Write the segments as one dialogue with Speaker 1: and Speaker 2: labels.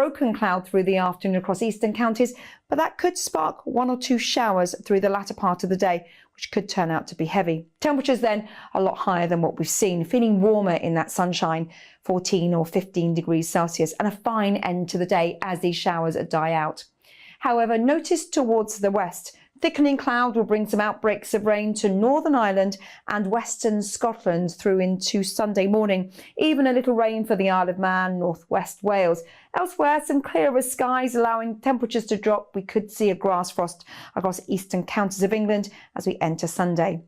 Speaker 1: broken cloud through the afternoon across eastern counties, but that could spark 1 or 2 showers through the latter part of the day, which could turn out to be heavy. Temperatures then a lot higher than what we've seen, feeling warmer in that sunshine, 14 or 15 degrees Celsius, and a fine end to the day as these showers die out. However, notice towards the west, thickening cloud will bring some outbreaks of rain to Northern Ireland and western Scotland through into Sunday morning. Even a little rain for the Isle of Man, northwest Wales. Elsewhere, some clearer skies allowing temperatures to drop. We could see a grass frost across eastern counties of England as we enter Sunday.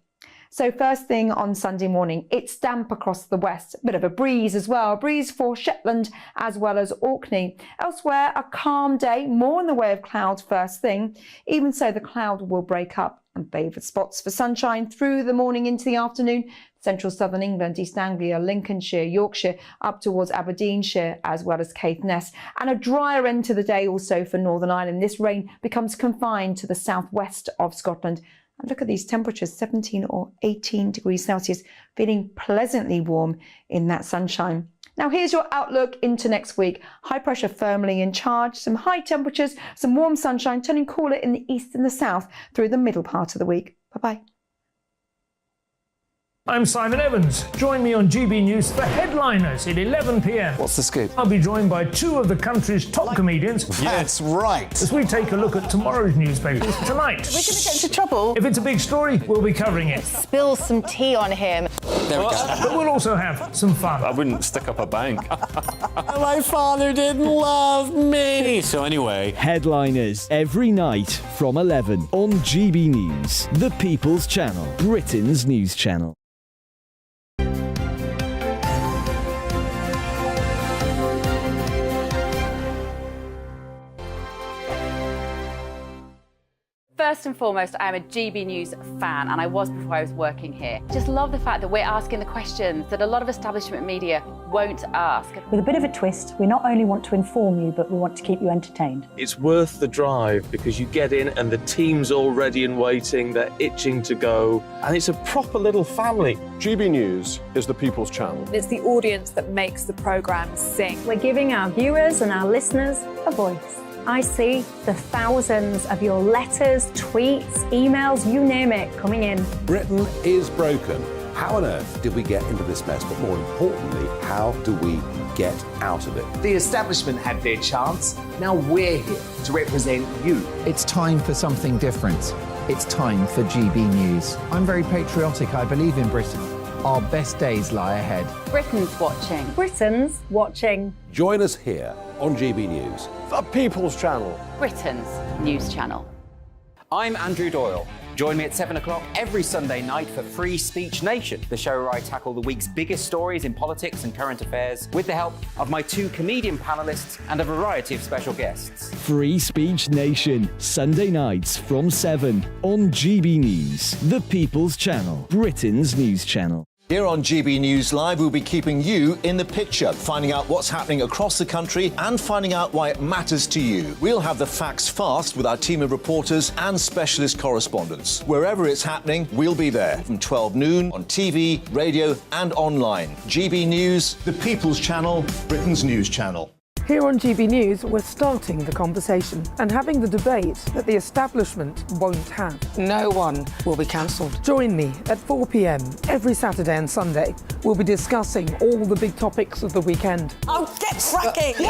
Speaker 1: So first thing on Sunday morning, it's damp across the west. A bit of a breeze as well. A breeze for Shetland as well as Orkney. Elsewhere, a calm day, more in the way of clouds first thing. Even so, the cloud will break up and favour spots for sunshine through the morning into the afternoon. Central southern England, East Anglia, Lincolnshire, Yorkshire, up towards Aberdeenshire, as well as Caithness. And a drier end to the day also for Northern Ireland. This rain becomes confined to the southwest of Scotland. And look at these temperatures, 17 or 18 degrees Celsius, feeling pleasantly warm in that sunshine. Now here's your outlook into next week. High pressure firmly in charge, some high temperatures, some warm sunshine, turning cooler in the east and the south through the middle part of the week. Bye-bye.
Speaker 2: I'm Simon Evans. Join me on GB News for Headliners at 11 p.m.
Speaker 3: What's the scoop?
Speaker 2: I'll be joined by 2 of the country's top comedians.
Speaker 3: That's right.
Speaker 2: As we take a look at tomorrow's newspapers tonight.
Speaker 4: We're going to get into trouble.
Speaker 2: If it's a big story, we'll be covering it.
Speaker 4: Spill some tea on him.
Speaker 3: There we go.
Speaker 2: But we'll also have some fun.
Speaker 5: I wouldn't stick up a bank.
Speaker 3: My father didn't love me. So anyway.
Speaker 6: Headliners every night from 11 on GB News, the People's Channel, Britain's news channel.
Speaker 7: First and foremost, I am a GB News fan, and I was before I was working here. Just love the fact that we're asking the questions that a lot of establishment media won't ask.
Speaker 8: With a bit of a twist, we not only want to inform you, but we want to keep you entertained.
Speaker 9: It's worth the drive because you get in and the team's all ready and waiting, they're itching to go, and it's a proper little family.
Speaker 5: GB News is the People's Channel.
Speaker 10: It's the audience that makes the programme sing.
Speaker 8: We're giving our viewers and our listeners a voice. I see the thousands of your letters, tweets, emails, you name it, coming in.
Speaker 11: Britain is broken. How on earth did we get into this mess? But more importantly, how do we get out of it?
Speaker 12: The establishment had their chance. Now we're here to represent you.
Speaker 13: It's time for something different. It's time for GB News. I'm very patriotic. I believe in Britain. Our best days lie ahead.
Speaker 7: Britain's watching.
Speaker 8: Britain's watching.
Speaker 11: Join us here on GB News,
Speaker 5: The People's Channel.
Speaker 7: Britain's news channel.
Speaker 14: I'm Andrew Doyle. Join me at 7 o'clock every Sunday night for Free Speech Nation, the show where I tackle the week's biggest stories in politics and current affairs with the help of my 2 comedian panellists and a variety of special guests.
Speaker 6: Free Speech Nation, Sunday nights from 7 on GB News, the People's Channel, Britain's news channel.
Speaker 15: Here on GB News Live, we'll be keeping you in the picture, finding out what's happening across the country and finding out why it matters to you. We'll have the facts fast with our team of reporters and specialist correspondents. Wherever it's happening, we'll be there from 12 noon on TV, radio and online. GB News, the People's Channel, Britain's news channel.
Speaker 16: Here on GB News, we're starting the conversation and having the debate that the establishment won't have.
Speaker 4: No one will be cancelled.
Speaker 16: Join me at 4 p.m. every Saturday and Sunday. We'll be discussing all the big topics of the weekend.
Speaker 4: Oh, get cracking!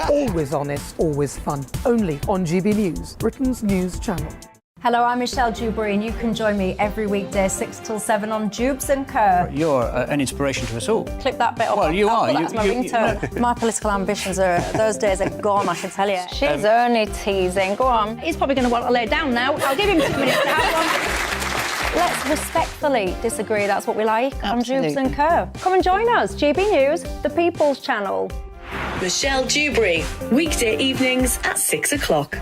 Speaker 16: Always honest, always fun. Only on GB News, Britain's news channel.
Speaker 17: Hello, I'm Michelle Dewberry, and you can join me every weekday 6 till 7 on Jubes and Kerr.
Speaker 18: You're an inspiration to us all.
Speaker 17: Click that bit up.
Speaker 18: Well, you are.
Speaker 17: That's my ringtone. My political ambitions are, those days are gone, I can tell you. She's only teasing. Go on. He's probably going to want to lay down now. I'll give him 2 minutes to have one. Let's respectfully disagree. That's what we like.
Speaker 4: Absolutely.
Speaker 17: On Jubes and Kerr. Come and join us. GB News, the People's Channel.
Speaker 19: Michelle Dewberry, weekday evenings at 6 o'clock.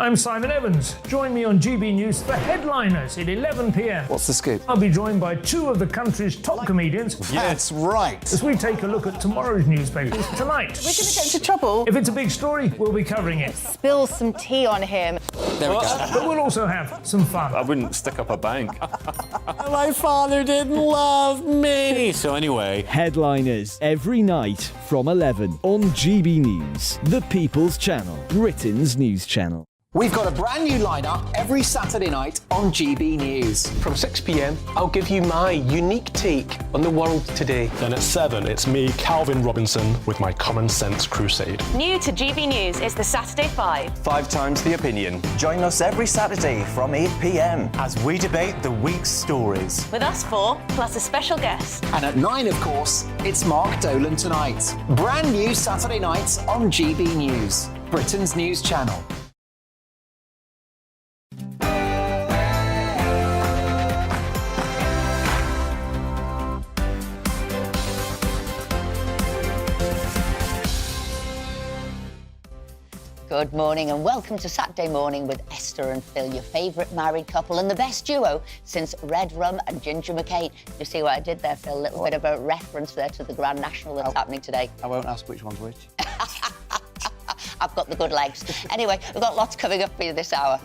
Speaker 2: I'm Simon Evans. Join me on GB News for Headliners at 11 p.m.
Speaker 3: What's the scoop?
Speaker 2: I'll be joined by two of the country's top comedians.
Speaker 3: That's right.
Speaker 2: As we take a look at tomorrow's newspapers tonight.
Speaker 4: We're going to get into trouble.
Speaker 2: If it's a big story, we'll be covering it.
Speaker 4: Spill some tea on him.
Speaker 3: There we go.
Speaker 2: But we'll also have some fun.
Speaker 5: I wouldn't stick up a bank.
Speaker 3: My father didn't love me. So anyway.
Speaker 6: Headliners every night from 11 on GB News, the People's Channel, Britain's news channel.
Speaker 12: We've got a brand new lineup every Saturday night on GB News.
Speaker 19: From 6 p.m, I'll give you my unique take on the world today.
Speaker 20: Then at 7, it's me, Calvin Robinson, with my Common Sense Crusade.
Speaker 21: New to GB News is the Saturday 5.
Speaker 22: 5 times the opinion. Join us every Saturday from 8 p.m. as we debate the week's stories.
Speaker 21: With us 4, plus a special guest.
Speaker 12: And at 9, of course, it's Mark Dolan Tonight. Brand new Saturday nights on GB News, Britain's news channel.
Speaker 23: Good morning and welcome to Saturday Morning with Esther and Phil, your favourite married couple and the best duo since Red Rum and Ginger McCain. You see what I did there, Phil? A little bit of a reference there to the Grand National that's happening today.
Speaker 18: I won't ask which one's which.
Speaker 23: I've got the good legs. Anyway, we've got lots coming up for you this hour.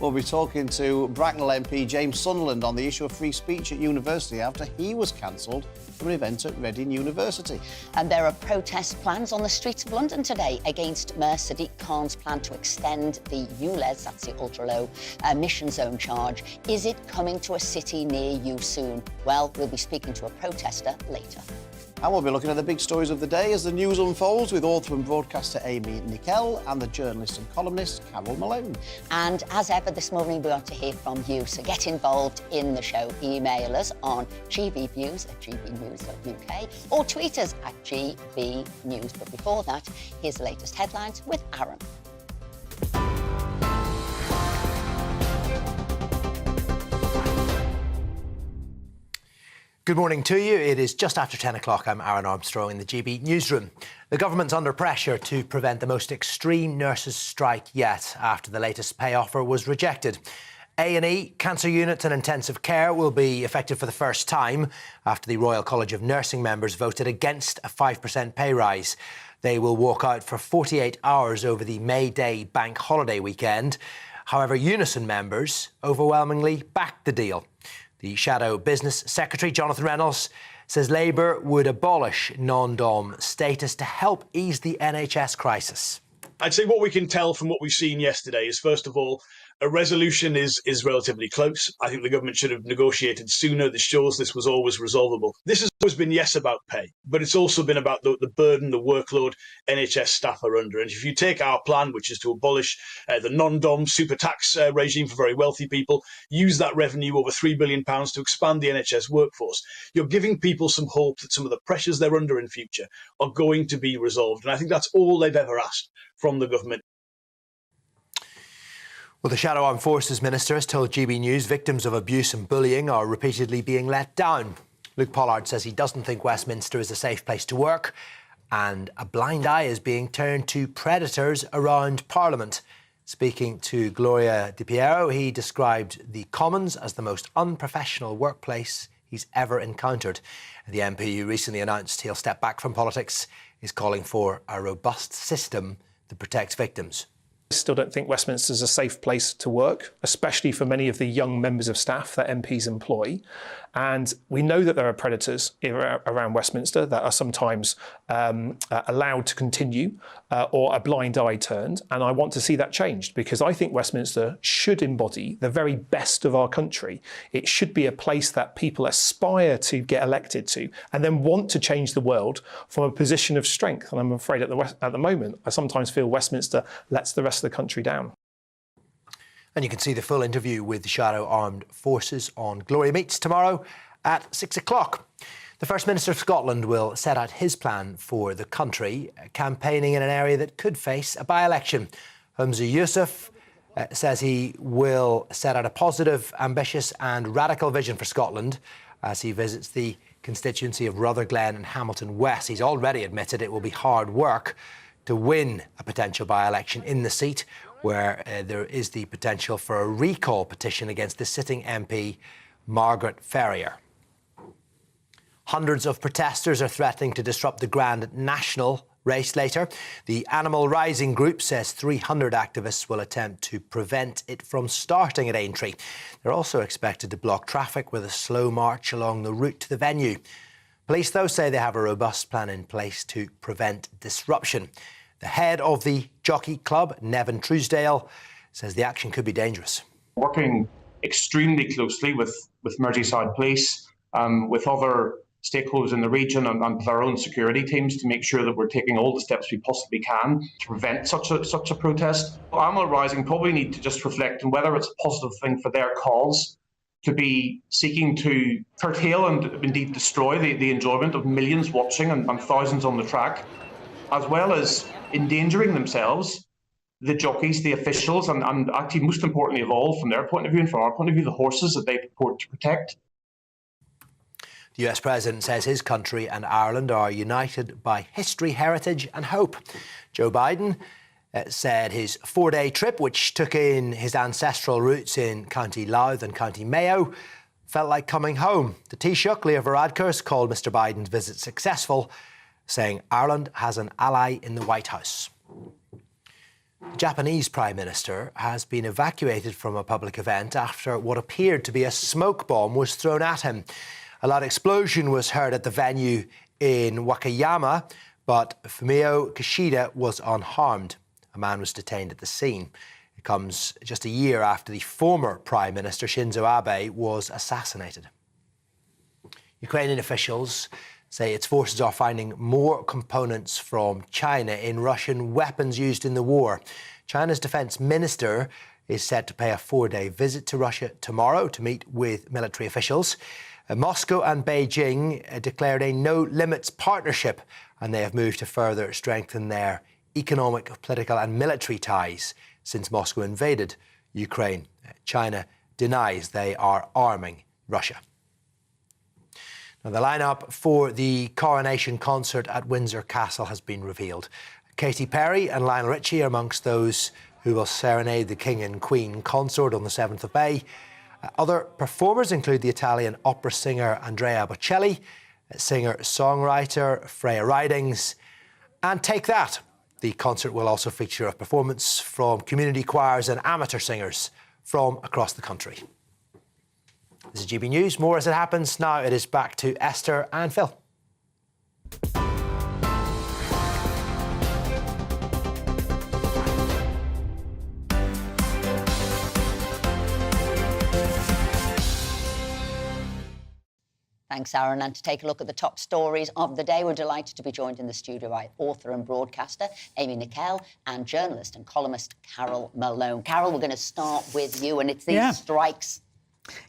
Speaker 18: We'll be talking to Bracknell MP James Sunderland on the issue of free speech at university after he was cancelled from an event at Reading University.
Speaker 23: And there are protest plans on the streets of London today against Mayor Sadiq Khan's plan to extend the ULEZ, that's the ultra-low emission zone charge. Is it coming to a city near you soon? Well, we'll be speaking to a protester later.
Speaker 18: And we'll be looking at the big stories of the day as the news unfolds with author and broadcaster Amy Nickel and the journalist and columnist Carol Malone.
Speaker 23: And as ever this morning, we want to hear from you, so get involved in the show. Email us on gbviews@gbnews.uk or tweet us at gbnews. But before that, here's the latest headlines with Aaron.
Speaker 24: Good morning to you. It is just after 10 o'clock. I'm Aaron Armstrong in the GB newsroom. The government's under pressure to prevent the most extreme nurses' strike yet after the latest pay offer was rejected. A&E, cancer units and intensive care will be affected for the first time after the Royal College of Nursing members voted against a 5% pay rise. They will walk out for 48 hours over the May Day bank holiday weekend. However, Unison members overwhelmingly backed the deal. The Shadow Business Secretary, Jonathan Reynolds, says Labour would abolish non-dom status to help ease the NHS crisis.
Speaker 25: I'd say what we can tell from what we've seen yesterday is, first of all, a resolution is relatively close. I think the government should have negotiated sooner. This shows this was always resolvable. This has always been, yes, about pay, but it's also been about the burden, the workload NHS staff are under. And if you take our plan, which is to abolish the non-dom super tax regime for very wealthy people, use that revenue, over £3 billion, to expand the NHS workforce, you're giving people some hope that some of the pressures they're under in future are going to be resolved. And I think that's all they've ever asked from the government.
Speaker 24: Well, the Shadow Armed Forces Minister has told GB News victims of abuse and bullying are repeatedly being let down. Luke Pollard says he doesn't think Westminster is a safe place to work, and a blind eye is being turned to predators around Parliament. Speaking to Gloria Di Piero, he described the Commons as the most unprofessional workplace he's ever encountered. The MP, who recently announced he'll step back from politics, is calling for a robust system that protects victims.
Speaker 2: I still don't think Westminster is a safe place to work, especially for many of the young members of staff that MPs employ. And we know that there are predators around Westminster that are sometimes allowed to continue or a blind eye turned. And I want to see that changed, because I think Westminster should embody the very best of our country. It should be a place that people aspire to get elected to and then want to change the world from a position of strength. And I'm afraid at the moment, I sometimes feel Westminster lets the rest of the country down.
Speaker 24: And you can see the full interview with the Shadow Armed Forces on Gloria Meets tomorrow at 6 o'clock. The First Minister of Scotland will set out his plan for the country, campaigning in an area that could face a by-election. Humza Yousaf says he will set out a positive, ambitious and radical vision for Scotland as he visits the constituency of Rutherglen and Hamilton West. He's already admitted it will be hard work. to win a potential by-election in the seat, where there is the potential for a recall petition against the sitting MP, Margaret Ferrier. Hundreds of protesters are threatening to disrupt the Grand National race later. The Animal Rising group says 300 activists will attempt to prevent it from starting at Aintree. They're also expected to block traffic with a slow march along the route to the venue. Police, though, say they have a robust plan in place to prevent disruption. The head of the Jockey Club, Nevin Truesdale, says the action could be dangerous.
Speaker 1: Working extremely closely with Merseyside Police, with other stakeholders in the region and with our own security teams to make sure that we're taking all the steps we possibly can to prevent such a protest. Animal Rising probably need to just reflect on whether it's a positive thing for their cause to be seeking to curtail and indeed destroy the enjoyment of millions watching and thousands on the track, as well as endangering themselves, the jockeys, the officials, and actually most importantly of all, from their point of view and from our point of view, the horses that they purport to protect.
Speaker 24: The US President says his country and Ireland are united by history, heritage and hope. Joe Biden said his 4-day trip, which took in his ancestral roots in County Louth and County Mayo, felt like coming home. The Taoiseach, Leo Varadkar, called Mr Biden's visit successful, saying Ireland has an ally in the White House. The Japanese Prime Minister has been evacuated from a public event after what appeared to be a smoke bomb was thrown at him. A loud explosion was heard at the venue in Wakayama, but Fumio Kishida was unharmed. A man was detained at the scene. It comes just a year after the former Prime Minister Shinzo Abe was assassinated. Ukrainian officials say its forces are finding more components from China in Russian weapons used in the war. China's defense minister is set to pay a 4-day visit to Russia tomorrow to meet with military officials. Moscow and Beijing declared a no-limits partnership, and they have moved to further strengthen their economic, political and military ties since Moscow invaded Ukraine. China denies they are arming Russia. Now, the lineup for the coronation concert at Windsor Castle has been revealed. Katy Perry and Lionel Richie are amongst those who will serenade the King and Queen consort on the 7th of May. Other performers include the Italian opera singer Andrea Bocelli, singer-songwriter Freya Ridings, and Take That. The concert will also feature a performance from community choirs and amateur singers from across the country. This is GB News. More as it happens. Now it is back to Esther and Phil.
Speaker 23: Thanks, Aaron. And to take a look at the top stories of the day, we're delighted to be joined in the studio by author and broadcaster Amy Nickel and journalist and columnist Carol Malone. Carol, we're going to start with you, and it's these strikes.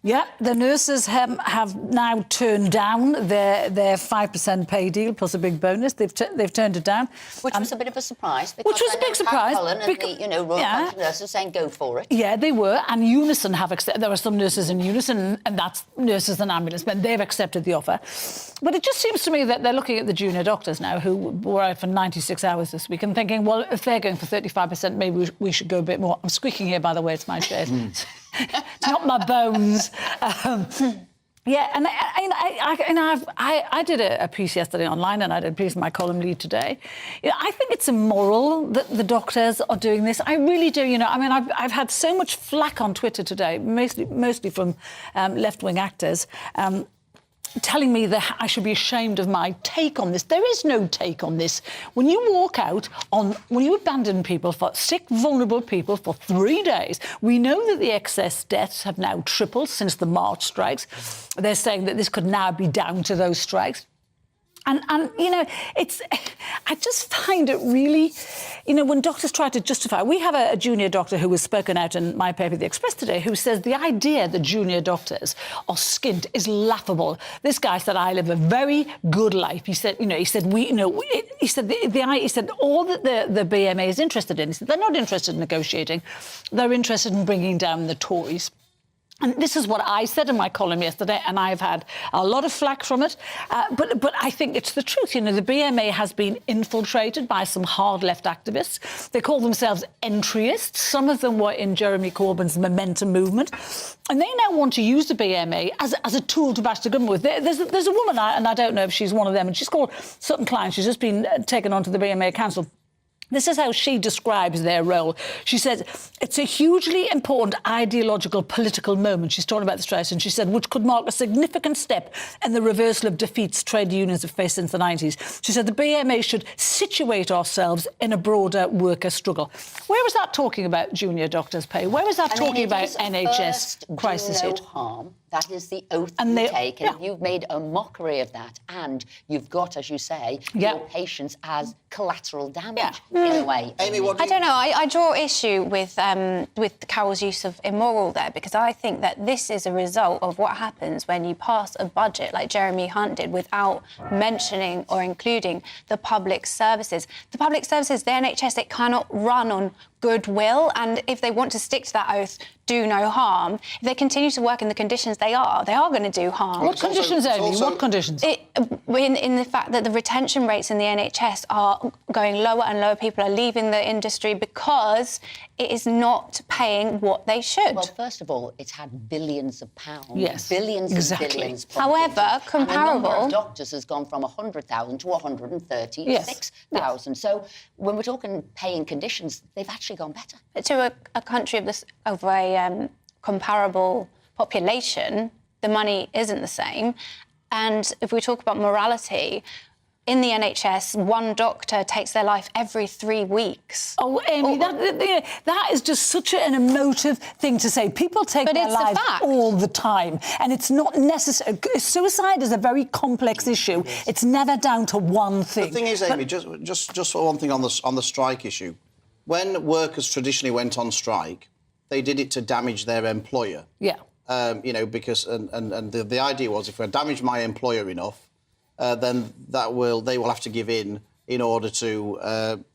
Speaker 8: Yeah, the nurses have now turned down their 5% pay deal plus a big bonus. They've turned it down,
Speaker 23: which was a bit of a surprise. Because
Speaker 17: which was a big surprise.
Speaker 23: And the Royal College of Nurses saying go for it.
Speaker 17: Yeah, they were, and Unison have accepted. There are some nurses in Unison, and that's nurses and ambulance men. They've accepted the offer, but it just seems to me that they're looking at the junior doctors now, who were out for 96 hours this week, and thinking, well, if they're going for 35%, maybe we should go a bit more. I'm squeaking here, by the way. It's my chair. It's not my bones. Yeah, and I did a piece yesterday online, and I did a piece in my column lead today. I think it's immoral that the doctors are doing this. I really do. I've had so much flack on Twitter today, mostly from left-wing actors. Telling me that I should be ashamed of my take on this. There is no take on this. When you abandon people, sick, vulnerable people for 3 days, we know that the excess deaths have now tripled since the March strikes. They're saying that this could now be down to those strikes. And I just find it really, when doctors try to justify. We have a junior doctor who was spoken out in my paper, The Express, today, who says the idea that junior doctors are skint is laughable. This guy said, I live a very good life. He said, all that the BMA is interested in, he said, they're not interested in negotiating. They're interested in bringing down the Tories.
Speaker 8: And this is what I said in my column yesterday, and I've had a lot of flack from it. But I think it's the truth. You know, the BMA has been infiltrated by some hard-left activists. They call themselves entryists. Some of them were in Jeremy Corbyn's Momentum movement. And they now want to use the BMA as a tool to bash the government with. There's a woman, and I don't know if she's one of them, and she's called Sutton Klein. She's just been taken onto the BMA Council. This is how she describes their role. She said, it's a hugely important ideological political moment. She's talking about the strikes, and she said, which could mark a significant step in the reversal of defeats trade unions have faced since the 90s. She said the BMA should situate ourselves in a broader worker struggle. Where was that talking about junior doctors' pay? Where was that talking about NHS crisis hit?
Speaker 23: Harm. That is the oath you take, and you've made a mockery of that. And you've got, as you say, your patients as collateral damage in a way.
Speaker 24: Amy, what
Speaker 17: I don't know. I draw issue with Carol's use of immoral there, because I think that this is a result of what happens when you pass a budget like Jeremy Hunt did without mentioning or including the public services. The public services, the NHS, it cannot run on goodwill, and if they want to stick to that oath, do no harm, if they continue to work in the conditions they are going to do harm.
Speaker 8: What conditions, Amy? What conditions?
Speaker 17: In the fact that the retention rates in the NHS are going lower and lower, people are leaving the industry because it is not paying what they should.
Speaker 23: Well, first of all, it's had billions of pounds.
Speaker 8: Yes,
Speaker 23: billions
Speaker 8: exactly.
Speaker 23: and billions.
Speaker 17: However, comparable...
Speaker 23: And the number of doctors has gone from 100,000 to 136,000. So when we're talking paying conditions, they've actually gone better.
Speaker 17: To a country of a comparable population, the money isn't the same. And if we talk about morality, in the NHS, one doctor takes their life every 3 weeks.
Speaker 8: Oh, Amy, that is just such an emotive thing to say. People take their lives all the time, and it's not necessary. Suicide is a very complex issue. It's never down to one thing.
Speaker 18: The thing is, Amy, just for one thing on the strike issue, when workers traditionally went on strike, they did it to damage their employer.
Speaker 8: Yeah.
Speaker 18: You know, because and the idea was, if I damage my employer enough, then they will have to give in order to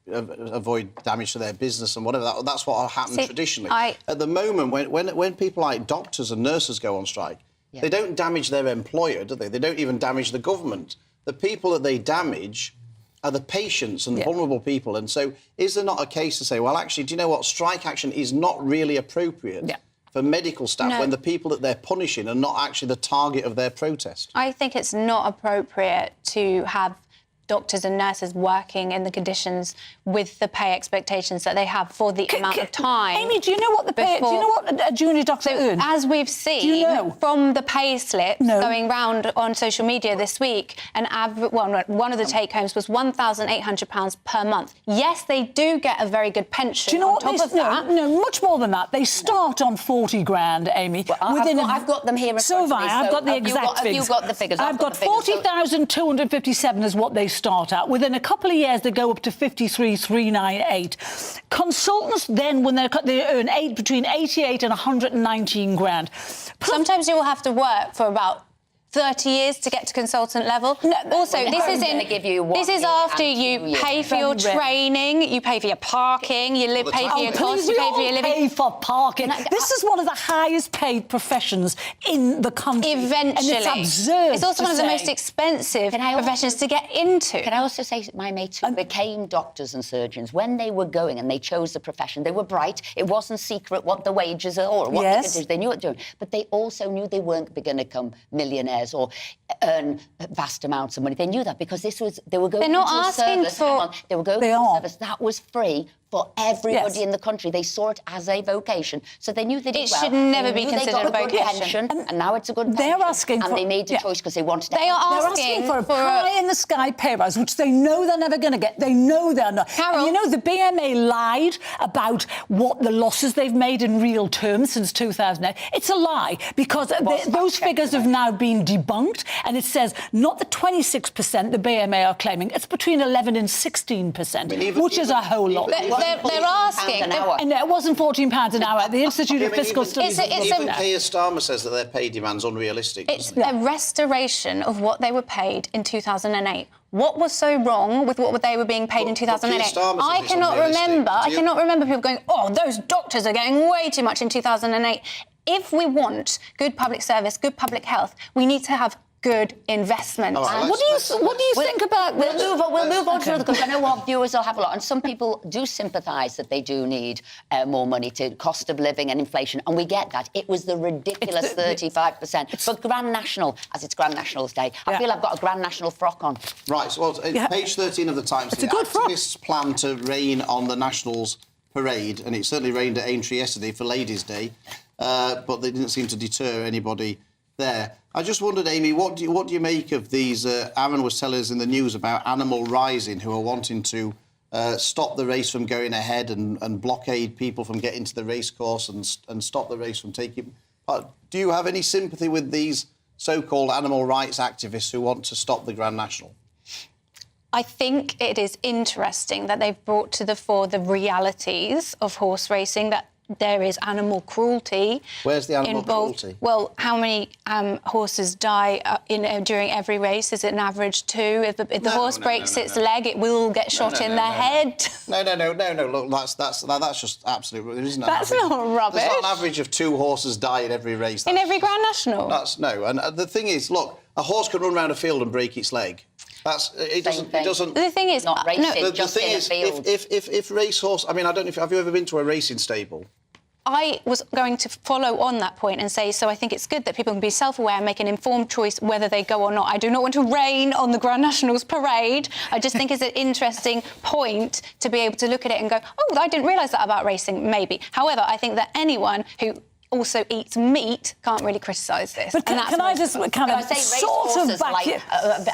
Speaker 18: avoid damage to their business and whatever. That's what happened traditionally. At the moment, when people like doctors and nurses go on strike, they don't damage their employer, do they? They don't even damage the government. The people that they damage are the patients and vulnerable people. And so is there not a case to say, well, actually, do you know what? Strike action is not really appropriate for medical staff when the people that they're punishing are not actually the target of their protest?
Speaker 17: I think it's not appropriate to have doctors and nurses working in the conditions with the pay expectations that they have for the amount of time.
Speaker 8: Amy, do you know what do you know what a junior doctor earns?
Speaker 17: As we've seen from the pay slips going round on social media this week, one of the take-homes was £1,800 per month. Yes, they do get a very good pension.
Speaker 8: Do you know
Speaker 17: on top of that?
Speaker 8: No, much more than that. They start on 40 grand, Amy.
Speaker 23: Well, I've got them here in front of me.
Speaker 8: I've got the exact figures.
Speaker 23: Have you got the figures?
Speaker 8: I've got 40,257 is what they start at. Within a couple of years, they go up to 53,398. Consultants then, when they earn between 88 and 119 grand.
Speaker 17: Sometimes you will have to work for about 30 years to get to consultant level. Also, this is after you pay for your training, you pay for your parking, you pay for your costs, you pay for your living.
Speaker 8: Pay for parking. This is one of the highest paid professions in the country.
Speaker 17: Eventually.
Speaker 8: And it's absurd.
Speaker 17: It's also one of the most expensive professions to get into.
Speaker 23: Can I also say my mates who became doctors and surgeons, when they were going and they chose the profession, they were bright. It wasn't secret what the wages are or what they could do. They knew what they were doing. But they also knew they weren't going to become millionaires or earn vast amounts of money. They knew that because they were going into a service. They were going into a service that was free for everybody in the country. They saw it as a vocation, so they knew they did well.
Speaker 17: It should never be considered a vocation.
Speaker 23: And now it's a good pension.
Speaker 8: They're asking
Speaker 23: and they made a choice because they wanted to.
Speaker 17: They are
Speaker 8: They're asking for a pie-in-the-sky pay rise, which they know they're never going to get. They know they're not.
Speaker 17: Carol,
Speaker 8: and you know, the BMA lied about what the losses they've made in real terms since 2008. It's a lie, because those figures have now been debunked, and it says not the 26% the BMA are claiming. It's between 11 and 16%, which is a whole lot.
Speaker 17: They're asking.
Speaker 8: And it wasn't £14 an hour. The Institute of Fiscal Studies.
Speaker 18: Even Keir Starmer says that their pay demand's unrealistic.
Speaker 17: It's a restoration of what they were paid in 2008. What was so wrong with what they were being paid in 2008? I cannot remember people going, oh, those doctors are getting way too much in 2008. if we want good public service, good public health, we need to have good investment.
Speaker 23: Right,
Speaker 8: what do you think about this?
Speaker 23: We'll move on to another, because I know our viewers will have a lot, and some people do sympathise that they do need more money to cost of living and inflation, and we get that. It was the ridiculous 35%. But Grand National, as it's Grand National's Day, I feel I've got a Grand National frock on.
Speaker 18: Right, so page 13 of the Times.
Speaker 23: It's
Speaker 18: the
Speaker 23: a good frock.
Speaker 18: activists plan to rain on the Nationals parade, and it certainly rained at Aintree yesterday for Ladies' Day, but they didn't seem to deter anybody there. I just wondered, Amy, what do you make of these? Aaron was telling us in the news about Animal Rising, who are wanting to stop the race from going ahead and blockade people from getting to the race course and stop the race from taking part. Do you have any sympathy with these so-called animal rights activists who want to stop the Grand National?
Speaker 17: I think it is interesting that they've brought to the fore the realities of horse racing, that there is animal cruelty.
Speaker 18: Where's the animal
Speaker 17: involved.
Speaker 18: cruelty?
Speaker 17: Well, how many horses die during every race? Is it an average 2? If the horse breaks its leg, it will get shot in the head.
Speaker 18: No. Look, that's just absolute. There isn't.
Speaker 17: That's not rubbish.
Speaker 18: There's not an average of 2 horses die in every race.
Speaker 17: In every Grand National.
Speaker 18: And the thing is, look, a horse can run around a field and break its leg. It doesn't.
Speaker 17: The thing is,
Speaker 23: not racing.
Speaker 17: No,
Speaker 23: just
Speaker 18: the thing
Speaker 23: in a
Speaker 18: is,
Speaker 23: field.
Speaker 18: if racehorse, I mean, I don't know if have you ever been to a racing stable?
Speaker 17: I was going to follow on that point and say, so I think it's good that people can be self-aware and make an informed choice whether they go or not. I do not want to rain on the Grand Nationals parade. I just think it's an interesting point to be able to look at it and go, oh, I didn't realise that about racing, maybe. However, I think that anyone who also eats meat can't really criticise this.
Speaker 8: But can I just kind of sort of back
Speaker 23: like,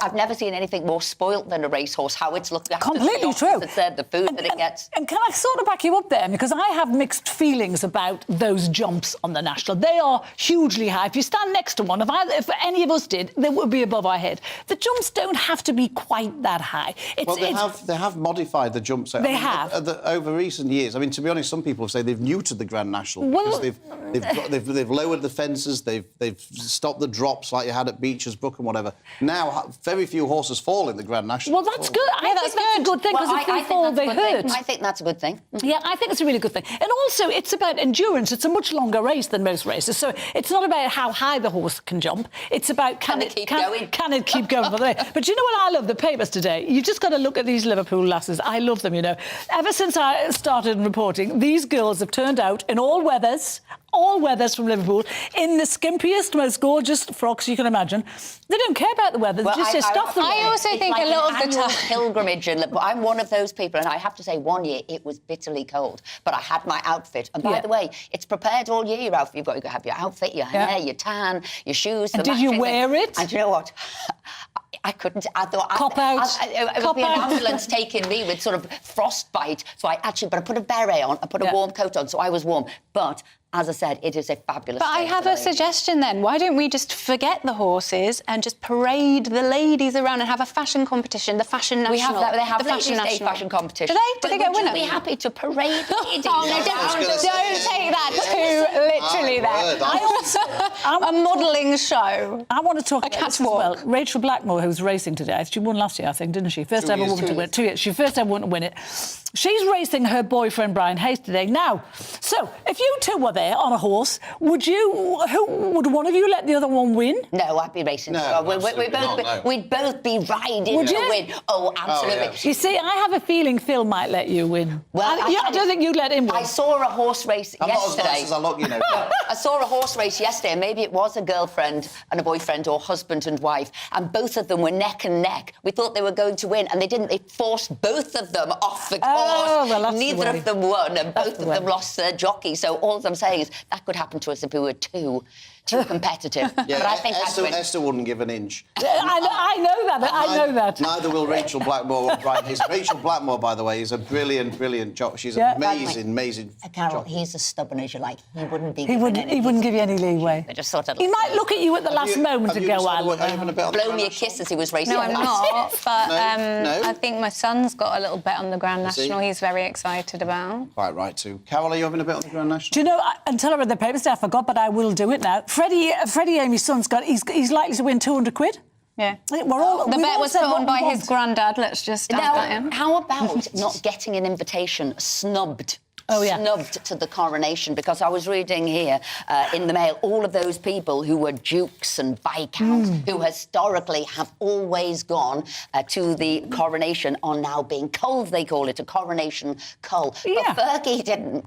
Speaker 23: I've never seen anything more spoilt than a racehorse, how it's looked after.
Speaker 8: Completely true.
Speaker 23: The food that it gets.
Speaker 8: And can I sort of back you up there? Because I have mixed feelings about those jumps on the National. They are hugely high. If you stand next to one, if any of us did, they would be above our head. The jumps don't have to be quite that high.
Speaker 18: They have modified the jumps.
Speaker 8: They have.
Speaker 18: Over recent years. I mean, to be honest, some people say they've neutered the Grand National because they've lowered the fences, they've stopped the drops like you had at Beecher's Brook and whatever. Now, very few horses fall in the Grand National.
Speaker 8: Well, that's good. I think that's a good thing, because if they fall, they hurt.
Speaker 23: I think that's a good thing.
Speaker 8: Yeah, I think it's a really good thing. And also, it's about endurance. It's a much longer race than most races. So it's not about how high the horse can jump. It's about can it keep going for the race. But you know what I love? The papers today. You just got to look at these Liverpool lasses. I love them, you know. Ever since I started reporting, these girls have turned out in all weathers from Liverpool, in the skimpiest, most gorgeous frocks you can imagine. They don't care about the weather. They just stuff them.
Speaker 23: I also think a lot of the time pilgrimage in Liverpool. I'm one of those people, and I have to say, one year it was bitterly cold, but I had my outfit. And by the way, it's prepared all year, Ralph. You've got to have your outfit, your hair, your tan, your shoes.
Speaker 8: And did you wear it?
Speaker 23: And you know what? I couldn't. I thought it would be an ambulance taking me with sort of frostbite. So I put a beret on. I put a warm coat on, so I was warm. But as I said, it is a fabulous
Speaker 17: But I have a suggestion then. Why don't we just forget the horses and just parade the ladies around and have a fashion competition, the Fashion National?
Speaker 23: They have
Speaker 17: the
Speaker 23: Fashion National fashion competition.
Speaker 17: Do they get winners?
Speaker 23: Would you be happy to parade ladies?
Speaker 17: Oh, no, don't take that too literally there. A modelling show.
Speaker 8: I want to talk about this as well. Rachel Blackmore, who's racing today, she won last year, I think, didn't she? First ever woman to win it. 2 years. She first ever woman to win it. She's racing her boyfriend, Brian Hayes, today. Now, so, if you two were there on a horse, would one of you let the other one win?
Speaker 23: No, I'd be racing. No, we'd both be riding to win. Oh, absolutely.
Speaker 8: Oh, yeah. You see, I have a feeling Phil might let you win. Well, I don't think you'd let him win.
Speaker 23: I saw a horse race yesterday.
Speaker 18: I'm not as nice as I look, you know.
Speaker 23: I saw a horse race yesterday, and maybe it was a girlfriend and a boyfriend, or husband and wife, and both of them were neck and neck. We thought they were going to win, and they didn't. They forced both of them off the course.
Speaker 8: Well,
Speaker 23: neither of them won, and both of them lost their jockey. So all I'm saying is that could happen to us if we were too competitive.
Speaker 18: Yeah,
Speaker 23: but I think
Speaker 18: Esther wouldn't give an inch.
Speaker 8: I know that.
Speaker 18: Neither will Rachel Blackmore or Brian Hayes. Rachel Blackmore, by the way, is a brilliant jockey. She's an amazing
Speaker 23: Carol,
Speaker 18: jockey.
Speaker 23: he's as stubborn as you like. He wouldn't be.
Speaker 8: He wouldn't give you any leeway.
Speaker 23: They just sort of.
Speaker 8: He might look at you at the last moment and go,
Speaker 23: blow me a kiss as he was racing.
Speaker 17: No, I'm not. But I think my son's got a little bet on the Grand National. He's very excited about.
Speaker 18: Quite right too. Carol, are you having a bet on the Grand National?
Speaker 8: Do you know? Until I read the paper today, I forgot, but I will do it now. Freddie, Amy's son's he's likely to win 200 quid.
Speaker 17: Yeah.
Speaker 8: The
Speaker 17: bet was put on by his granddad. Let's just add that in.
Speaker 23: How about not getting an invitation, snubbed? snubbed to the coronation, because I was reading here in the Mail all of those people who were dukes and viscounts who historically have always gone to the coronation are now being culled. They call it a coronation cull. But Fergie didn't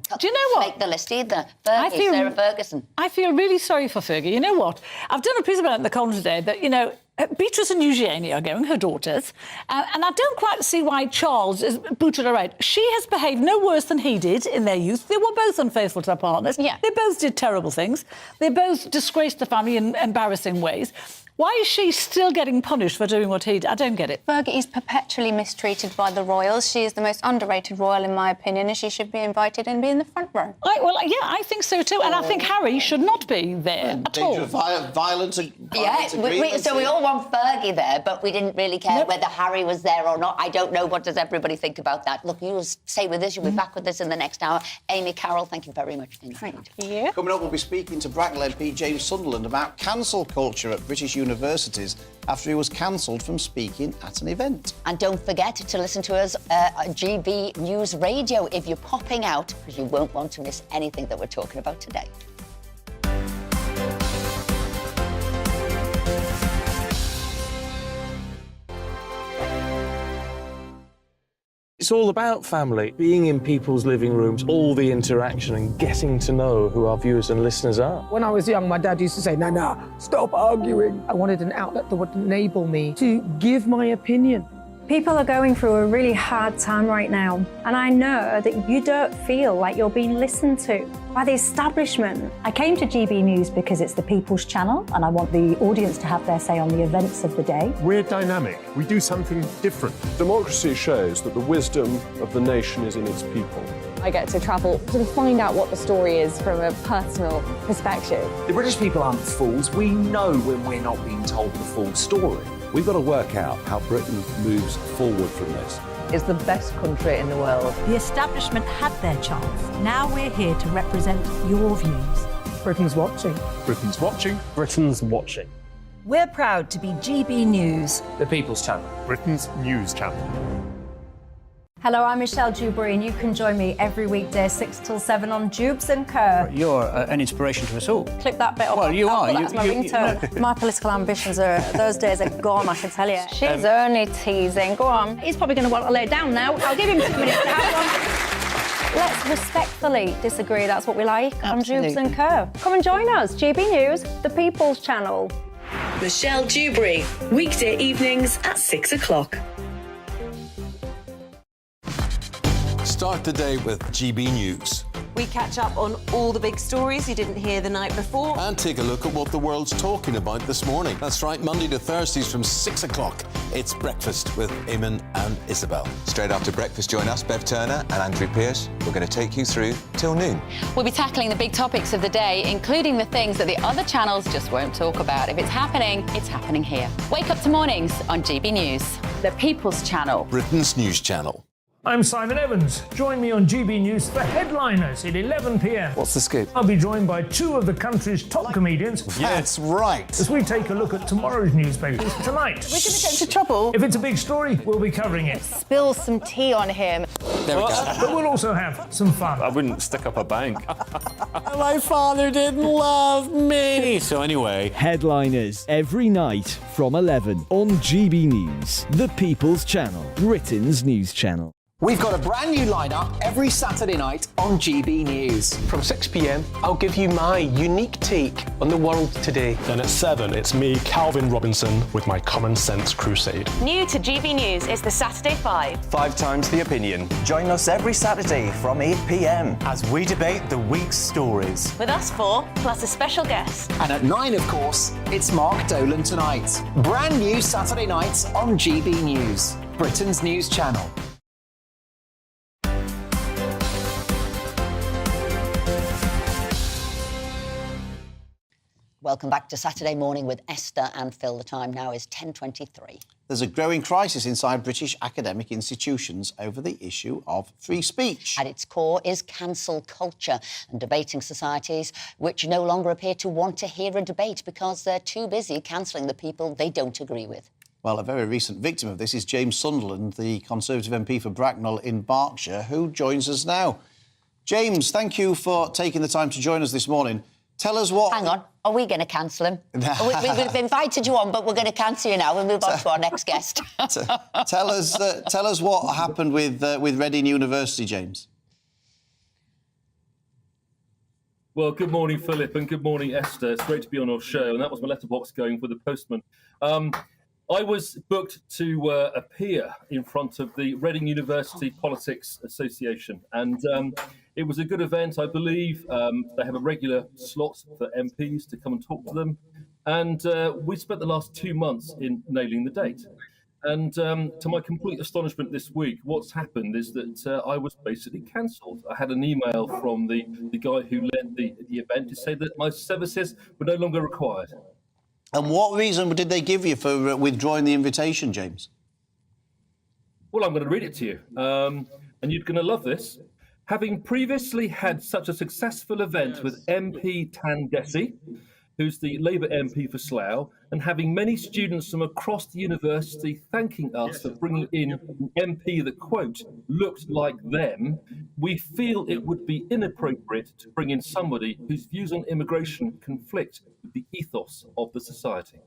Speaker 23: make the list either. Sarah Ferguson.
Speaker 8: I feel really sorry for Fergie. You know what? I've done a piece about it in the column today that, you know, Beatrice and Eugenie are going, her daughters, and I don't quite see why Charles is booted her out. She has behaved no worse than he did in their youth. They were both unfaithful to their partners. Yeah. They both did terrible things. They both disgraced the family in embarrassing ways. Why is she still getting punished for doing what he did? I don't get it.
Speaker 17: Fergie is perpetually mistreated by the royals. She is the most underrated royal, in my opinion, and she should be invited and be in the front row.
Speaker 8: I think so too. And I think Harry should not be there at all.
Speaker 23: Violence. So we all want Fergie there, but we didn't really care whether Harry was there or not. I don't know. What does everybody think about that? Look, you'll stay with us. You'll be back with us in the next hour. Amy Carroll, thank you very much indeed.
Speaker 17: Thank you.
Speaker 18: Coming up, we'll be speaking to Bracknell MP James Sunderland about cancel culture at British universities after he was cancelled from speaking at an event.
Speaker 23: And don't forget to listen to us on GB News Radio if you're popping out, because you won't want to miss anything that we're talking about today.
Speaker 7: It's all about family, being in people's living rooms, all the interaction and getting to know who our viewers and listeners are.
Speaker 16: When I was young, my dad used to say, Nana, stop arguing. I wanted an outlet that would enable me to give my opinion.
Speaker 17: People are going through a really hard time right now, and I know that you don't feel like you're being listened to by the establishment. I came to GB News because it's the People's Channel, and I want the audience to have their say on the events of the day.
Speaker 5: We're dynamic. We do something different. Democracy shows that the wisdom of the nation is in its people.
Speaker 9: I get to travel to find out what the story is from a personal perspective.
Speaker 10: The British people aren't fools. We know when we're not being told the full story.
Speaker 11: We've got to work out how Britain moves forward from this.
Speaker 13: It's the best country in the world.
Speaker 26: The establishment had their chance. Now we're here to represent your views.
Speaker 16: Britain's watching.
Speaker 5: Britain's watching.
Speaker 7: Britain's watching.
Speaker 26: We're proud to be GB News.
Speaker 10: The People's Channel.
Speaker 5: Britain's news channel.
Speaker 17: Hello, I'm Michelle Dewberry, and you can join me every weekday 6 till 7 on Jubes and Kerr.
Speaker 27: You're an inspiration to us all.
Speaker 17: Click that bit up.
Speaker 27: Well, you are.
Speaker 17: That's my ringtone. My political ambitions those days are gone, I can tell you. She's only teasing. Go on. He's probably going to want to lay down now. I'll give him 2 minutes to have one. Let's respectfully disagree. That's what we like on Jubes and Kerr. Come and join us. GB News, the People's Channel.
Speaker 28: Michelle Dewberry, weekday evenings at 6 o'clock.
Speaker 15: Start the day with GB News.
Speaker 29: We catch up on all the big stories you didn't hear the night before.
Speaker 15: And take a look at what the world's talking about this morning. That's right, Monday to Thursdays from 6 o'clock. It's Breakfast with Eamon and Isabel.
Speaker 30: Straight after breakfast, join us, Bev Turner and Andrew Pearce. We're going to take you through till noon.
Speaker 31: We'll be tackling the big topics of the day, including the things that the other channels just won't talk about. If it's happening here. Wake up to mornings on GB News, the People's Channel.
Speaker 15: Britain's news channel.
Speaker 32: I'm Simon Evans. Join me on GB News for Headliners at 11 p.m.
Speaker 30: What's the scoop?
Speaker 32: I'll be joined by 2 of the country's top comedians.
Speaker 18: That's right.
Speaker 32: As we take a look at tomorrow's newspapers tonight.
Speaker 4: We're going to get into trouble.
Speaker 32: If it's a big story, we'll be covering it.
Speaker 4: Spill some tea on him.
Speaker 30: There we go.
Speaker 32: But we'll also have some fun.
Speaker 5: I wouldn't stick up a bank.
Speaker 3: My father didn't love me. So anyway.
Speaker 6: Headliners every night from 11 on GB News, the People's Channel, Britain's news channel.
Speaker 12: We've got a brand new lineup every Saturday night on GB News.
Speaker 19: From 6 p.m, I'll give you my unique take on the world today.
Speaker 20: Then at 7, it's me, Calvin Robinson, with my Common Sense Crusade.
Speaker 21: New to GB News is the Saturday 5.
Speaker 22: 5 times the opinion. Join us every Saturday from 8 p.m. as we debate the week's stories.
Speaker 21: With us 4, plus a special guest.
Speaker 12: And at 9, of course, it's Mark Dolan Tonight. Brand new Saturday nights on GB News, Britain's news channel.
Speaker 23: Welcome back to Saturday Morning with Esther and Phil. The time now is 10:23.
Speaker 18: There's a growing crisis inside British academic institutions over the issue of free speech.
Speaker 23: At its core is cancel culture and debating societies which no longer appear to want to hear a debate because they're too busy cancelling the people they don't agree with.
Speaker 18: Well, a very recent victim of this is James Sunderland, the Conservative MP for Bracknell in Berkshire, who joins us now. James, thank you for taking the time to join us this morning. Tell us what...
Speaker 23: Hang on, are we going to cancel him? We've invited you on, but we're going to cancel you now. We'll move on to our next guest.
Speaker 18: Tell us what happened with Reading University, James.
Speaker 1: Well, good morning, Philip, and good morning, Esther. It's great to be on our show, and that was my letterbox going for the postman. I was booked to appear in front of the Reading University Politics Association, and it was a good event, I believe. They have a regular slot for MPs to come and talk to them, and we spent the last 2 months in nailing the date. And to my complete astonishment this week, what's happened is that I was basically cancelled. I had an email from the guy who led the event to say that my services were no longer required.
Speaker 18: And what reason did they give you for withdrawing the invitation, James?
Speaker 1: Well, I'm going to read it to you, and you're going to love this. Having previously had such a successful event with MP Tan Desi, who's the Labour MP for Slough, and having many students from across the university thanking us for bringing in an MP that, quote, looked like them, we feel it would be inappropriate to bring in somebody whose views on immigration conflict with the ethos of the society.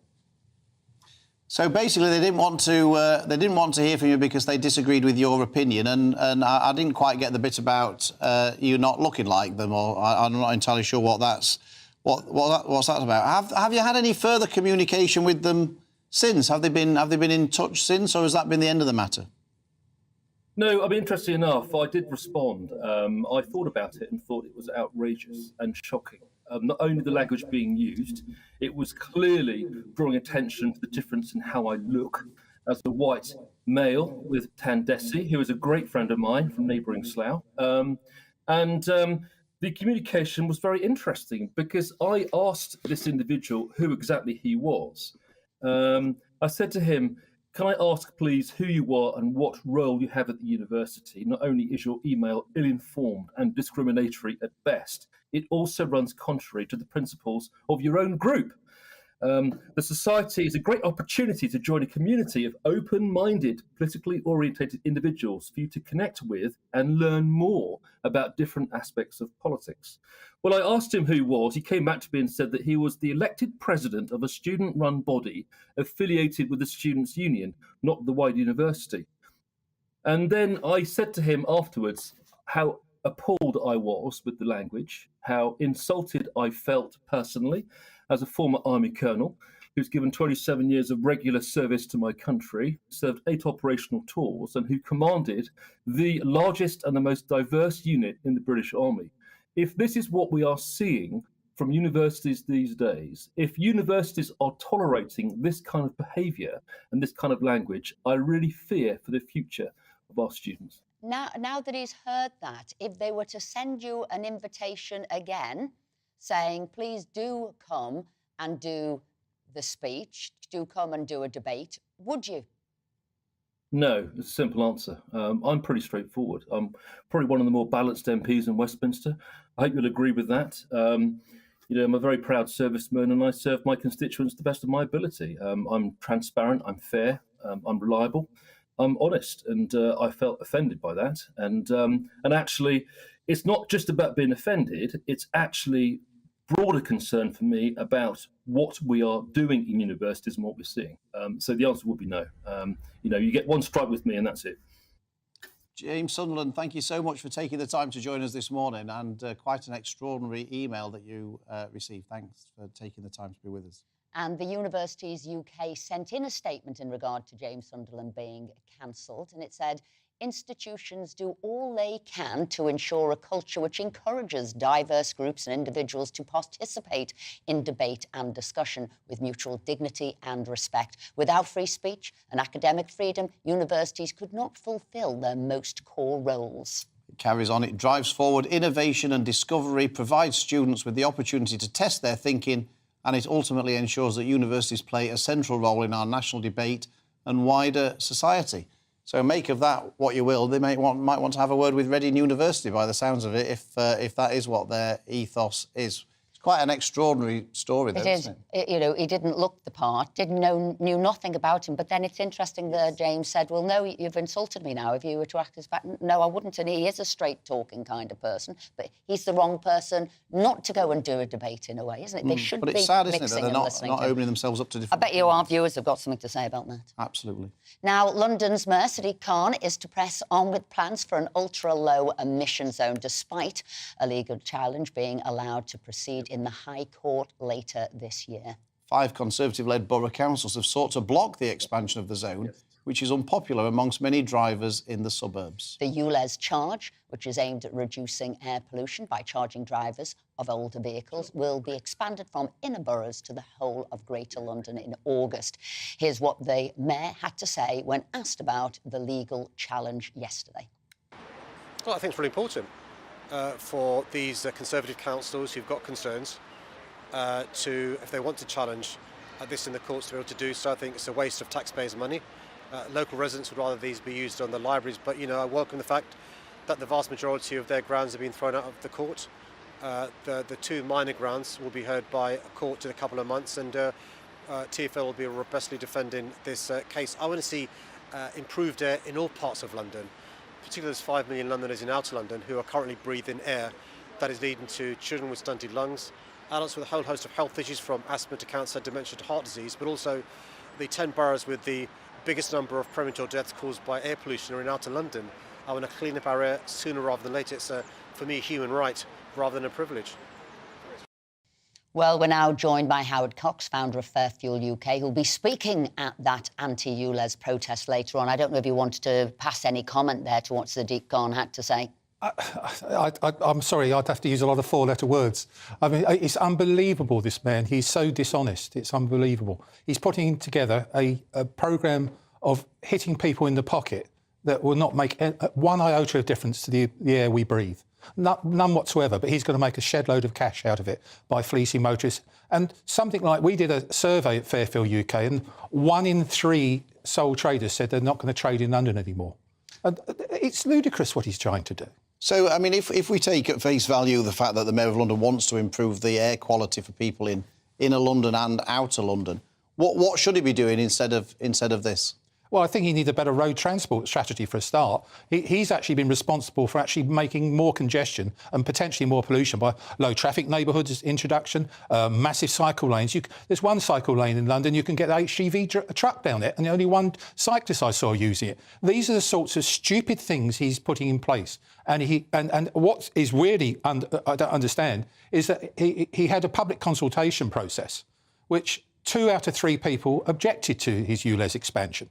Speaker 18: So basically, they didn't want to hear from you because they disagreed with your opinion, and I didn't quite get the bit about you not looking like them, or I'm not entirely sure what that's. What's that about? Have you had any further communication with them since? Have they been in touch since, or has that been the end of the matter?
Speaker 1: No, I mean, interestingly enough, I did respond. I thought about it and thought it was outrageous and shocking. Not only the language being used, it was clearly drawing attention to the difference in how I look as a white male with Tan Desi, who is a great friend of mine from neighbouring Slough. The communication was very interesting because I asked this individual who exactly he was. I said to him, can I ask, please, who you are and what role you have at the university? Not only is your email ill-informed and discriminatory at best, it also runs contrary to the principles of your own group. The society is a great opportunity to join a community of open-minded, politically orientated individuals for you to connect with and learn more about different aspects of politics. Well, I asked him who he was. He came back to me and said that he was the elected president of a student-run body affiliated with the Students' Union, not the wider university. And then I said to him afterwards how appalled I was with the language, how insulted I felt personally, as a former army colonel who's given 27 years of regular service to my country, served 8 operational tours, and who commanded the largest and the most diverse unit in the British Army. If this is what we are seeing from universities these days, if universities are tolerating this kind of behaviour and this kind of language, I really fear for the future of our students.
Speaker 23: Now that he's heard that, if they were to send you an invitation again, saying, please do come and do the speech, do come and do a debate, would you?
Speaker 1: No, it's a simple answer. I'm pretty straightforward. I'm probably one of the more balanced MPs in Westminster. I hope you'll agree with that. I'm a very proud serviceman and I serve my constituents to the best of my ability. I'm transparent, I'm fair, I'm reliable, I'm honest, and I felt offended by that. And actually, it's not just about being offended, it's actually broader concern for me about what we are doing in universities and what we're seeing. So the answer would be no. You get one strike with me and that's it.
Speaker 18: James Sunderland, thank you so much for taking the time to join us this morning, and quite an extraordinary email that you received. Thanks for taking the time to be with us.
Speaker 23: And the Universities UK sent in a statement in regard to James Sunderland being cancelled, and it said, institutions do all they can to ensure a culture which encourages diverse groups and individuals to participate in debate and discussion with mutual dignity and respect. Without free speech and academic freedom, universities could not fulfil their most core roles.
Speaker 18: It carries on. It drives forward innovation and discovery, provides students with the opportunity to test their thinking, and it ultimately ensures that universities play a central role in our national debate and wider society. So make of that what you will. They might want to have a word with Reading University by the sounds of it, if that is what their ethos is. It's quite an extraordinary story, though,
Speaker 23: It is.
Speaker 18: isn't it?
Speaker 23: You know, he didn't look the part, knew nothing about him. But then it's interesting that James said, well, no, you've insulted me now. If you were to act as back, no, I wouldn't. And he is a straight-talking kind of person. But he's the wrong person not to go and do a debate in a way, isn't it? They should
Speaker 18: But
Speaker 23: be
Speaker 18: it's sad, isn't it,
Speaker 23: mixing
Speaker 18: that
Speaker 23: and
Speaker 18: they're
Speaker 23: listening
Speaker 18: not
Speaker 23: to him.
Speaker 18: opening themselves up to
Speaker 23: I
Speaker 18: different...
Speaker 23: bet you our viewers have got something to say about that.
Speaker 18: Absolutely.
Speaker 23: Now, London's Mayor Sadiq Khan is to press on with plans for an ultra-low emission zone, despite a legal challenge being allowed to proceed in the High Court later this year.
Speaker 18: 5 Conservative-led borough councils have sought to block the expansion of the zone, which is unpopular amongst many drivers in the suburbs.
Speaker 23: The ULEZ charge, which is aimed at reducing air pollution by charging drivers of older vehicles, will be expanded from inner boroughs to the whole of Greater London in August. Here's what the Mayor had to say when asked about the legal challenge yesterday.
Speaker 2: Well, I think it's really important for these Conservative councillors who've got concerns if they want to challenge this in the courts, to be able to do so. I think it's a waste of taxpayers' money. Local residents would rather these be used on the libraries, but, you know, I welcome the fact that the vast majority of their grounds have been thrown out of the court. The 2 minor grounds will be heard by a court in a couple of months, and TfL will be robustly defending this case. I want to see improved air in all parts of London, particularly those 5 million Londoners in outer London who are currently breathing air that is leading to children with stunted lungs, adults with a whole host of health issues from asthma to cancer, dementia to heart disease, but also the 10 boroughs with the biggest number of premature deaths caused by air pollution are in outer London. I want to clean up our air sooner rather than later. It's, for me, a human right rather than a privilege.
Speaker 23: Well, we're now joined by Howard Cox, founder of Fair Fuel UK, who'll be speaking at that anti-ULEZ protest later on. I don't know if you wanted to pass any comment there to what Sadiq Khan had to say.
Speaker 7: I'm sorry, I'd have to use a lot of 4-letter words. I mean, it's unbelievable, this man. He's so dishonest. It's unbelievable. He's putting together a programme of hitting people in the pocket that will not make one iota of difference to the air we breathe. None whatsoever, but he's going to make a shed load of cash out of it by fleecing motorists. And something like, we did a survey at Fairfield UK, and 1 in 3 sole traders said they're not going to trade in London anymore. And it's ludicrous what he's trying to do.
Speaker 18: So, I mean, if we take at face value the fact that the Mayor of London wants to improve the air quality for people in inner London and outer London, what should he be doing instead of this?
Speaker 7: Well, I think he needs a better road transport strategy for a start. He's actually been responsible for actually making more congestion and potentially more pollution by low traffic neighbourhoods introduction, massive cycle lanes. There's one cycle lane in London, you can get an HGV truck down it, and only one cyclist I saw using it. These are the sorts of stupid things he's putting in place. And what is really, I don't understand, is that he had a public consultation process, which 2 out of 3 people objected to his ULEZ expansion.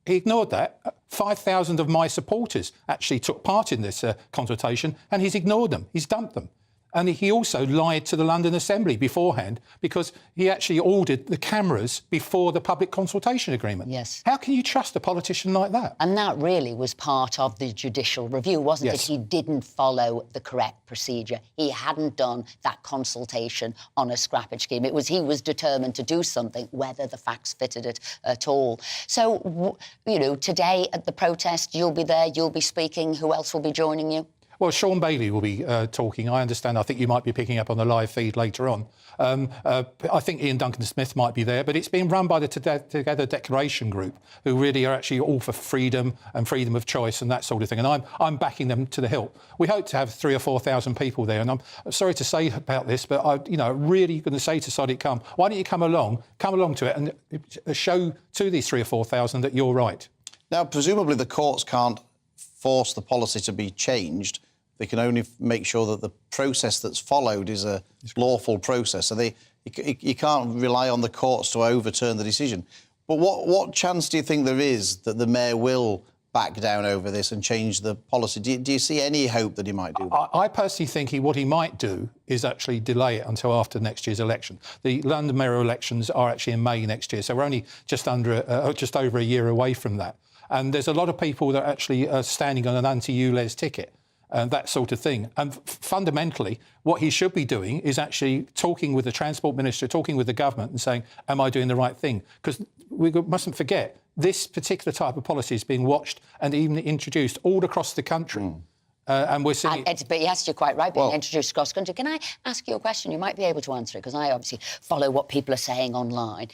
Speaker 7: He ignored that. 5,000 of my supporters actually took part in this consultation, and he's ignored them. He's dumped them. And he also lied to the London Assembly beforehand, because he actually ordered the cameras before the public consultation agreement.
Speaker 23: Yes.
Speaker 7: How can you trust a politician like that?
Speaker 23: And that really was part of the judicial review, wasn't it? He didn't follow the correct procedure. He hadn't done that consultation on a scrappage scheme. He was determined to do something, whether the facts fitted it at all. So, you know, today at the protest, you'll be there, you'll be speaking. Who else will be joining you?
Speaker 7: Well, Sean Bailey will be talking. I understand. I think you might be picking up on the live feed later on. I think Ian Duncan-Smith might be there, but it's being run by the Together Declaration Group, who really are actually all for freedom and freedom of choice and that sort of thing. And I'm backing them to the hilt. We hope to have 3,000 or 4,000 people there. And I'm sorry to say about this, but I'm really going to say to Sadiq Khan, why don't you come along to it and show to these 3,000 or 4,000 that you're right.
Speaker 18: Now, presumably the courts can't force the policy to be changed. They can only make sure that the process that's followed is a lawful process. So you can't rely on the courts to overturn the decision. But what chance do you think there is that the Mayor will back down over this and change the policy? Do you see any hope that he might do that?
Speaker 7: I personally think what he might do is actually delay it until after next year's election. The London mayoral elections are actually in May next year, so we're only just over a year away from that. And there's a lot of people that actually are standing on an anti-ULEZ ticket. And that sort of thing. And fundamentally, what he should be doing is actually talking with the Transport Minister, talking with the government and saying, am I doing the right thing? Because we mustn't forget, this particular type of policy is being watched and even introduced all across the country. And we're seeing...
Speaker 23: But yes, you're quite right, being introduced cross-country. Can I ask you a question? You might be able to answer it, because I obviously follow what people are saying online.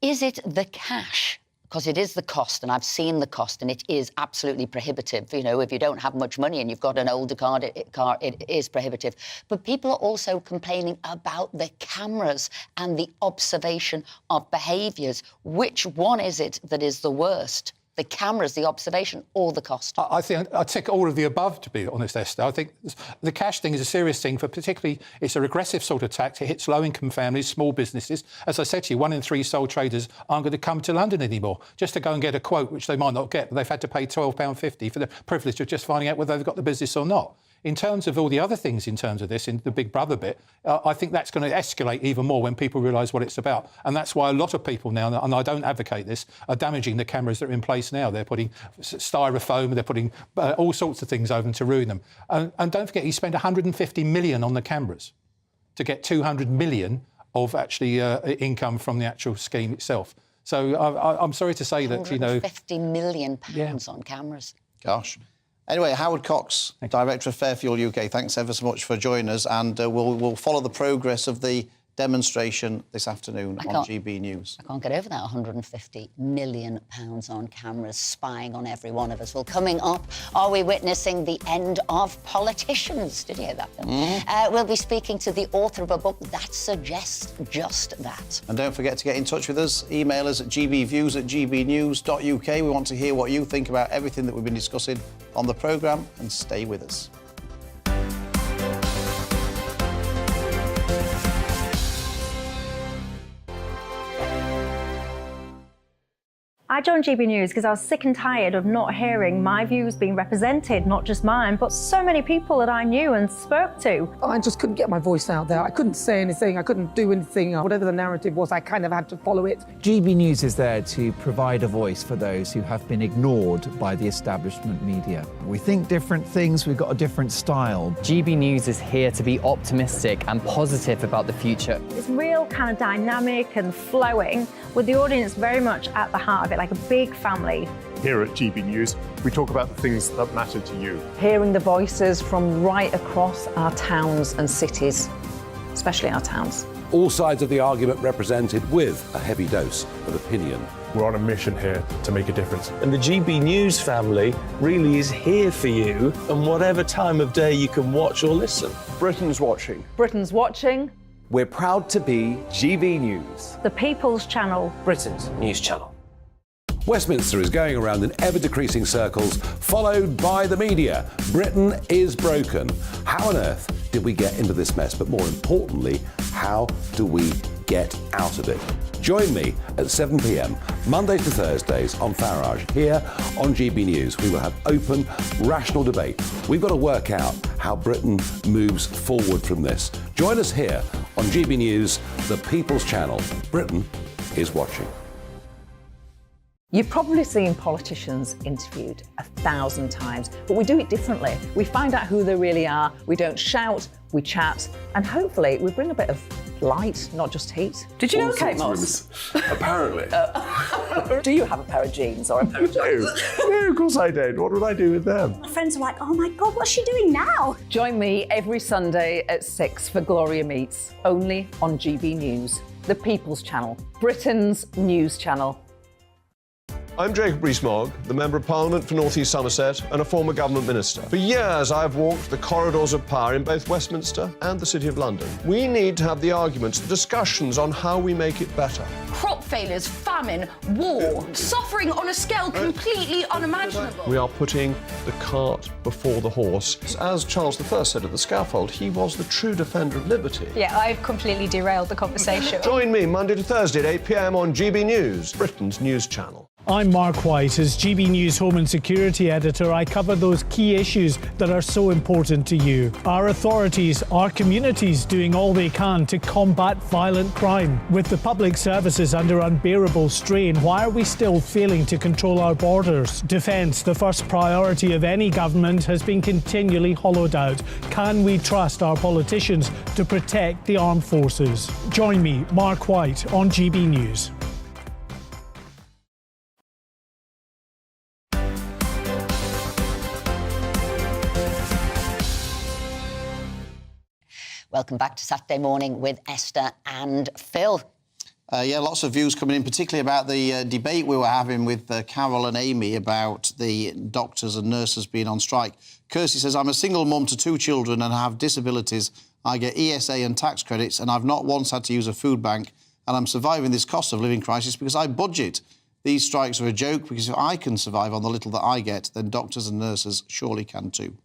Speaker 23: Is it the cash? Because it is the cost, and I've seen the cost, and it is absolutely prohibitive. You know, if you don't have much money and you've got an older car, it is prohibitive. But people are also complaining about the cameras and the observation of behaviours. Which one is it that is the worst? The cameras, the observation, or the cost?
Speaker 7: I think I'd take all of the above, to be honest, Esther. I think the cash thing is a serious thing, for particularly it's a regressive sort of tax. It hits low-income families, small businesses. As I said to you, 1 in 3 sole traders aren't going to come to London anymore just to go and get a quote, which they might not get, but they've had to pay £12.50 for the privilege of just finding out whether they've got the business or not. In terms of all the other things in terms of this, in the Big Brother bit, I think that's going to escalate even more when people realise what it's about. And that's why a lot of people now, and I don't advocate this, are damaging the cameras that are in place now. They're putting styrofoam, they're putting all sorts of things over them to ruin them. And don't forget, he spent £150 million on the cameras to get 200 million of actually income from the actual scheme itself. So I'm sorry to say that, you know...
Speaker 23: £150 million on cameras.
Speaker 18: Gosh. Anyway, Howard Cox, Director of Fair Fuel UK, thanks ever so much for joining us, and we'll follow the progress of the demonstration this afternoon on GB News.
Speaker 23: I can't get over that, £150 million on cameras spying on every one of us. Well, coming up, are we witnessing the end of politicians? Did you hear that, Bill? We'll be speaking to the author of a book that suggests just that.
Speaker 18: And don't forget to get in touch with us. Email us at gbviews@gbnews.uk. We want to hear what you think about everything that we've been discussing on the programme, and stay with us.
Speaker 8: I joined GB News because I was sick and tired of not hearing my views being represented, not just mine, but so many people that I knew and spoke to.
Speaker 9: I just couldn't get my voice out there. I couldn't say anything, I couldn't do anything. Whatever the narrative was, I kind of had to follow it.
Speaker 10: GB News is there to provide a voice for those who have been ignored by the establishment media. We think different things, we've got a different style.
Speaker 11: GB News is here to be optimistic and positive about the future.
Speaker 8: It's real kind of dynamic and flowing, with the audience very much at the heart of it, like a big family.
Speaker 5: Here at GB News, we talk about the things that matter to you.
Speaker 13: Hearing the voices from right across our towns and cities, especially our towns.
Speaker 14: All sides of the argument represented with a heavy dose of opinion.
Speaker 5: We're on a mission here to make a difference.
Speaker 16: And the GB News family really is here for you, and whatever time of day you can watch or listen.
Speaker 5: Britain's watching.
Speaker 13: Britain's watching.
Speaker 17: We're proud to be GB News.
Speaker 8: The People's Channel.
Speaker 16: Britain's news channel.
Speaker 14: Westminster is going around in ever-decreasing circles, followed by the media. Britain is broken. How on earth did we get into this mess? But more importantly, how do we get out of it? Join me at 7 p.m, Mondays to Thursdays on Farage, here on GB News. We will have open, rational debate. We've got to work out how Britain moves forward from this. Join us here on GB News, the People's Channel. Britain is watching.
Speaker 13: You've probably seen politicians interviewed 1,000 times, but we do it differently. We find out who they really are, we don't shout, we chat, and hopefully we bring a bit of light, not just heat. Did you know Kate Moss?
Speaker 5: Apparently.
Speaker 13: Do you have a pair of jeans or a pair of jeans?
Speaker 5: No, of course I don't. What would I do with them?
Speaker 24: My friends are like, oh my God, what's she doing now?
Speaker 13: Join me every Sunday at 6 for Gloria Meets, only on GB News, the People's Channel, Britain's news channel.
Speaker 5: I'm Jacob Rees-Mogg, the Member of Parliament for North East Somerset and a former government minister. For years, I've walked the corridors of power in both Westminster and the City of London. We need to have the arguments, the discussions on how we make it better.
Speaker 25: Crop failures, famine, war, suffering on a scale completely unimaginable.
Speaker 5: We are putting the cart before the horse. As Charles I said at the scaffold, he was the true defender of liberty.
Speaker 24: Yeah, I've completely derailed the conversation.
Speaker 5: Join me Monday to Thursday at 8 p.m. on GB News, Britain's news channel.
Speaker 32: I'm Mark White. As GB News Home and Security Editor, I cover those key issues that are so important to you. Our authorities, our communities doing all they can to combat violent crime. With the public services under unbearable strain, why are we still failing to control our borders? Defence, the first priority of any government, has been continually hollowed out. Can we trust our politicians to protect the armed forces? Join me, Mark White, on GB News.
Speaker 23: Welcome back to Saturday Morning with Esther and Phil.
Speaker 18: Yeah, lots of views coming in, particularly about the debate we were having with Carol and Amy about the doctors and nurses being on strike. Kirsty says, I'm a single mum to 2 children and have disabilities. I get ESA and tax credits, and I've not once had to use a food bank, and I'm surviving this cost of living crisis because I budget. These strikes are a joke, because if I can survive on the little that I get, then doctors and nurses surely can too.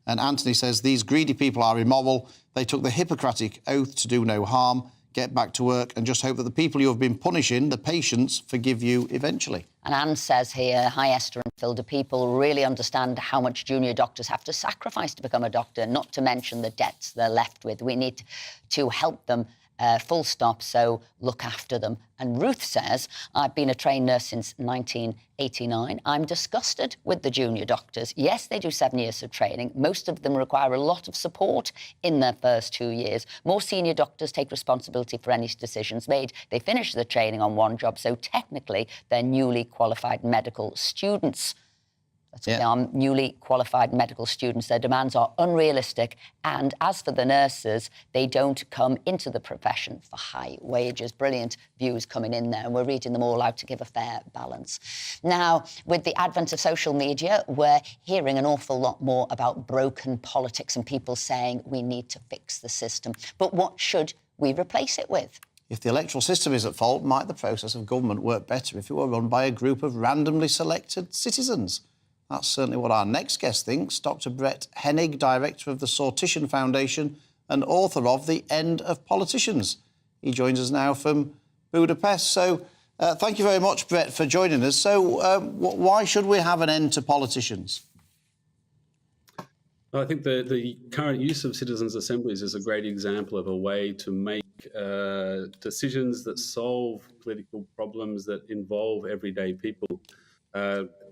Speaker 18: And Anthony says, these greedy people are immoral. They took the Hippocratic oath to do no harm. Get back to work and just hope that the people you have been punishing, the patients, forgive you eventually.
Speaker 23: And Anne says here, hi Esther and Phil, do people really understand how much junior doctors have to sacrifice to become a doctor, not to mention the debts they're left with? We need to help them, full stop, so look after them. And Ruth says, I've been a trained nurse since 1989. I'm disgusted with the junior doctors. Yes, they do 7 years of training. Most of them require a lot of support in their first 2 years. More senior doctors take responsibility for any decisions made. They finish the training on one job, so technically they're newly qualified medical students. They are newly qualified medical students. Their demands are unrealistic. And as for the nurses, they don't come into the profession for high wages. Brilliant views coming in there, and we're reading them all out to give a fair balance. Now, with the advent of social media, we're hearing an awful lot more about broken politics and people saying we need to fix the system. But what should we replace it with?
Speaker 18: If the electoral system is at fault, might the process of government work better if it were run by a group of randomly selected citizens? That's certainly what our next guest thinks. Dr. Brett Hennig, Director of the Sortition Foundation and author of The End of Politicians. He joins us now from Budapest. So thank you very much, Brett, for joining us. So why should we have an end to politicians?
Speaker 3: Well, I think the current use of citizens' assemblies is a great example of a way to make decisions that solve political problems that involve everyday people.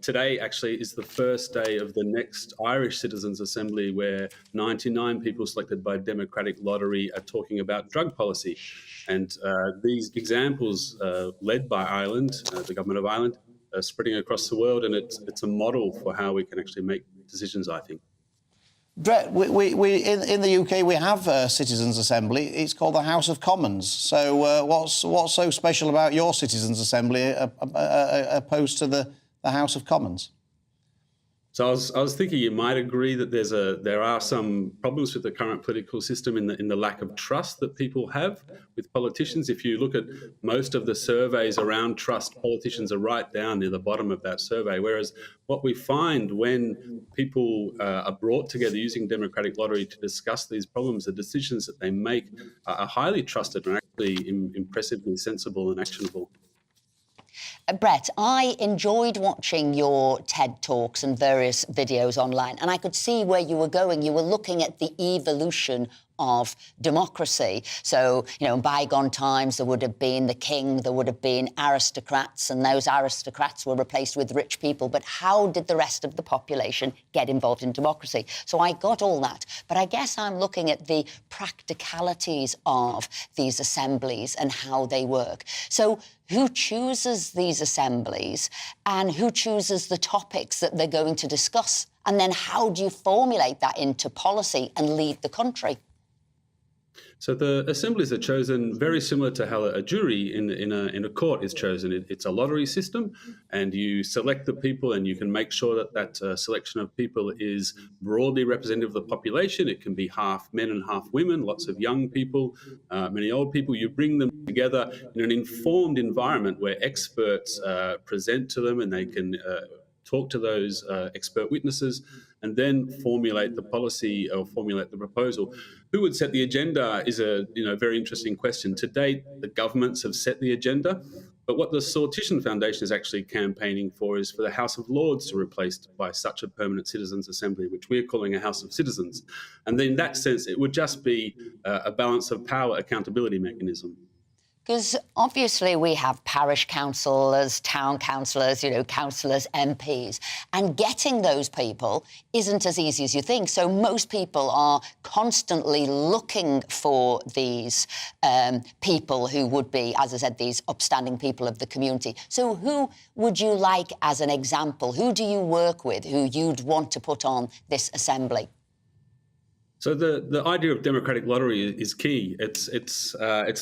Speaker 3: Today, actually, is the first day of the next Irish Citizens' Assembly, where 99 people selected by democratic lottery are talking about drug policy. And these examples, led by Ireland, the government of Ireland, are spreading across the world, and it's a model for how we can actually make decisions, I think.
Speaker 18: Brett, we in the UK, we have a Citizens' Assembly. It's called the House of Commons. So what's so special about your Citizens' Assembly opposed to the House of Commons?
Speaker 3: So I was thinking you might agree that there are some problems with the current political system in the lack of trust that people have with politicians. If you look at most of the surveys around trust, politicians are right down near the bottom of that survey. Whereas what we find when people are brought together using democratic lottery to discuss these problems, the decisions that they make are highly trusted and actually impressively sensible and actionable.
Speaker 23: Brett, I enjoyed watching your TED Talks and various videos online, and I could see where you were going. You were looking at the evolution of democracy. So, you know, in bygone times, there would have been the king, there would have been aristocrats, and those aristocrats were replaced with rich people. But how did the rest of the population get involved in democracy? So I got all that. But I guess I'm looking at the practicalities of these assemblies and how they work. So who chooses these assemblies and who chooses the topics that they're going to discuss? And then how do you formulate that into policy and lead the country?
Speaker 3: So the assemblies are chosen very similar to how a jury in a court is chosen. It's a lottery system, and you select the people, and you can make sure that selection of people is broadly representative of the population. It can be half men and half women, lots of young people, many old people. You bring them together in an informed environment where experts present to them, and they can talk to those expert witnesses, and then formulate the policy or formulate the proposal. Who would set the agenda is a very interesting question. To date, the governments have set the agenda, but what the Sortition Foundation is actually campaigning for is for the House of Lords to be replaced by such a permanent citizens' assembly, which we're calling a House of Citizens. And in that sense, it would just be a balance of power accountability mechanism.
Speaker 23: Because obviously we have parish councillors, town councillors, councillors, MPs, and getting those people isn't as easy as you think. So most people are constantly looking for these people who would be, as I said, these upstanding people of the community. So who would you like as an example? Who do you work with who you'd want to put on this assembly?
Speaker 3: So the idea of democratic lottery is key. It's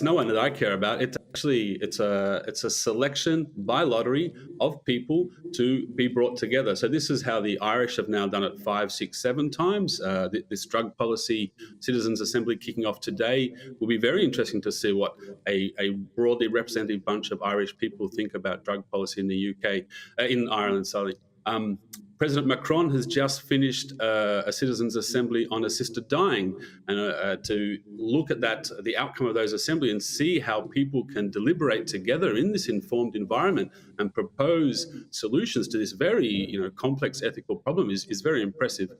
Speaker 3: no one that I care about. It's a selection by lottery of people to be brought together. So this is how the Irish have now done it 5, 6, 7 times. This drug policy citizens assembly kicking off today will be very interesting to see what a broadly representative bunch of Irish people think about drug policy in the UK, in Ireland. Sorry. President Macron has just finished a citizens' assembly on assisted dying, and to look at the outcome of those assembly and see how people can deliberate together in this informed environment and propose solutions to this very complex ethical problem is very impressive.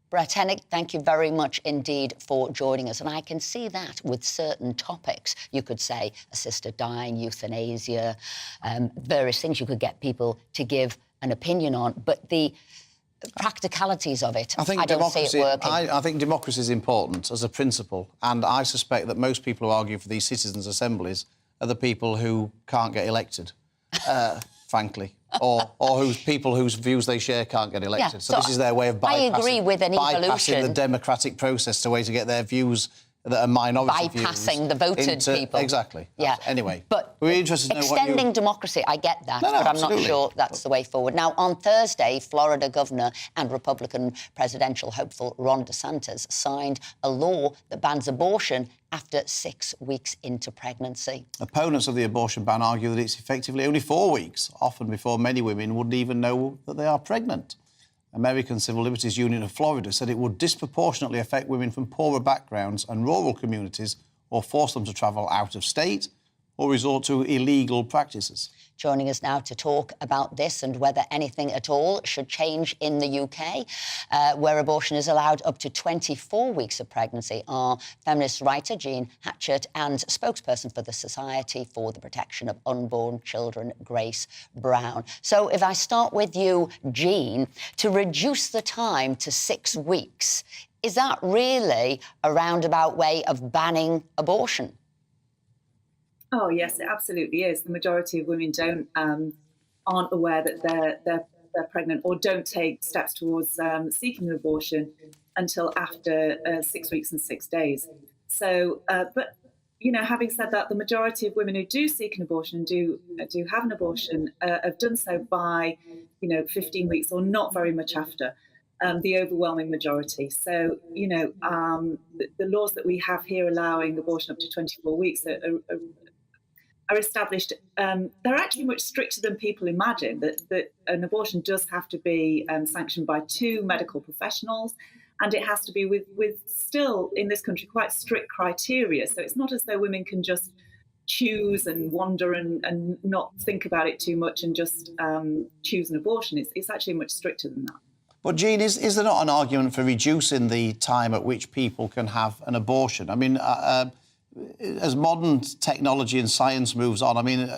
Speaker 23: Brett Hennick, thank you very much indeed for joining us. And I can see that with certain topics, you could say assisted dying, euthanasia, various things you could get people to give an opinion on, but the practicalities of it, I don't see it working.
Speaker 18: I think democracy is important as a principle, and I suspect that most people who argue for these citizens' assemblies are the people who can't get elected, frankly, or people whose views they share can't get elected.
Speaker 23: Yeah,
Speaker 18: so this is their way of bypassing,
Speaker 23: I agree with an
Speaker 18: bypassing the democratic process, a way to get their views that are minority views.
Speaker 23: Bypassing the voted people.
Speaker 18: Exactly.
Speaker 23: Yeah.
Speaker 18: Anyway,
Speaker 23: but
Speaker 18: we're interested to know what
Speaker 23: extending democracy, I get that, but I'm not sure that's the way forward. Now, on Thursday, Florida Governor and Republican presidential hopeful Ron DeSantis signed a law that bans abortion after 6 weeks into pregnancy.
Speaker 18: Opponents of the abortion ban argue that it's effectively only 4 weeks, often before many women wouldn't even know that they are pregnant. American Civil Liberties Union of Florida said it would disproportionately affect women from poorer backgrounds and rural communities, or force them to travel out of state or resort to illegal practices.
Speaker 23: Joining us now to talk about this and whether anything at all should change in the UK, where abortion is allowed up to 24 weeks of pregnancy, are feminist writer Jean Hatchett and spokesperson for the Society for the Protection of Unborn Children, Grace Brown. So if I start with you, Jean, to reduce the time to 6 weeks, is that really a roundabout way of banning abortion?
Speaker 4: Oh yes, it absolutely is. The majority of women aren't aware that they're pregnant, or don't take steps towards seeking an abortion until after 6 weeks and 6 days. So, but having said that, the majority of women who do seek an abortion and do have an abortion have done so by 15 weeks or not very much after. The overwhelming majority. So, the laws that we have here allowing abortion up to 24 weeks are established. They're actually much stricter than people imagine, that an abortion does have to be sanctioned by 2 medical professionals, and it has to be with still, in this country, quite strict criteria. So it's not as though women can just choose and wander and not think about it too much and just choose an abortion. It's actually much stricter than that.
Speaker 18: But, Jean, is there not an argument for reducing the time at which people can have an abortion? I mean, as modern technology and science moves on, I mean,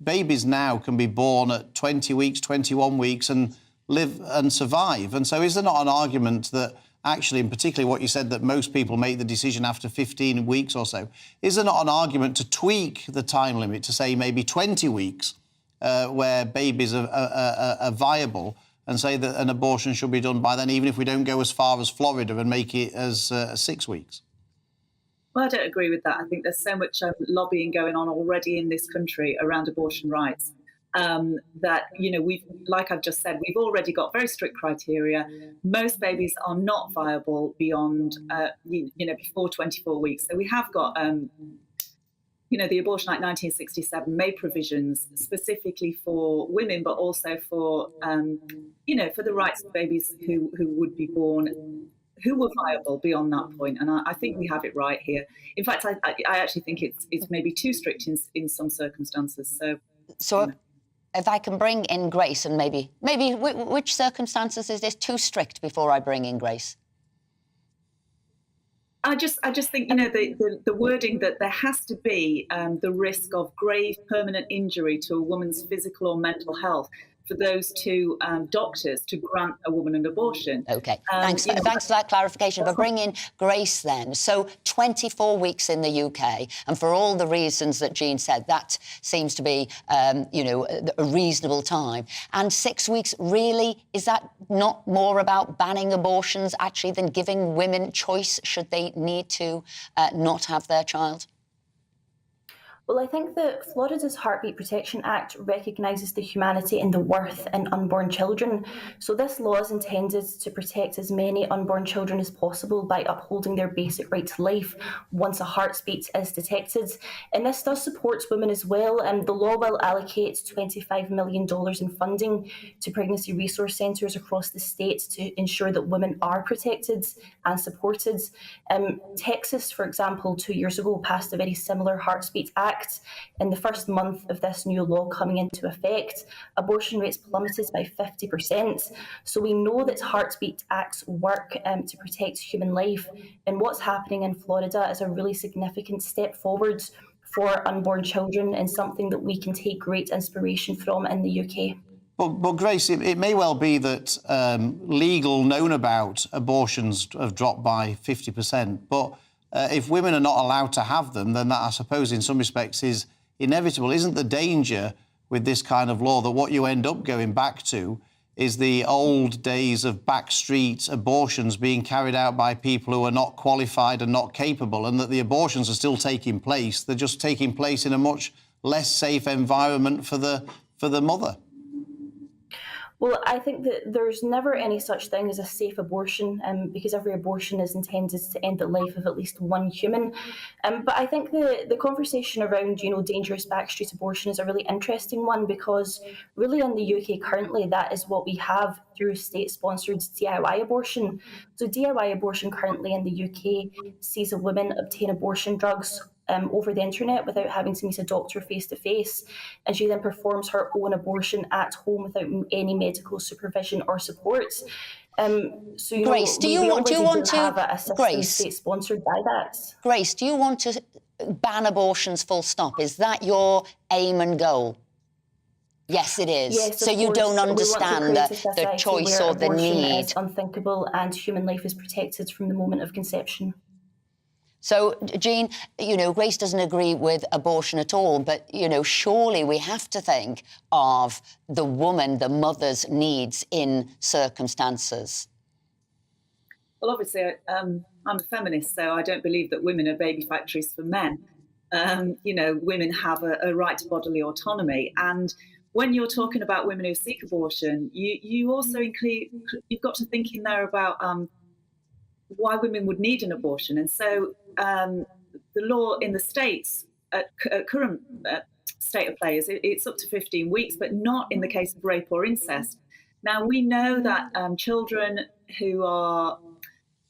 Speaker 18: babies now can be born at 20 weeks, 21 weeks and live and survive. And so is there not an argument that actually, and particularly what you said, that most people make the decision after 15 weeks or so, is there not an argument to tweak the time limit to say maybe 20 weeks where babies are viable, and say that an abortion should be done by then, even if we don't go as far as Florida and make it as 6 weeks?
Speaker 4: Well, I don't agree with that. I think there's so much lobbying going on already in this country around abortion rights that, we've, like I've just said, we've already got very strict criteria. Most babies are not viable beyond, before 24 weeks. So we have got, the Abortion Act 1967 made provisions specifically for women, but also for, for the rights of babies who would be born, who were viable beyond that point. And I think we have it right here. In fact, I actually think it's maybe too strict in some circumstances. So
Speaker 23: if I can bring in Grace, and maybe which circumstances is this too strict before I bring in Grace?
Speaker 4: I just think, the wording that there has to be the risk of grave permanent injury to a woman's physical or mental health for those two doctors to grant a woman an abortion.
Speaker 23: OK, thanks for that clarification. But bring in Grace then. So 24 weeks in the UK, and for all the reasons that Jean said, that seems to be, a reasonable time. And 6 weeks, really, is that not more about banning abortions, actually, than giving women choice should they need to not have their child?
Speaker 6: Well, I think that Florida's Heartbeat Protection Act recognises the humanity and the worth in unborn children. So this law is intended to protect as many unborn children as possible by upholding their basic right to life once a heartbeat is detected. And this does support women as well. And the law will allocate $25 million in funding to pregnancy resource centres across the state to ensure that women are protected and supported. Texas, for example, 2 years ago passed a very similar Heartbeat Act. In the first month of this new law coming into effect, abortion rates plummeted by 50%. So we know that Heartbeat Acts work to protect human life. And what's happening in Florida is a really significant step forward for unborn children and something that we can take great inspiration from in the UK.
Speaker 18: But Grace, it may well be that legal, known about abortions have dropped by 50%, but if women are not allowed to have them, then that, I suppose, in some respects is inevitable. Isn't the danger with this kind of law that what you end up going back to is the old days of backstreet abortions being carried out by people who are not qualified and not capable, and that the abortions are still taking place? They're just taking place in a much less safe environment for the mother.
Speaker 6: Well, I think that there's never any such thing as a safe abortion because every abortion is intended to end the life of at least one human. But I think the conversation around, dangerous backstreet abortion is a really interesting one because really in the UK currently that is what we have through state-sponsored DIY abortion. So DIY abortion currently in the UK sees a woman obtain abortion drugs over the internet without having to meet a doctor face-to-face, and she then performs her own abortion at home without any medical supervision or support. So,
Speaker 23: Grace, do you want to
Speaker 6: have a system state-sponsored by that?
Speaker 23: Grace, do you want to ban abortions full stop? Is that your aim and goal? Yes, it is.
Speaker 6: Yes,
Speaker 23: so you don't understand the choice or the need.
Speaker 6: Is unthinkable and human life is protected from the moment of conception.
Speaker 23: So, Jean, Grace doesn't agree with abortion at all, but, surely we have to think of the woman, the mother's needs in circumstances.
Speaker 4: Well, obviously, I'm a feminist, so I don't believe that women are baby factories for men. Women have a right to bodily autonomy. And when you're talking about women who seek abortion, you also you've got to think in there about why women would need an abortion. And so the law in the States, at current state of play, it's up to 15 weeks, but not in the case of rape or incest. Now, we know that children who are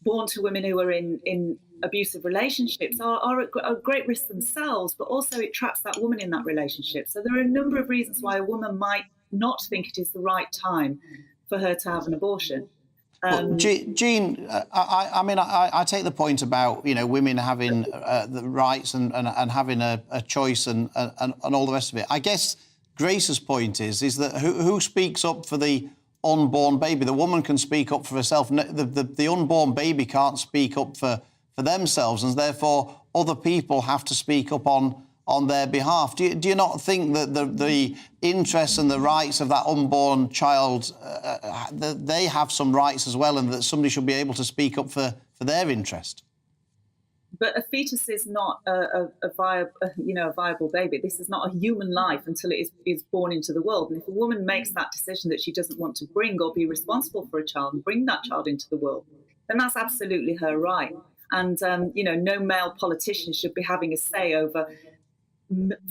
Speaker 4: born to women who are in abusive relationships are at great risk themselves, but also it traps that woman in that relationship. So there are a number of reasons why a woman might not think it is the right time for her to have an abortion.
Speaker 18: Well, Jean, I take the point about women having the rights and having a choice and all the rest of it. I guess Grace's point is that who speaks up for the unborn baby? The woman can speak up for herself. The unborn baby can't speak up for themselves, and therefore other people have to speak up on their behalf. Do you not think that the interests and the rights of that unborn child, they have some rights as well, and that somebody should be able to speak up for their interest?
Speaker 4: But a fetus is not a viable baby. This is not a human life until it is born into the world. And if a woman makes that decision that she doesn't want to bring or be responsible for a child and bring that child into the world, then that's absolutely her right. And, no male politician should be having a say over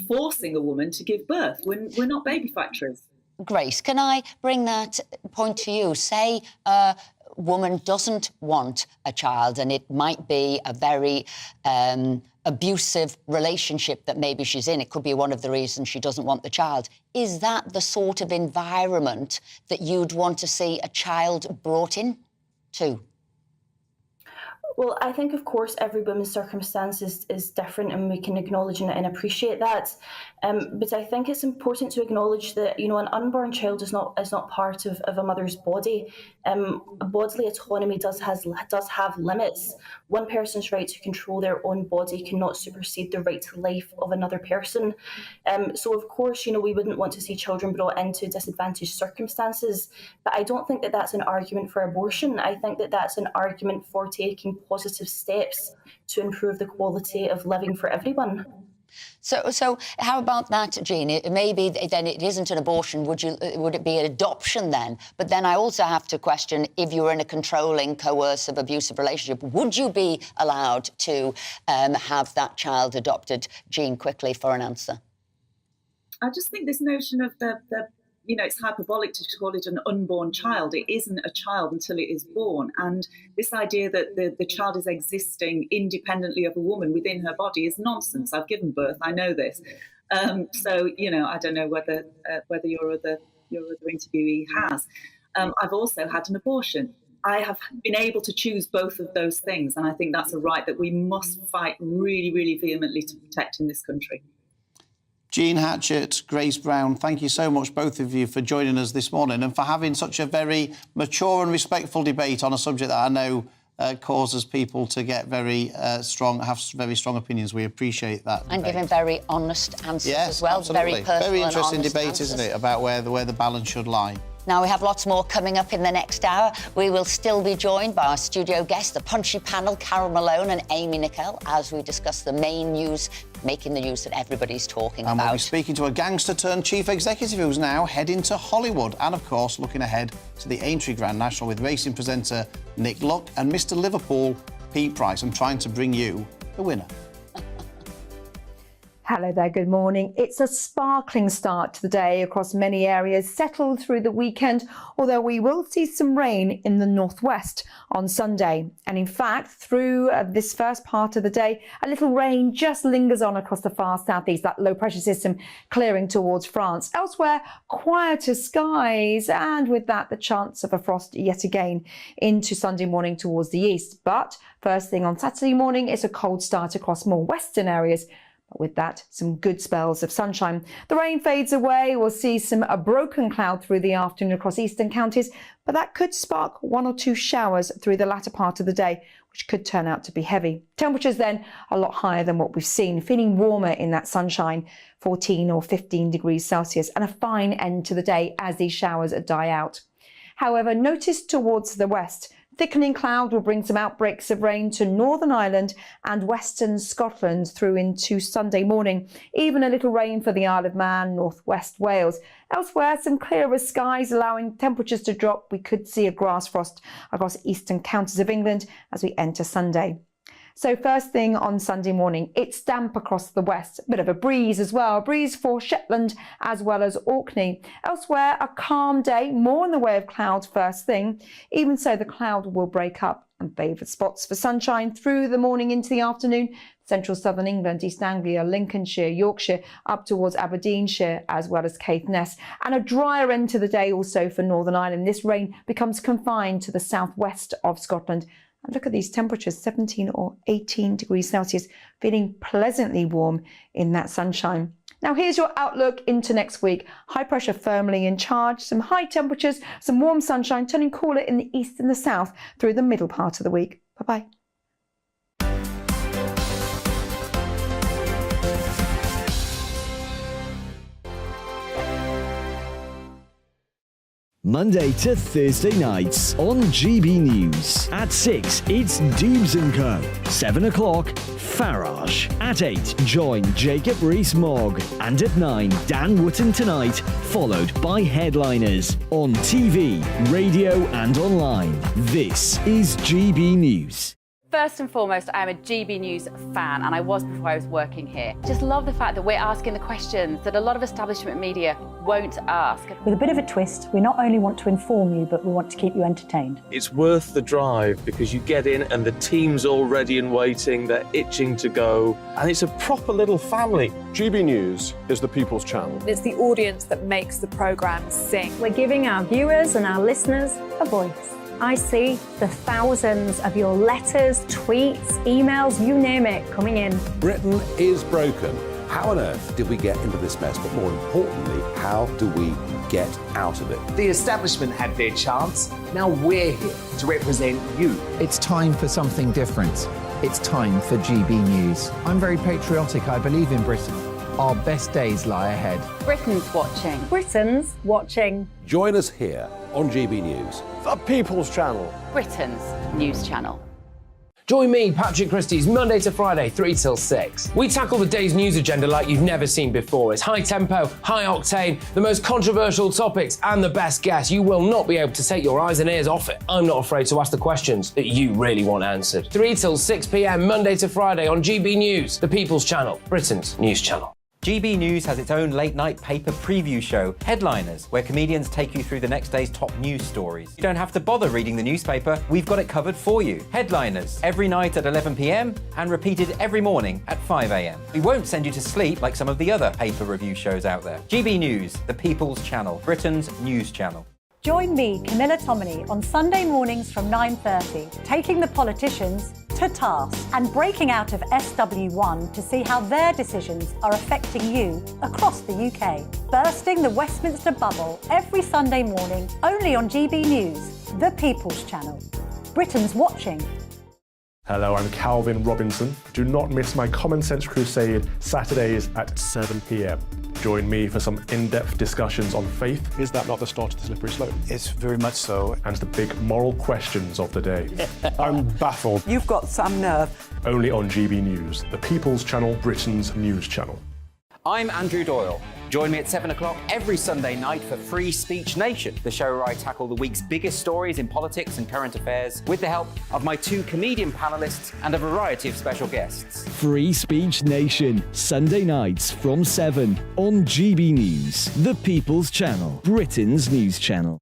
Speaker 4: forcing a woman to give birth. We're not baby factories.
Speaker 23: Grace, can I bring that point to you? Say a woman doesn't want a child and it might be a very abusive relationship that maybe she's in. It could be one of the reasons she doesn't want the child. Is that the sort of environment that you'd want to see a child brought in to?
Speaker 6: Well, I think, of course, every woman's circumstance is different, and we can acknowledge and appreciate that. But I think it's important to acknowledge that, an unborn child is not part of a mother's body. Bodily autonomy does have limits. One person's right to control their own body cannot supersede the right to life of another person. So, of course, we wouldn't want to see children brought into disadvantaged circumstances. But I don't think that that's an argument for abortion. I think that that's an argument for taking positive steps to improve the quality of living for everyone.
Speaker 23: So how about that, Jean? Maybe then it isn't an abortion. Would it be an adoption then? But then I also have to question, if you were in a controlling, coercive, abusive relationship, would you be allowed to have that child adopted? Jean, quickly for an answer.
Speaker 4: I just think this notion of the it's hyperbolic to call it an unborn child. It isn't a child until it is born. And this idea that the child is existing independently of a woman within her body is nonsense. I've given birth. I know this. So, I don't know whether your other interviewee has. I've also had an abortion. I have been able to choose both of those things. And I think that's a right that we must fight really, really vehemently to protect in this country.
Speaker 18: Jean Hatchett, Grace Brown, thank you so much, both of you, for joining us this morning and for having such a very mature and respectful debate on a subject that I know causes people to get have very strong opinions. We appreciate that.
Speaker 23: And giving very honest answers as well.
Speaker 18: Absolutely.
Speaker 23: Very personal
Speaker 18: Very interesting
Speaker 23: and honest
Speaker 18: debate,
Speaker 23: answers.
Speaker 18: isn't it, about where the balance should lie.
Speaker 23: Now, we have lots more coming up in the next hour. We will still be joined by our studio guests, the punchy panel, Carol Malone and Amy Nicol, as we discuss the main news, making the news that everybody's talking about.
Speaker 18: And we'll be speaking to a gangster-turned-chief executive who's now heading to Hollywood. And, of course, looking ahead to the Aintree Grand National with racing presenter Nick Luck and Mr Liverpool, Pete Price, and trying to bring you the winner.
Speaker 12: Hello there, good morning. It's a sparkling start to the day across many areas, settled through the weekend, although we will see some rain in the northwest on Sunday. And in fact, through this first part of the day, a little rain just lingers on across the far southeast, that low pressure system clearing towards France. Elsewhere, quieter skies, and with that, the chance of a frost yet again into Sunday morning towards the east. But first thing on Saturday morning, it's a cold start across more western areas. But with that, some good spells of sunshine. The rain fades away. We'll see a broken cloud through the afternoon across eastern counties, but that could spark one or two showers through the latter part of the day, which could turn out to be heavy. Temperatures then a lot higher than what we've seen, feeling warmer in that sunshine, 14 or 15 degrees Celsius, and a fine end to the day as these showers die out. However, notice towards the west, thickening cloud will bring some outbreaks of rain to Northern Ireland and western Scotland through into Sunday morning. Even a little rain for the Isle of Man, northwest Wales. Elsewhere, some clearer skies allowing temperatures to drop. We could see a grass frost across eastern counties of England as we enter Sunday. So first thing on Sunday morning, it's damp across the west. A bit of a breeze as well. A breeze for Shetland as well as Orkney. Elsewhere, a calm day, more in the way of clouds first thing. Even so, the cloud will break up and favour spots for sunshine through the morning into the afternoon. Central southern England, East Anglia, Lincolnshire, Yorkshire, up towards Aberdeenshire as well as Caithness. And a drier end to the day also for Northern Ireland. This rain becomes confined to the southwest of Scotland. And look at these temperatures, 17 or 18 degrees Celsius, feeling pleasantly warm in that sunshine. Now here's your outlook into next week. High pressure firmly in charge, some high temperatures, some warm sunshine, turning cooler in the east and the south through the middle part of the week. Bye-bye.
Speaker 15: Monday to Thursday nights on GB News. At 6, it's Dubes & Co. 7 o'clock, Farage. At 8, join Jacob Rees-Mogg. And at 9, Dan Wootton Tonight, followed by Headliners. On TV, radio and online. This is GB News.
Speaker 19: First and foremost, I am a GB News fan, and I was before I was working here. Just love the fact that we're asking the questions that a lot of establishment media won't ask.
Speaker 12: With a bit of a twist, we not only want to inform you, but we want to keep you entertained.
Speaker 16: It's worth the drive because you get in and the team's all ready and waiting, they're itching to go, and it's a proper little family.
Speaker 5: GB News is the people's channel.
Speaker 20: It's the audience that makes the programme sing.
Speaker 8: We're giving our viewers and our listeners a voice. I see the thousands of your letters, tweets, emails, you name it, coming in.
Speaker 14: Britain is broken. How on earth did we get into this mess? But more importantly, how do we get out of it?
Speaker 17: The establishment had their chance. Now we're here to represent you.
Speaker 10: It's time for something different. It's time for GB News. I'm very patriotic. I believe in Britain. Our best days lie ahead.
Speaker 19: Britain's watching.
Speaker 8: Britain's watching.
Speaker 14: Join us here on GB News.
Speaker 17: The People's Channel.
Speaker 19: Britain's news channel.
Speaker 1: Join me, Patrick Christie's, Monday to Friday, 3 till 6. We tackle the day's news agenda like you've never seen before. It's high tempo, high octane, the most controversial topics, and the best guests. You will not be able to take your eyes and ears off it. I'm not afraid to ask the questions that you really want answered. 3 till 6 p.m, Monday to Friday on GB News, the People's Channel, Britain's news channel.
Speaker 2: GB News has its own late-night paper preview show, Headliners, where comedians take you through the next day's top news stories. You don't have to bother reading the newspaper, we've got it covered for you. Headliners, every night at 11 p.m, and repeated every morning at 5 a.m. We won't send you to sleep like some of the other paper review shows out there. GB News, the People's Channel, Britain's news channel.
Speaker 8: Join me, Camilla Tominey, on Sunday mornings from 9:30, taking the politicians to task and breaking out of SW1 to see how their decisions are affecting you across the UK. Bursting the Westminster bubble every Sunday morning, only on GB News, the People's Channel. Britain's watching.
Speaker 7: Hello, I'm Calvin Robinson. Do not miss my Common Sense Crusade Saturdays at 7 p.m. Join me for some in-depth discussions on faith. Is that not the start of the slippery slope? It's very much so. And the big moral questions of the day. I'm baffled.
Speaker 20: You've got some nerve.
Speaker 7: Only on GB News, the People's Channel, Britain's news channel.
Speaker 2: I'm Andrew Doyle. Join me at 7 o'clock every Sunday night for Free Speech Nation, the show where I tackle the week's biggest stories in politics and current affairs with the help of my 2 comedian panellists and a variety of special guests.
Speaker 15: Free Speech Nation, Sunday nights from 7 on GB News, the People's Channel, Britain's news channel.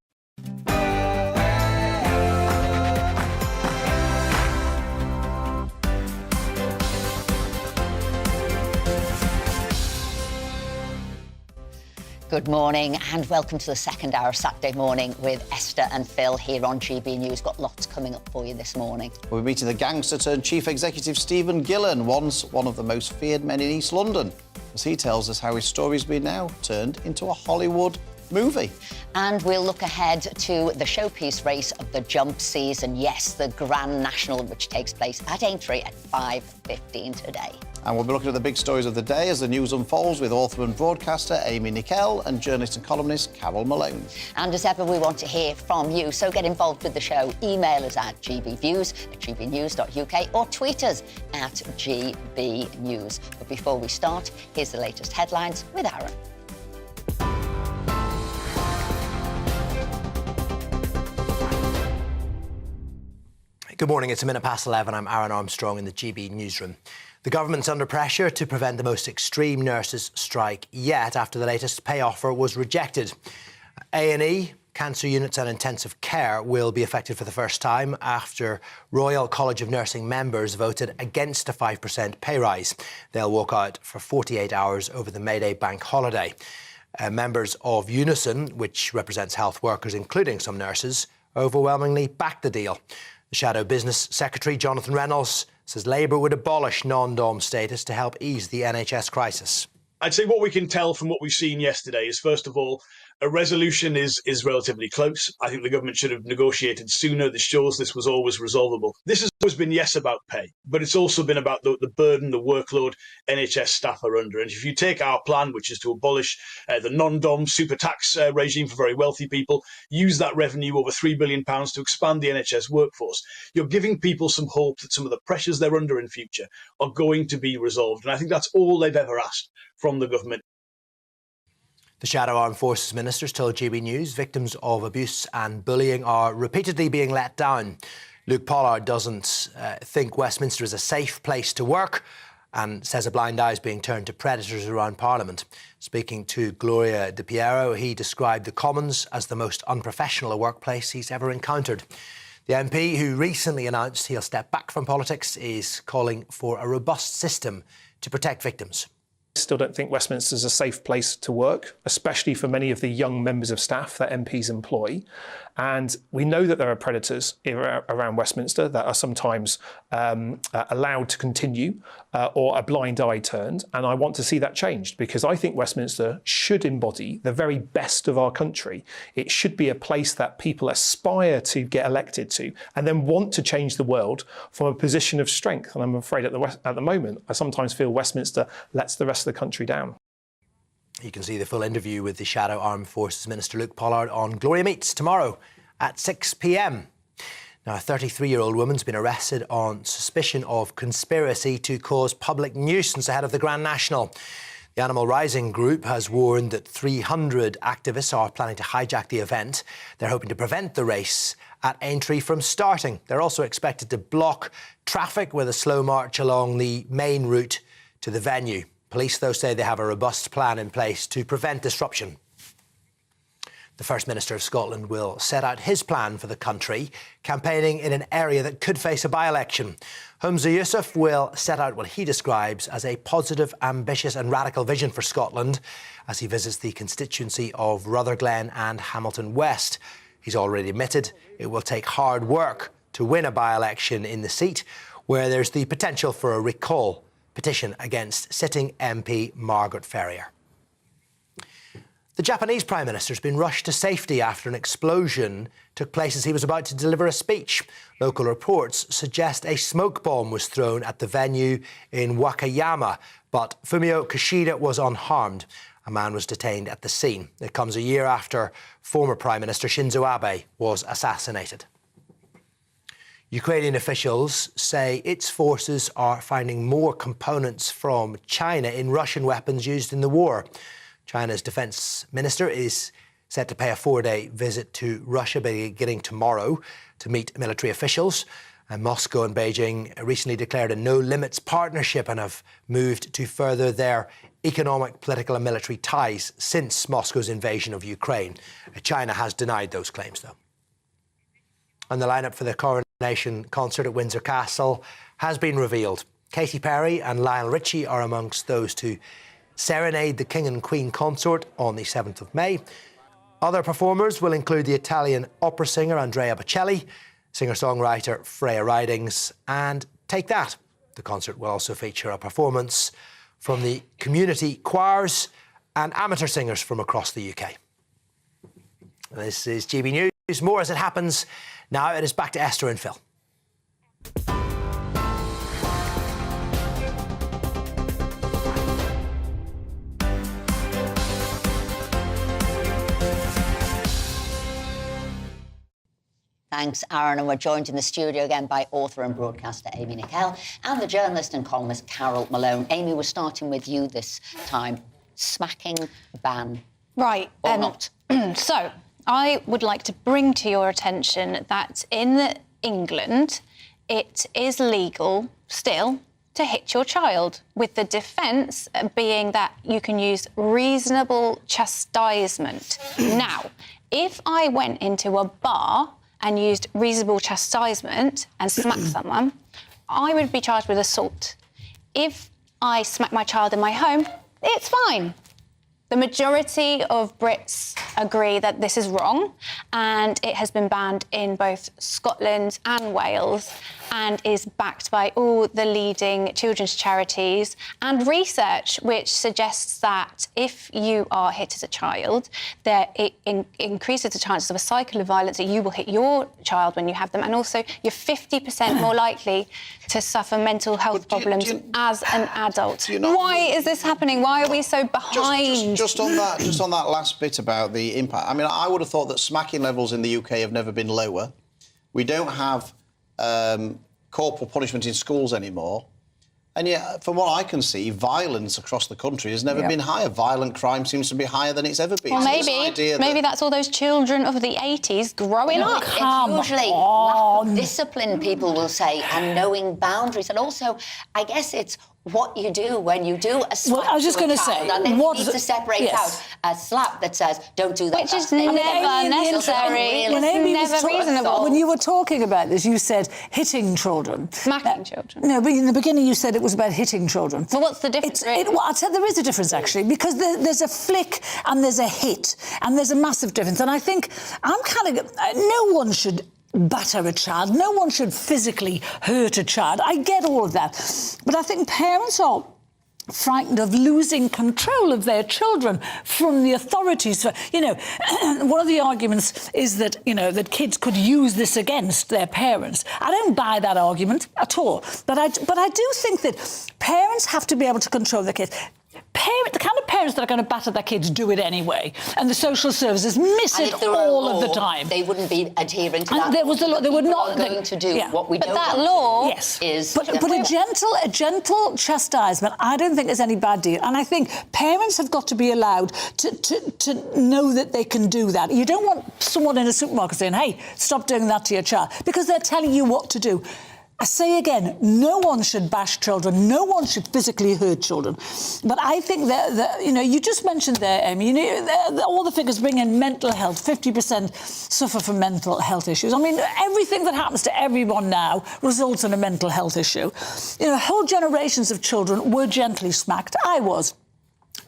Speaker 23: Good morning and welcome to the second hour of Saturday morning with Esther and Phil here on GB News. Got lots coming up for you this morning.
Speaker 18: We're meeting the gangster turned chief executive Stephen Gillen, once one of the most feared men in East London, as he tells us how his story's been now turned into a Hollywood movie.
Speaker 23: And we'll look ahead to the showpiece race of the jump season. Yes, the Grand National, which takes place at Aintree at 5:15 today.
Speaker 18: And we'll be looking at the big stories of the day as the news unfolds with author and broadcaster Amy Nickel and journalist and columnist Carol Malone.
Speaker 23: And as ever, we want to hear from you, so get involved with the show. Email us at gbviews@gbnews.uk or tweet us at gbnews. But before we start, here's the latest headlines with Aaron.
Speaker 21: Good morning, it's a minute past 11. I'm Aaron Armstrong in the GB newsroom. The government's under pressure to prevent the most extreme nurses' strike yet after the latest pay offer was rejected. A&E, cancer units and intensive care will be affected for the first time after Royal College of Nursing members voted against a 5% pay rise. They'll walk out for 48 hours over the May Day bank holiday. Members of Unison, which represents health workers, including some nurses, overwhelmingly backed the deal. The Shadow Business Secretary, Jonathan Reynolds, says Labour would abolish non-dom status to help ease the NHS crisis.
Speaker 22: I'd say what we can tell from what we've seen yesterday is, first of all, a resolution is relatively close. I think the government should have negotiated sooner. This shows this was always resolvable. This has always been, yes, about pay, but it's also been about the burden, the workload NHS staff are under. And if you take our plan, which is to abolish the non-dom super tax regime for very wealthy people, use that revenue, over £3 billion, to expand the NHS workforce, you're giving people some hope that some of the pressures they're under in future are going to be resolved. And I think that's all they've ever asked from the government.
Speaker 21: The Shadow Armed Forces ministers told GB News victims of abuse and bullying are repeatedly being let down. Luke Pollard doesn't think Westminster is a safe place to work and says a blind eye is being turned to predators around Parliament. Speaking to Gloria De Piero, he described the Commons as the most unprofessional a workplace he's ever encountered. The MP, who recently announced he'll step back from politics, is calling for a robust system to protect victims.
Speaker 9: still don't think Westminster is a safe place to work, especially for many of the young members of staff that MPs employ. And we know that there are predators around Westminster that are sometimes allowed to continue or a blind eye turned. And I want to see that changed, because I think Westminster should embody the very best of our country. It should be a place that people aspire to get elected to and then want to change the world from a position of strength. And I'm afraid at the moment, I sometimes feel Westminster lets the rest of the country down.
Speaker 21: You can see the full interview with the Shadow Armed Forces Minister Luke Pollard on Gloria Meets tomorrow at 6 p.m. Now, a 33-year-old woman's been arrested on suspicion of conspiracy to cause public nuisance ahead of the Grand National. The Animal Rising group has warned that 300 activists are planning to hijack the event. They're hoping to prevent the race at Aintree from starting. They're also expected to block traffic with a slow march along the main route to the venue. Police, though, say they have a robust plan in place to prevent disruption. The First Minister of Scotland will set out his plan for the country, campaigning in an area that could face a by-election. Humza Yousaf will set out what he describes as a positive, ambitious and radical vision for Scotland as he visits the constituency of Rutherglen and Hamilton West. He's already admitted it will take hard work to win a by-election in the seat, where there's the potential for a recall petition against sitting MP Margaret Ferrier. The Japanese Prime Minister has been rushed to safety after an explosion took place as he was about to deliver a speech. Local reports suggest a smoke bomb was thrown at the venue in Wakayama, but Fumio Kishida was unharmed. A man was detained at the scene. It comes a year after former Prime Minister Shinzo Abe was assassinated. Ukrainian officials say its forces are finding more components from China in Russian weapons used in the war. China's defense minister is set to pay a 4-day visit to Russia beginning tomorrow to meet military officials. And Moscow and Beijing recently declared a no-limits partnership and have moved to further their economic, political and military ties since Moscow's invasion of Ukraine. China has denied those claims, though. And the lineup for the coronation concert at Windsor Castle has been revealed. Katy Perry and Lionel Richie are amongst those to serenade the King and Queen consort on the 7th of May. Other performers will include the Italian opera singer Andrea Bocelli, singer-songwriter Freya Ridings, and Take That. The concert will also feature a performance from the community choirs and amateur singers from across the UK. This is GB News. More as it happens. Now it is back to Esther and Phil.
Speaker 23: Thanks, Aaron. And we're joined in the studio again by author and broadcaster Amy Nickel and the journalist and columnist Carol Malone. Amy, we're starting with you this time. Smacking ban.
Speaker 11: Right.
Speaker 23: Or not?
Speaker 11: So, I would like to bring to your attention that in England, it is legal still to hit your child, with the defence being that you can use reasonable chastisement. Now, if I went into a bar and used reasonable chastisement and smacked someone, I would be charged with assault. If I smack my child in my home, it's fine. The majority of Brits agree that this is wrong, and it has been banned in both Scotland and Wales and is backed by all the leading children's charities and research which suggests that if you are hit as a child, it increases the chances of a cycle of violence that you will hit your child when you have them, and also you're 50% more likely to suffer mental health problems as an adult. Why is this happening? Why are we so behind?
Speaker 18: Just on that last bit about the impact, I mean, I would have thought that smacking levels in the UK have never been lower. We don't have corporal punishment in schools anymore. And yet, from what I can see, violence across the country has never been higher. Violent crime seems to be higher than it's ever been.
Speaker 11: Well, maybe that's all those children of the 80s growing up.
Speaker 23: It's usually lack of discipline, people will say, and knowing boundaries. And also, I guess it's what you do when you do a slap.
Speaker 3: Well, I was just
Speaker 23: going to
Speaker 3: say,
Speaker 23: and then
Speaker 3: what
Speaker 23: you need to separate out a slap that says, don't do that.
Speaker 11: Which is
Speaker 23: That's
Speaker 11: never necessary.
Speaker 3: When Amy was
Speaker 11: never reasonable.
Speaker 3: When you were talking about this, you said hitting children.
Speaker 11: Smacking children.
Speaker 3: No, but in the beginning you said it was about hitting children.
Speaker 11: Well, what's the difference?
Speaker 3: Well, I'd say there is a difference, actually, because there's a flick and there's a hit, and there's a massive difference. And I think no one should batter a child. No one should physically hurt a child. I get all of that. But I think parents are frightened of losing control of their children from the authorities. One of the arguments is that, that kids could use this against their parents. I don't buy that argument at all. But I do think that parents have to be able to control their kids. The kind of parents that are going to batter their kids do it anyway, and the social services miss it all of the time.
Speaker 23: They wouldn't be adhering to
Speaker 3: and
Speaker 23: that.
Speaker 3: There was a law. They would not
Speaker 23: going to do what we
Speaker 11: but
Speaker 23: don't.
Speaker 11: That
Speaker 23: want
Speaker 11: law
Speaker 23: to do is.
Speaker 3: But a gentle chastisement, I don't think is any bad deal. And I think parents have got to be allowed to know that they can do that. You don't want someone in a supermarket saying, "Hey, stop doing that to your child," because they're telling you what to do. I say again, no one should bash children. No one should physically hurt children. But I think that you just mentioned there, Amy, all the figures bring in mental health. 50% suffer from mental health issues. I mean, everything that happens to everyone now results in a mental health issue. Whole generations of children were gently smacked. I was.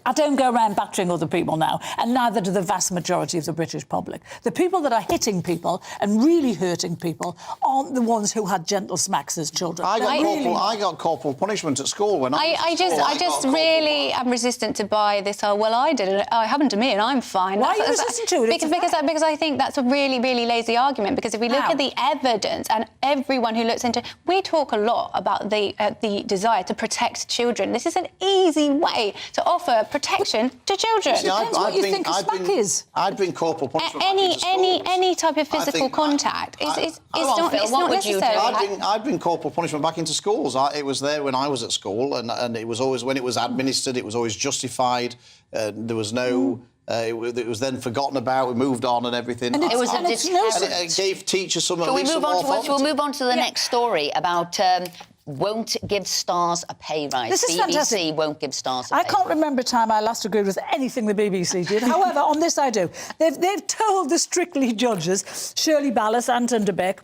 Speaker 3: I don't go around battering other people now, and neither do the vast majority of the British public. The people that are hitting people and really hurting people aren't the ones who had gentle smacks as children.
Speaker 18: I got corporal punishment at school when
Speaker 11: I just really am resistant to buy this. Oh, well, I did it. Oh, it happened to me, and I'm fine.
Speaker 3: Why are you resistant to it?
Speaker 11: Because I think that's a really, really lazy argument. Because if we look at the evidence, and everyone who looks into, we talk a lot about the desire to protect children. This is an easy way to offer protection to children.
Speaker 3: See, depends what you think a smack is.
Speaker 18: I'd bring corporal punishment.
Speaker 11: Any type of physical contact is not necessary.
Speaker 18: I'd bring corporal punishment back into schools. It was there when I was at school, and it was always, when it was administered, it was always justified. There was no. It was then forgotten about. We moved on and everything.
Speaker 23: And
Speaker 18: it gave teachers some.
Speaker 23: We'll move on to the next story about. Won't give stars a pay rise.
Speaker 3: This is
Speaker 23: BBC
Speaker 3: fantastic.
Speaker 23: Won't give stars a pay rise.
Speaker 3: I can't remember a time I last agreed with anything the BBC did. However, on this I do. They've told the Strictly judges, Shirley Ballas, Anton de Beck,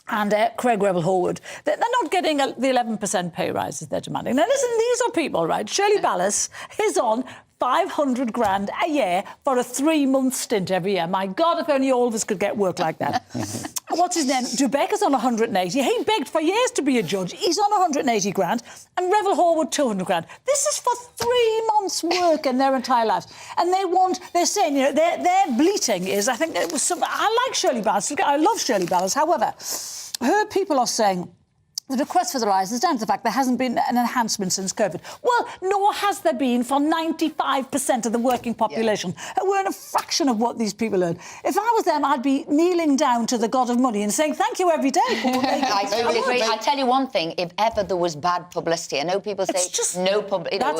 Speaker 3: and Craig Revel-Horwood, that they're not getting the 11% pay rises they're demanding. Now, listen, these are people, right? Shirley Ballas is on 500 grand a year for a 3-month stint every year. My God, if only all of us could get work like that. What's his name? Dubeck is on 180. He begged for years to be a judge. He's on 180 grand. And Revel-Horwood, 200 grand. This is for 3 months' work in their entire lives. And they're saying, their bleating is, I think, I like Shirley Ballas. I love Shirley Ballas. However, her people are saying, the request for the rise is down to the fact there hasn't been an enhancement since COVID. Well, nor has there been for 95% of the working population who earn a fraction of what these people earn. If I was them, I'd be kneeling down to the god of money and saying thank you every day.
Speaker 23: I totally agree. I tell you one thing: if ever there was bad publicity, I know people say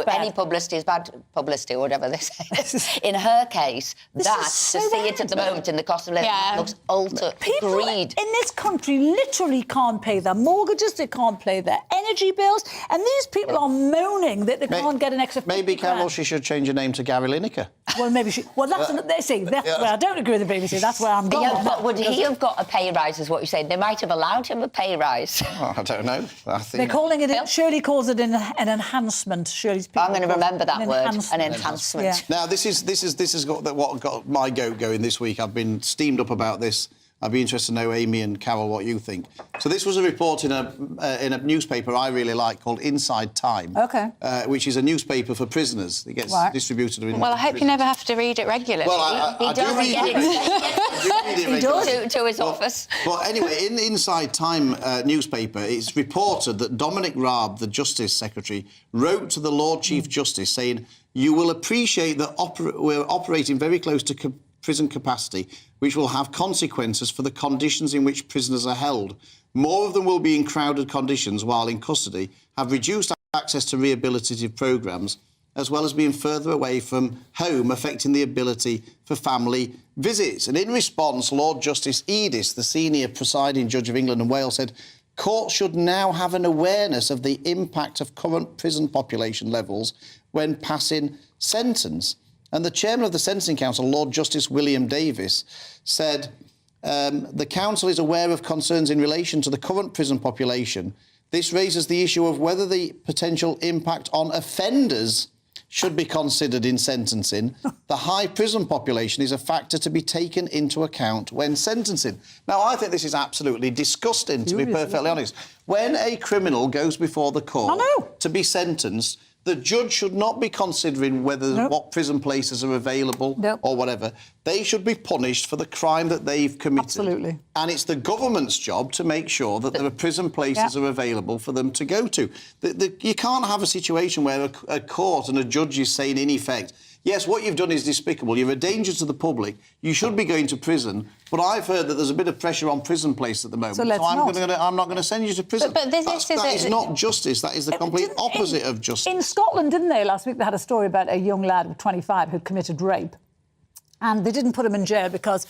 Speaker 23: any publicity is bad publicity or whatever they say. In her case, to see it at the moment in the cost of living looks ultra greed.
Speaker 3: In this country literally can't pay their mortgages. They can't pay their energy bills, and these people are moaning that they can't get an extra.
Speaker 18: Maybe Carol, she should change her name to Gary Lineker.
Speaker 3: Well, maybe she. Well, that's where I don't agree with the BBC. That's where I'm going.
Speaker 23: Yeah, but would he have got a pay rise? Is what you say? They might have allowed him a pay rise.
Speaker 18: Oh, I don't know. I think
Speaker 3: they're calling it. Shirley calls it an enhancement. Shirley's people.
Speaker 23: I'm going to remember that word. An enhancement.
Speaker 3: Yeah.
Speaker 18: Now, this is what got my goat going this week. I've been steamed up about this. I'd be interested to know, Amy and Carol, what you think. So this was a report in a newspaper I really like called Inside Time, which is a newspaper for prisoners. It gets distributed.
Speaker 11: Well, I hope you never have to read it regularly.
Speaker 18: Well,
Speaker 23: he does read it to his office.
Speaker 18: But anyway, in the Inside Time newspaper, it's reported that Dominic Raab, the Justice Secretary, wrote to the Lord Chief Justice saying, "You will appreciate that we're operating very close to prison capacity, which will have consequences for the conditions in which prisoners are held. More of them will be in crowded conditions while in custody, have reduced access to rehabilitative programmes, as well as being further away from home, affecting the ability for family visits." And in response, Lord Justice Edis, the senior presiding judge of England and Wales, said, Courts should now have an awareness of the impact of current prison population levels when passing sentence. And the chairman of the Sentencing Council, Lord Justice William Davis, said the council is aware of concerns in relation to the current prison population. This raises the issue of whether the potential impact on offenders should be considered in sentencing. The high prison population is a factor to be taken into account when sentencing. Now, I think this is absolutely disgusting, to be perfectly honest. When a criminal goes before the court to be sentenced, the judge should not be considering whether what prison places are available or whatever. They should be punished for the crime that they've committed.
Speaker 3: Absolutely.
Speaker 18: And it's the government's job to make sure that there are prison places are available for them to go to. You can't have a situation where a court and a judge is saying, in effect, yes, what you've done is despicable. You're a danger to the public. You should be going to prison. But I've heard that there's a bit of pressure on prison places at the moment. So I'm not going to send you to prison.
Speaker 11: But that
Speaker 18: is not justice. That is the complete opposite of justice.
Speaker 3: In Scotland, didn't they, last week, they had a story about a young lad of 25 who committed rape. And they didn't put him in jail because,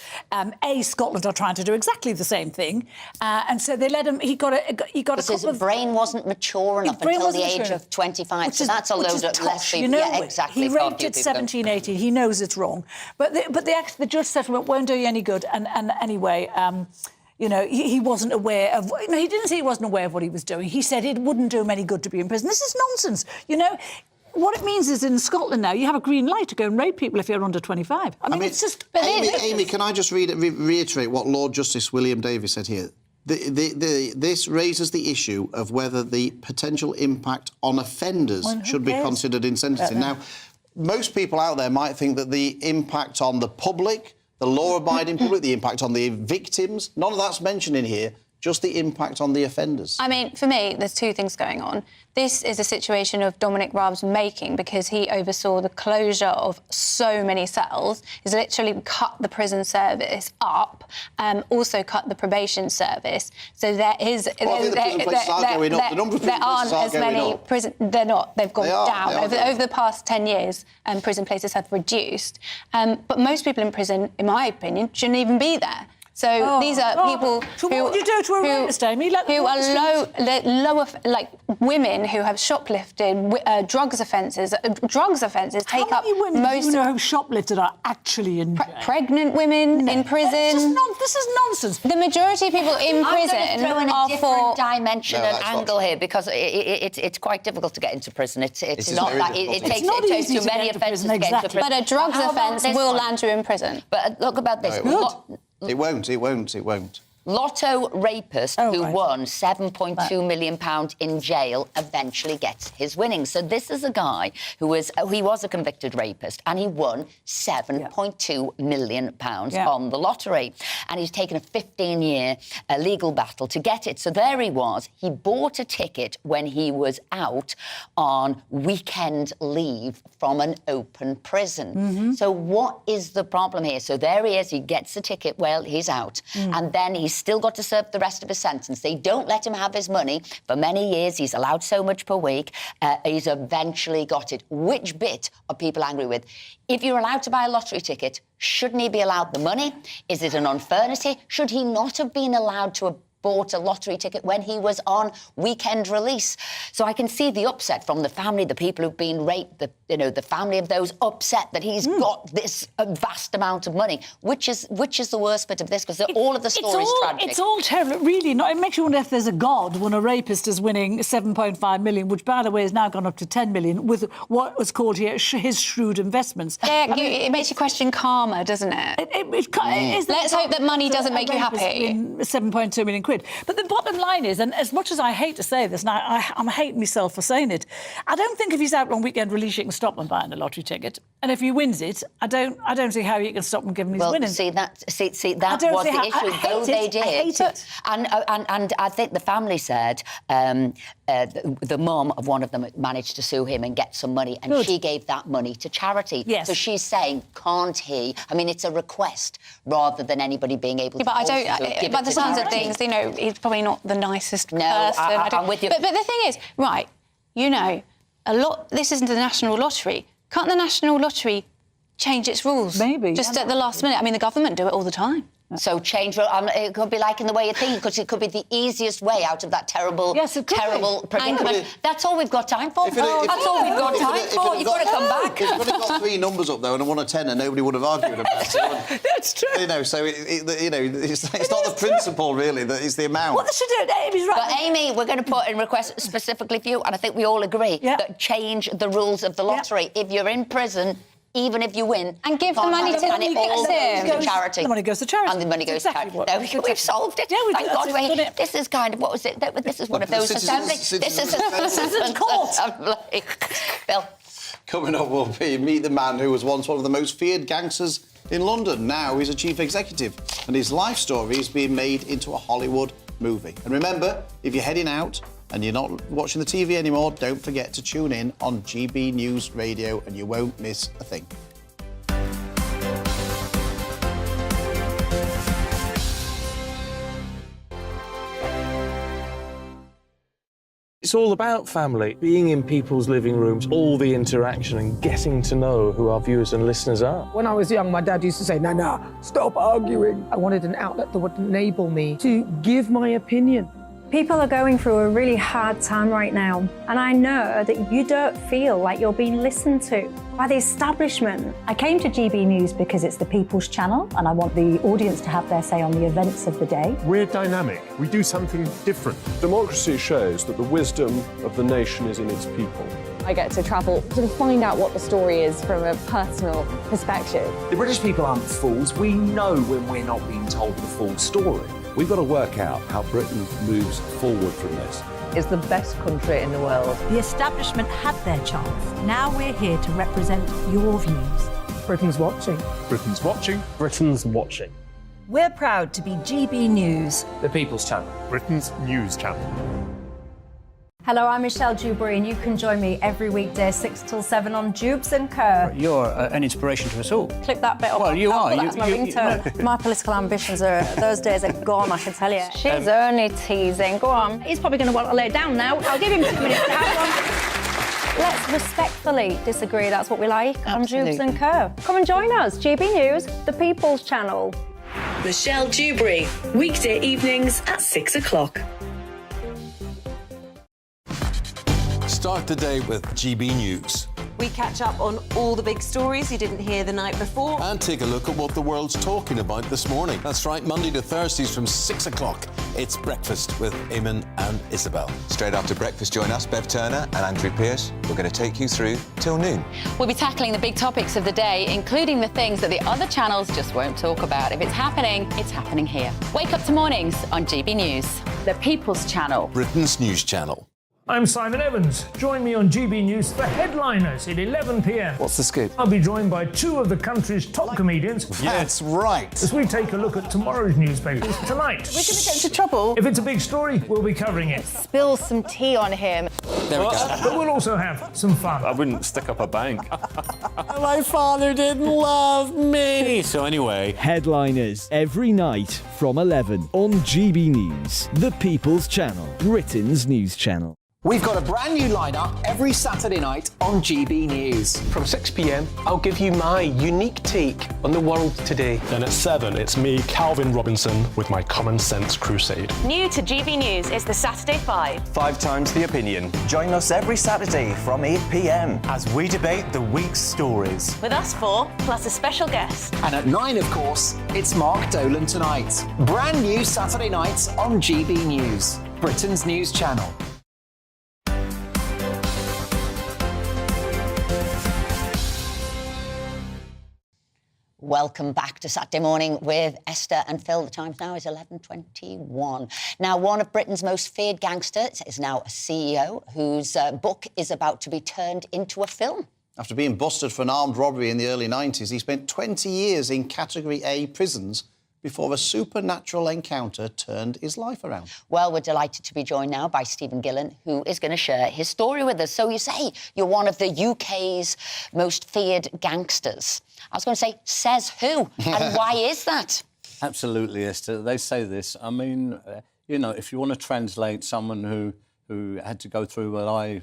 Speaker 3: Scotland are trying to do exactly the same thing. And so they let him... He got a couple
Speaker 23: his brain wasn't mature enough until the age of 25. So that's a load of less people.
Speaker 3: You know,
Speaker 23: yeah, exactly.
Speaker 3: He raped at 17, 18. He knows it's wrong. But the judge said it won't do you any good. And anyway... you know, he wasn't aware of... No, he didn't say he wasn't aware of what he was doing. He said it wouldn't do him any good to be in prison. This is nonsense, you know. What it means is in Scotland now, you have a green light to go and rape people if you're under 25. I mean it's just...
Speaker 18: Amy, can I just reiterate what Lord Justice William Davis said here? This raises the issue of whether the potential impact on offenders should be considered in sentencing. Now, most people out there might think that the impact on the public, the law-abiding public, the impact on the victims, none of that's mentioned in here. Just the impact on the offenders.
Speaker 11: I mean, for me, there's two things going on. This is a situation of Dominic Raab's making because he oversaw the closure of so many cells. He's literally cut the prison service up, also cut the probation service. So there is...
Speaker 18: There
Speaker 11: aren't as many prison... They're not. They've gone down. Over the past 10 years, prison places have reduced. But most people in prison, in my opinion, shouldn't even be there. So these are people
Speaker 3: So what would you do to a rapist, Amy?
Speaker 11: Who are lower, like women who have shoplifted, drugs offences. Drugs offences take up
Speaker 3: most... How many women do you know who shoplifted are actually in jail?
Speaker 11: Pregnant women in prison.
Speaker 3: This is nonsense.
Speaker 11: The majority of people in prison
Speaker 23: I'm throw in
Speaker 11: are
Speaker 23: a different
Speaker 11: for...
Speaker 23: dimension and angle here because it's quite difficult to get into prison. It's not that it takes too many offences to get into prison.
Speaker 11: But a drugs offence will land you in prison.
Speaker 23: But look about this.
Speaker 18: It won't.
Speaker 23: Lotto rapist who won £7.2 million in jail eventually gets his winnings. So this is a guy who was a convicted rapist and he won £7.2 million on the lottery. And he's taken a 15-year legal battle to get it. So there he was. He bought a ticket when he was out on weekend leave from an open prison. So what is the problem here? So there he is. He gets the ticket. Well, he's out. And then he's still got to serve the rest of his sentence. They don't let him have his money. For many years, he's allowed so much per week. He's eventually got it. Which bit are people angry with? If you're allowed to buy a lottery ticket, shouldn't he be allowed the money? Is it an unfairness? Should he not have been allowed to have bought a lottery ticket when he was on weekend release? So I can see the upset from the family, the people who've been raped, the family of those upset that he's got this vast amount of money. Which is the worst bit of this? Because all of the stories tragic.
Speaker 3: It's all terrible, really. It makes you wonder if there's a God when a rapist is winning 7.5 million, which, by the way, has now gone up to 10 million, with what was called here his shrewd investments.
Speaker 11: Yeah, it makes you question karma, doesn't it? Let's hope that money doesn't make you happy.
Speaker 3: 7.2 million quid. But the bottom line is, and as much as I hate to say this, and I'm hating myself for saying it, I don't think if he's out on weekend release you can stop him buying a lottery ticket. And if he wins it, I don't see how you can stop him giving his winnings.
Speaker 23: See that was the issue. Though they did,
Speaker 3: I hate it.
Speaker 23: And I think the family said the mum of one of them managed to sue him and get some money, and she gave that money to charity.
Speaker 3: Yes.
Speaker 23: So she's saying, can't he? I mean, it's a request rather than anybody being able to.
Speaker 11: But I don't. By the sounds of things, he's probably not the nicest person.
Speaker 23: I'm with you.
Speaker 11: But the thing is, right? This isn't the National Lottery. Can't the National Lottery change its rules?
Speaker 3: Maybe.
Speaker 11: Just at the last minute. I mean, the government do it all the time.
Speaker 23: So change, it could be like in the way you think, because it could be the easiest way out of that terrible, terrible predicament. That's all we've got time for. That's all we've got time for. You've got to come back.
Speaker 18: If it had got 3 numbers up, though, and a 1 or 10, and nobody would have argued about it.
Speaker 3: That's true.
Speaker 18: You know, so, it's not the principle, really, that it's the amount.
Speaker 3: What they should do, Amy's right.
Speaker 23: But, Amy, we're going to put in request specifically for you, and I think we all agree, that change the rules of the lottery. If you're in prison, even if you win,
Speaker 11: and give the money to
Speaker 23: and it all goes to charity.
Speaker 3: The money goes to charity.
Speaker 23: And the money goes to charity. No, we've solved it.
Speaker 3: Yeah,
Speaker 23: Thank God. This is kind of, what was it? This is one of those assemblies. This is a court. Bill.
Speaker 18: Coming up will be Meet the Man who was once one of the most feared gangsters in London. Now he's a chief executive, and his life story is being made into a Hollywood movie. And remember, if you're heading out and you're not watching the TV anymore, don't forget to tune in on GB News Radio and you won't miss a thing.
Speaker 16: It's all about family, being in people's living rooms, all the interaction and getting to know who our viewers and listeners are.
Speaker 6: When I was young, my dad used to say, no, stop arguing. I wanted an outlet that would enable me to give my opinion.
Speaker 13: People are going through a really hard time right now, and I know that you don't feel like you're being listened to by the establishment.
Speaker 8: I came to GB News because it's the People's Channel, and I want the audience to have their say on the events of the day.
Speaker 7: We're dynamic. We do something different.
Speaker 5: Democracy shows that the wisdom of the nation is in its people.
Speaker 20: I get to travel to find out what the story is from a personal perspective.
Speaker 17: The British people aren't fools. We know when we're not being told the full story.
Speaker 14: We've got to work out how Britain moves forward from this.
Speaker 24: It's the best country in the world.
Speaker 8: The establishment had their chance. Now we're here to represent your views.
Speaker 6: Britain's watching.
Speaker 7: Britain's watching.
Speaker 16: Britain's watching.
Speaker 8: We're proud to be GB News,
Speaker 1: The People's Channel.
Speaker 7: Britain's news channel.
Speaker 13: Hello, I'm Michelle Dewberry, and you can join me every weekday 6 till 7 on Dubes and Co.
Speaker 25: You're an inspiration to us all.
Speaker 13: Clip that bit up.
Speaker 25: Well, you are.
Speaker 13: That's my ringtone. My political ambitions those days are gone, I can tell you.
Speaker 11: She's only teasing. Go on.
Speaker 13: He's probably going to want to lay down now. I'll give him 2 minutes to have one. Let's respectfully disagree. That's what we like on Dubes and Co. Come and join us. GB News, the People's Channel.
Speaker 26: Michelle Dewberry, weekday evenings at 6 o'clock.
Speaker 14: Start the day with GB News.
Speaker 27: We catch up on all the big stories you didn't hear the night before.
Speaker 14: And take a look at what the world's talking about this morning. That's right, Monday to Thursdays from 6 o'clock. It's Breakfast with Eamon and Isabel.
Speaker 28: Straight after breakfast, join us, Bev Turner and Andrew Pearce. We're going to take you through till noon.
Speaker 19: We'll be tackling the big topics of the day, including the things that the other channels just won't talk about. If it's happening here. Wake up to mornings on GB News. The People's Channel.
Speaker 14: Britain's news channel.
Speaker 29: I'm Simon Evans. Join me on GB News for Headliners at 11 p.m.
Speaker 28: What's the scoop?
Speaker 29: I'll be joined by 2 of the country's top comedians.
Speaker 14: That's right.
Speaker 29: As we take a look at tomorrow's newspapers tonight.
Speaker 27: We're going to get into trouble.
Speaker 29: If it's a big story, we'll be covering it.
Speaker 27: Spill some tea on him.
Speaker 14: There we go.
Speaker 29: But we'll also have some fun.
Speaker 7: I wouldn't stick up a bank.
Speaker 25: My father didn't love me.
Speaker 15: So anyway, Headliners every night from 11 on GB News, the People's Channel, Britain's news channel.
Speaker 17: We've got a brand new lineup every Saturday night on GB News.
Speaker 16: From 6 p.m, I'll give you my unique take on the world today.
Speaker 7: Then at 7, it's me, Calvin Robinson, with my Common Sense Crusade.
Speaker 26: New to GB News is the Saturday 5.
Speaker 30: 5 times the opinion. Join us every Saturday from 8 p.m. as we debate the week's stories.
Speaker 26: With us 4, plus a special guest.
Speaker 17: And at 9, of course, it's Mark Dolan Tonight. Brand new Saturday nights on GB News, Britain's news channel.
Speaker 23: Welcome back to Saturday Morning with Esther and Phil. The time now is 11:21. Now, one of Britain's most feared gangsters is now a CEO whose book is about to be turned into a film.
Speaker 18: After being busted for an armed robbery in the early 90s, he spent 20 years in Category A prisons before a supernatural encounter turned his life around.
Speaker 23: Well, we're delighted to be joined now by Stephen Gillen, who is going to share his story with us. So you say you're one of the UK's most feared gangsters. I was going to say, says who? And why is that?
Speaker 25: Absolutely, Esther. They say this. I mean, you know, if you want to translate someone who had to go through what I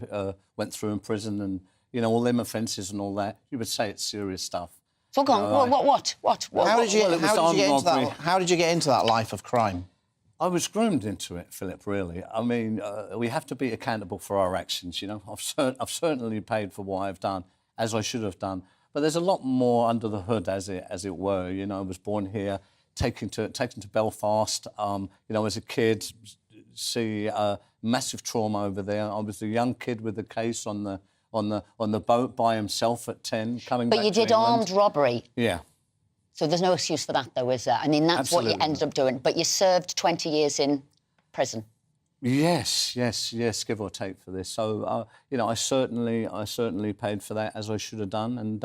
Speaker 25: went through in prison and, you know, all them offences and all that, you would say it's serious stuff.
Speaker 23: So go on, what?
Speaker 18: How did you get into that life of crime?
Speaker 25: I was groomed into it, Philip, really. I mean, we have to be accountable for our actions, you know. I've certainly paid for what I've done, as I should have done. But there's a lot more under the hood, as it were. You know, I was born here, taken to Belfast, you know, as a kid, see massive trauma over there. I was a young kid with a case on the boat by himself at 10, coming back to England.
Speaker 23: But you did armed robbery.
Speaker 25: Yeah.
Speaker 23: So there's no excuse for that, though, is there? I mean, that's
Speaker 25: Absolutely.
Speaker 23: what you ended up doing. But you served 20 years in prison.
Speaker 25: Yes, give or take for this. So, you know, I certainly paid for that, as I should have done. And,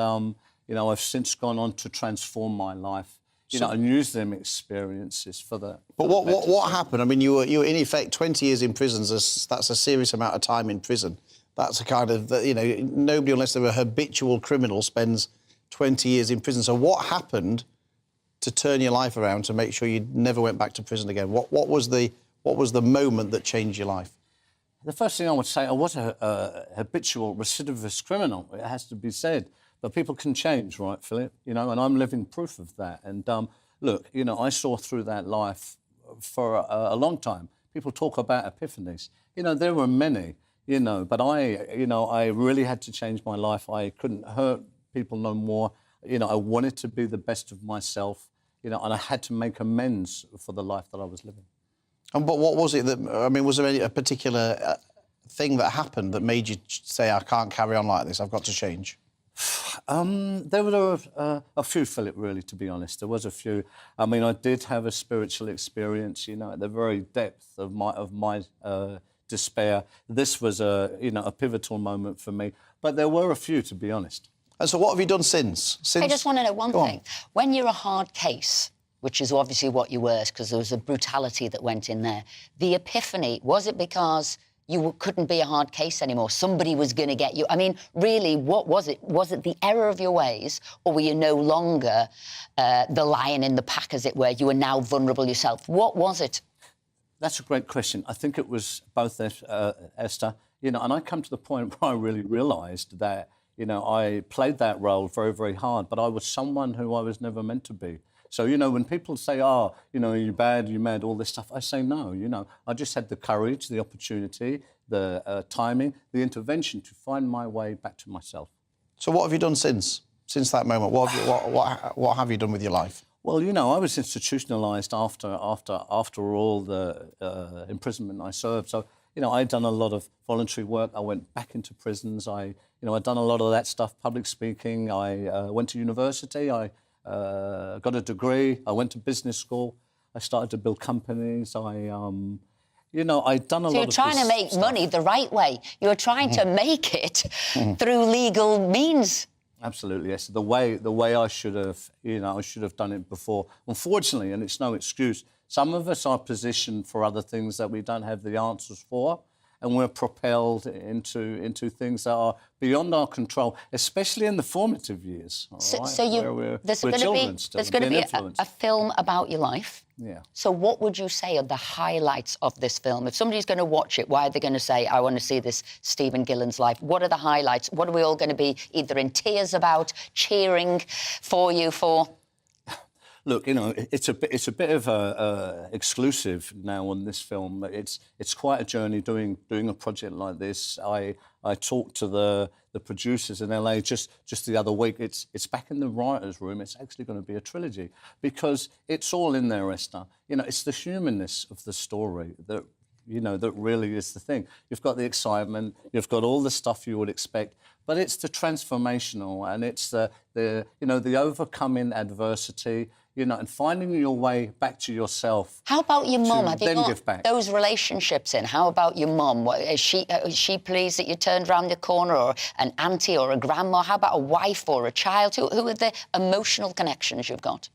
Speaker 25: you know, I've since gone on to transform my life, you know, and use them experiences for the...
Speaker 18: But what happened? I mean, you were in effect 20 years in prison. That's a serious amount of time in prison. That's a kind of, you know, nobody, unless they're a habitual criminal, spends 20 years in prison. So what happened to turn your life around to make sure you never went back to prison again? What was the moment that changed your life?
Speaker 25: The first thing I would say, I was a habitual recidivist criminal, it has to be said. But people can change, right, Philip? You know, and I'm living proof of that. And, look, you know, I saw through that life for a long time. People talk about epiphanies. You know, there were many, you know, but I really had to change my life. I couldn't hurt people no more. You know, I wanted to be the best of myself, you know, and I had to make amends for the life that I was living.
Speaker 18: But what was it that, I mean, was there a particular thing that happened that made you say, I can't carry on like this, I've got to change?
Speaker 25: There were a few, Philip, really, to be honest. There was a few. I mean, I did have a spiritual experience, you know, at the very depth of my despair. This was a pivotal moment for me. But there were a few, to be honest.
Speaker 18: And so what have you done since?
Speaker 23: I just want to know one thing. When you're a hard case, which is obviously what you were, because there was a brutality that went in there, the epiphany, was it because you couldn't be a hard case anymore? Somebody was going to get you? I mean, really, what was it? Was it the error of your ways, or were you no longer the lion in the pack, as it were? You were now vulnerable yourself. What was it?
Speaker 25: That's a great question. I think it was both, Esther. You know, and I come to the point where I really realised that, you know, I played that role very, very hard, but I was someone who I was never meant to be. So, you know, when people say, oh, you know, you're bad, you're mad, all this stuff, I say no, you know. I just had the courage, the opportunity, the timing, the intervention to find my way back to myself.
Speaker 18: So what have you done since that moment? What have you done with your life?
Speaker 25: Well, you know, I was institutionalised after all the imprisonment I served. So, you know, I'd done a lot of voluntary work. I went back into prisons. I'd done a lot of that stuff, public speaking. I went to university. I got a degree. I went to business school. I started to build companies. I'd done a lot of
Speaker 23: So you're trying to make money the right way. You're trying to make it through legal means.
Speaker 25: Absolutely, yes. The way I should have, I should have done it before. Unfortunately, and it's no excuse, some of us are positioned for other things that we don't have the answers for, and we're propelled into things that are beyond our control, especially in the formative years.
Speaker 23: There's going to be a film about your life.
Speaker 25: Yeah.
Speaker 23: So what would you say are the highlights of this film? If somebody's going to watch it, why are they going to say, I want to see this Stephen Gillen's life? What are the highlights? What are we all going to be either in tears about, cheering for you for?
Speaker 25: Look, it's a bit of a exclusive now on this film. It's quite a journey doing a project like this. I talked to the producers in LA just the other week. It's back in the writers' room. It's actually going to be a trilogy because it's all in there, Esther. It's the humanness of the story that really is the thing. You've got the excitement, you've got all the stuff you would expect, but it's the transformational and it's the overcoming adversity. And finding your way back to yourself.
Speaker 23: How about your mum? Have you
Speaker 25: got
Speaker 23: got those relationships in? How about your mum? Is she pleased that you turned round the corner, or an auntie or a grandma? How about a wife or a child? Who are the emotional connections you've got?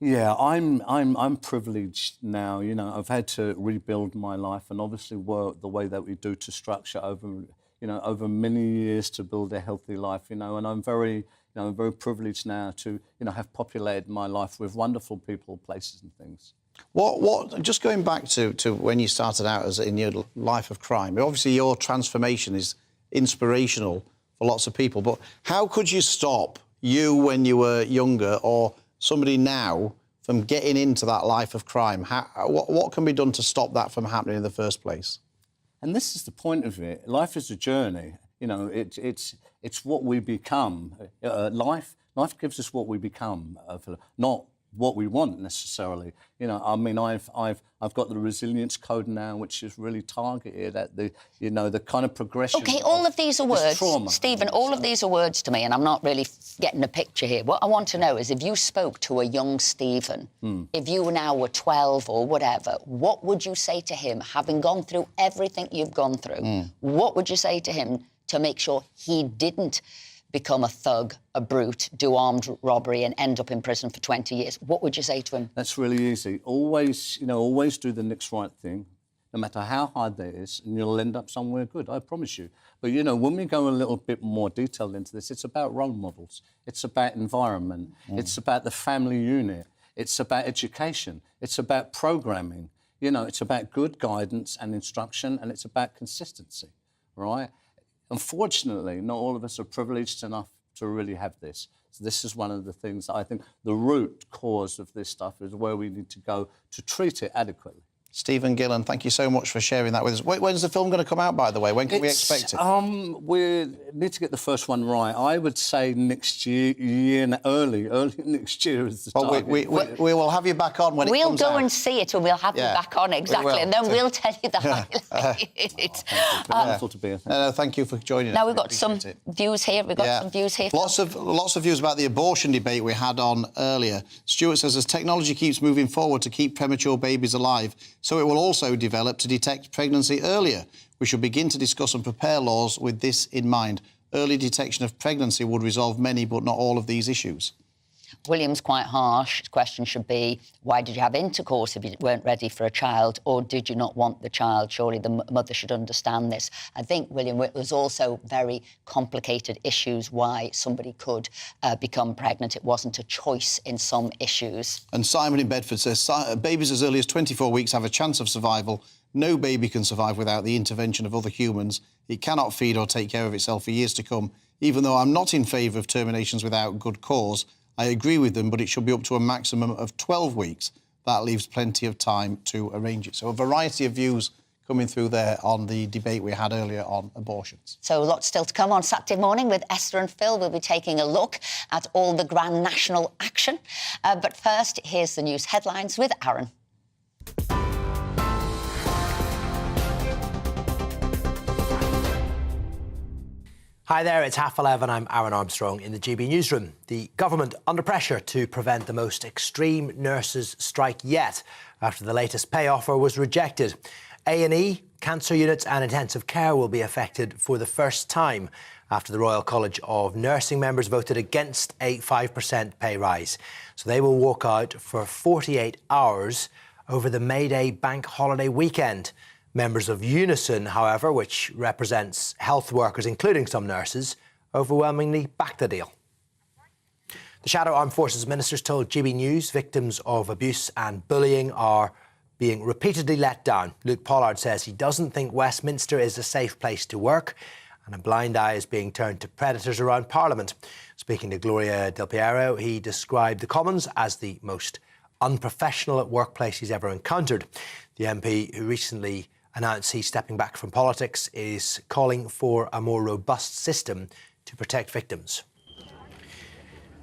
Speaker 25: Yeah, I'm privileged now. I've had to rebuild my life and obviously work the way that we do to structure over many years to build a healthy life. And I'm very privileged now to, have populated my life with wonderful people, places and things.
Speaker 18: Just going back to when you started out in your life of crime, obviously your transformation is inspirational for lots of people, but how could you stop you when you were younger or somebody now from getting into that life of crime? What can be done to stop that from happening in the first place?
Speaker 25: And this is the point of it. Life is a journey. You know, it's what we become. Life gives us what we become, not what we want necessarily. You know, I mean, I've got the resilience code now, which is really targeted at the kind of progression.
Speaker 23: OK, all of these are words,
Speaker 25: trauma.
Speaker 23: Stephen, all of these are words to me, and I'm not really getting a picture here. What I want to know is if you spoke to a young Stephen, if you now were 12 or whatever, what would you say to him, having gone through everything you've gone through? What would you say to him to make sure he didn't become a thug, a brute, do armed robbery and end up in prison for 20 years? What would you say to him?
Speaker 25: That's really easy. Always do the next right thing, no matter how hard that is, and you'll end up somewhere good, I promise you. But, you know, when we go a little bit more detailed into this, it's about role models. It's about environment. It's about the family unit. It's about education. It's about programming. You know, it's about good guidance and instruction, and it's about consistency, right? Unfortunately, not all of us are privileged enough to really have this. So this is one of the things that I think the root cause of this stuff is where we need to go to treat it adequately.
Speaker 18: Stephen Gillen, thank you so much for sharing that with us. When's the film going to come out, by the way? When can we expect it?
Speaker 25: We need to get the first one right. I would say next year, early next year is the target.
Speaker 18: We will have you back on when it comes out.
Speaker 23: We'll go and see it and we'll have you back on, exactly, and then we'll tell you the highlights.
Speaker 25: Wonderful to be here.
Speaker 18: No, thank you for joining us.
Speaker 23: Now we've got some views here.
Speaker 18: Lots of views about the abortion debate we had on earlier. Stuart says, as technology keeps moving forward to keep premature babies alive, so it will also develop to detect pregnancy earlier. We should begin to discuss and prepare laws with this in mind. Early detection of pregnancy would resolve many, but not all of these issues.
Speaker 23: William's quite harsh. His question should be, why did you have intercourse if you weren't ready for a child, or did you not want the child? Surely the mother should understand this. I think, William, there's also very complicated issues why somebody could become pregnant. It wasn't a choice in some issues.
Speaker 18: And Simon in Bedford says, babies as early as 24 weeks have a chance of survival. No baby can survive without the intervention of other humans. It cannot feed or take care of itself for years to come. Even though I'm not in favour of terminations without good cause, I agree with them, but it should be up to a maximum of 12 weeks. That leaves plenty of time to arrange it. So a variety of views coming through there on the debate we had earlier on abortions.
Speaker 23: So lots still to come on Saturday morning with Esther and Phil. We'll be taking a look at all the grand national action. But first, here's the news headlines with Aaron.
Speaker 2: Hi there, it's 11:30. I'm Aaron Armstrong in the GB newsroom. The government under pressure to prevent the most extreme nurses' strike yet after the latest pay offer was rejected. A&E, cancer units and intensive care will be affected for the first time after the Royal College of Nursing members voted against a 5% pay rise. So they will walk out for 48 hours over the May Day bank holiday weekend. Members of Unison, however, which represents health workers, including some nurses, overwhelmingly back the deal. The Shadow Armed Forces ministers told GB News victims of abuse and bullying are being repeatedly let down. Luke Pollard says he doesn't think Westminster is a safe place to work, and a blind eye is being turned to predators around Parliament. Speaking to Gloria Del Piero, he described the Commons as the most unprofessional workplace he's ever encountered. The MP, who recently announced he's stepping back from politics, is calling for a more robust system to protect victims.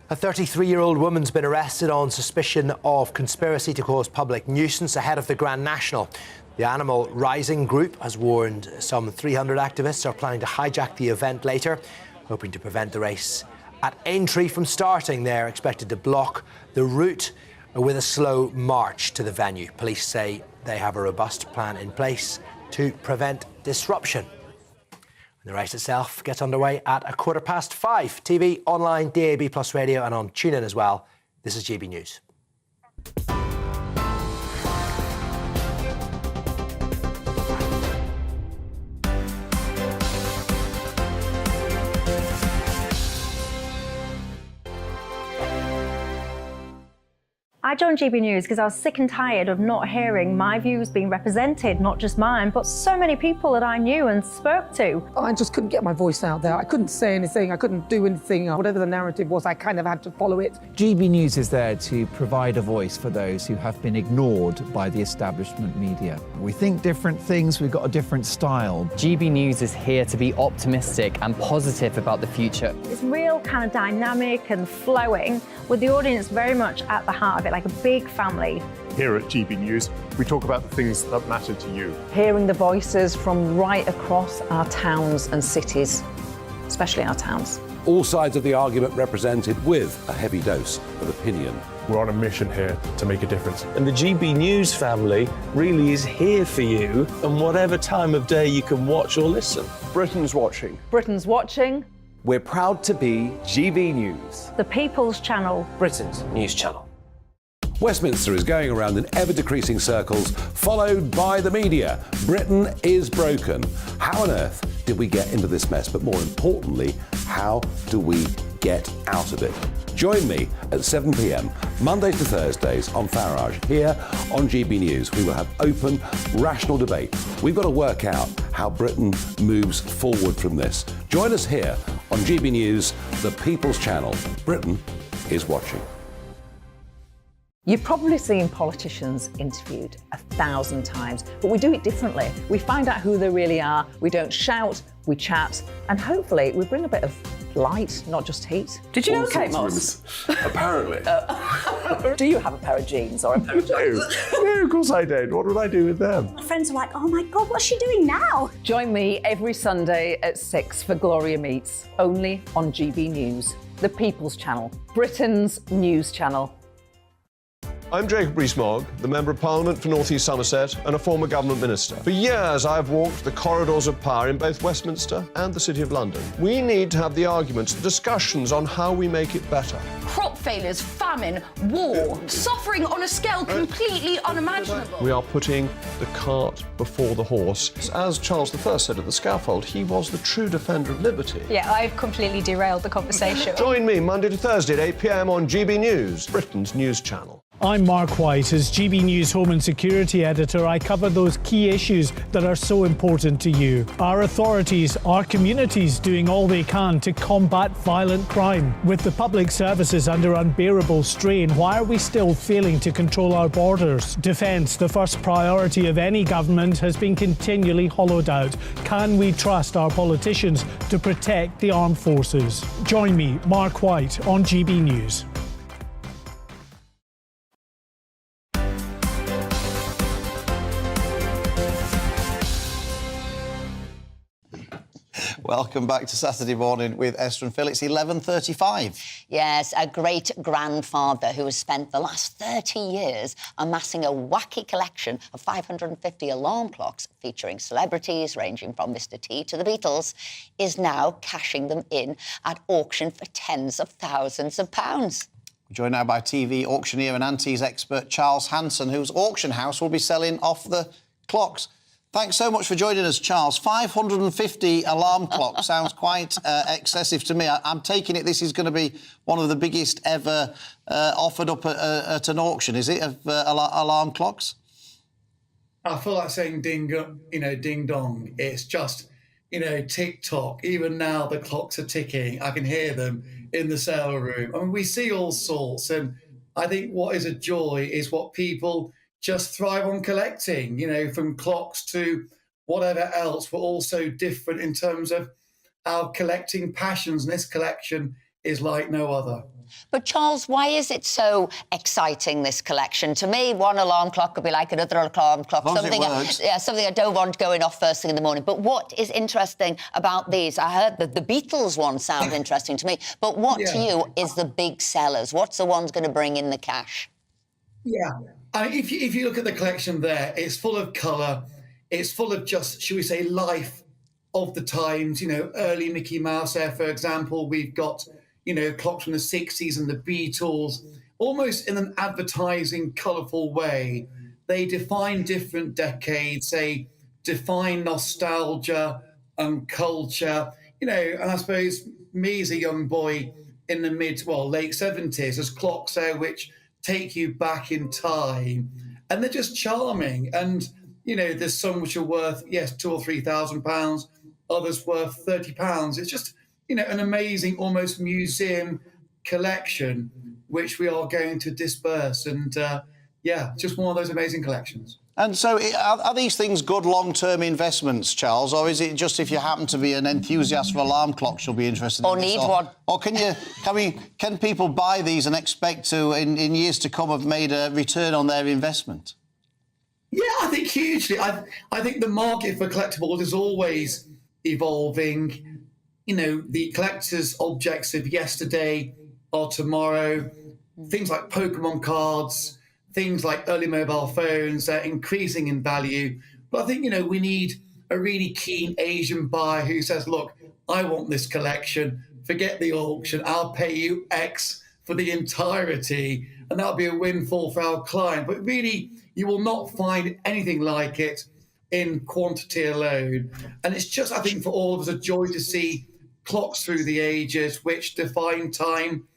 Speaker 2: A 33-year-old woman's been arrested on suspicion of conspiracy to cause public nuisance ahead of the Grand National. The Animal Rising group has warned some 300 activists are planning to hijack the event later, hoping to prevent the race at Aintree from starting. They're expected to block the route with a slow march to the venue. Police say they have a robust plan in place to prevent disruption. The race itself gets underway at 5:15. TV, online, DAB+ radio and on TuneIn as well. This is GB News.
Speaker 13: I joined GB News because I was sick and tired of not hearing my views being represented, not just mine, but so many people that I knew and spoke to.
Speaker 6: I just couldn't get my voice out there. I couldn't say anything. I couldn't do anything. Whatever the narrative was, I kind of had to follow it.
Speaker 3: GB News is there to provide a voice for those who have been ignored by the establishment media. We think different things, we've got a different style.
Speaker 4: GB News is here to be optimistic and positive about the future.
Speaker 13: It's real kind of dynamic and flowing, with the audience very much at the heart of it, like a big family.
Speaker 7: Here at GB News, we talk about the things that matter to you.
Speaker 5: Hearing the voices from right across our towns and cities, especially our towns.
Speaker 14: All sides of the argument represented with a heavy dose of opinion.
Speaker 7: We're on a mission here to make a difference.
Speaker 16: And the GB News family really is here for you, and whatever time of day you can watch or listen.
Speaker 9: Britain's watching.
Speaker 13: Britain's watching.
Speaker 9: We're proud to be GB News.
Speaker 13: The People's Channel.
Speaker 1: Britain's news channel.
Speaker 14: Westminster is going around in ever-decreasing circles, followed by the media. Britain is broken. How on earth did we get into this mess? But more importantly, how do we get out of it? Join me at 7 p.m, Mondays to Thursdays on Farage, here on GB News. We will have open, rational debate. We've got to work out how Britain moves forward from this. Join us here on GB News, the People's Channel. Britain is watching.
Speaker 5: You've probably seen politicians interviewed 1,000 times, but we do it differently. We find out who they really are, we don't shout, we chat, and hopefully we bring a bit of light, not just heat. Did you know Kate Moss?
Speaker 7: Apparently.
Speaker 5: Do you have a pair of jeans or a pair of jeans?
Speaker 7: No, of course I don't. What would I do with them?
Speaker 10: My friends are like, oh my God, what's she doing now?
Speaker 5: Join me every Sunday at 6 for Gloria Meets, only on GB News, the People's Channel, Britain's news channel.
Speaker 12: I'm Jacob Rees-Mogg, the Member of Parliament for North East Somerset and a former government minister. For years, I've walked the corridors of power in both Westminster and the City of London. We need to have the arguments, the discussions on how we make it better.
Speaker 20: Crop failures, famine, war, suffering on a scale completely unimaginable.
Speaker 12: We are putting the cart before the horse. As Charles I said at the scaffold, he was the true defender of liberty.
Speaker 10: Yeah, I've completely derailed the conversation.
Speaker 12: Join me Monday to Thursday at 8 p.m. on GB News, Britain's news channel.
Speaker 29: I'm Mark White. As GB News Home and Security Editor, I cover those key issues that are so important to you. Our authorities, our communities doing all they can to combat violent crime. With the public services under unbearable strain, why are we still failing to control our borders? Defence, the first priority of any government, has been continually hollowed out. Can we trust our politicians to protect the armed forces? Join me, Mark White, on GB News.
Speaker 18: Welcome back to Saturday Morning with Esther and Phil. It's 11:35.
Speaker 23: Yes, a great-grandfather who has spent the last 30 years amassing a wacky collection of 550 alarm clocks featuring celebrities ranging from Mr. T to the Beatles is now cashing them in at auction for tens of thousands of pounds.
Speaker 18: We're joined now by TV auctioneer and antiques expert Charles Hanson, whose auction house will be selling off the clocks. Thanks so much for joining us, Charles. 550 alarm clocks sounds quite excessive to me. I'm taking it this is going to be one of the biggest ever offered up at an auction, is it, of alarm clocks?
Speaker 21: I feel like saying ding dong. It's just, tick-tock. Even now the clocks are ticking. I can hear them in the sale room. I mean, we see all sorts, and I think what is a joy is what people just thrive on collecting, from clocks to whatever else. We're all so different in terms of our collecting passions, and this collection is like no other.
Speaker 23: But Charles, why is it so exciting, this collection? To me, one alarm clock could be like another alarm clock. Something I don't want going off first thing in the morning. But what is interesting about these? I heard that the Beatles one sound interesting to me. But what to you is the big sellers? What's the one's going to bring in the cash?
Speaker 21: Yeah. If you look at the collection there, it's full of colour. It's full of just, should we say, life of the times. Early Mickey Mouse there, for example. We've got, clocks from the 60s and the Beatles, almost in an advertising, colourful way. They define different decades. They define nostalgia and culture. And I suppose me as a young boy in the late 70s, there's clocks there which take you back in time, and they're just charming. And there's some which are worth £2,000 or £3,000, others worth £30. It's just an amazing, almost museum collection which we are going to disperse, and just one of those amazing collections.
Speaker 18: And so, are these things good long-term investments, Charles, or is it just if you happen to be an enthusiast for alarm clocks, you'll be interested in
Speaker 23: or
Speaker 18: this?
Speaker 23: Need one?
Speaker 18: Or can people buy these and expect to, in years to come, have made a return on their investment?
Speaker 21: Yeah, I think hugely. I think the market for collectibles is always evolving. The collector's objects of yesterday are tomorrow. Things like Pokemon cards, things like early mobile phones are increasing in value. But I think, we need a really keen Asian buyer who says, look, I want this collection. Forget the auction. I'll pay you X for the entirety. And that'll be a windfall for our client. But really, you will not find anything like it in quantity alone. And it's just, I think, for all of us, a joy to see clocks through the ages which define time,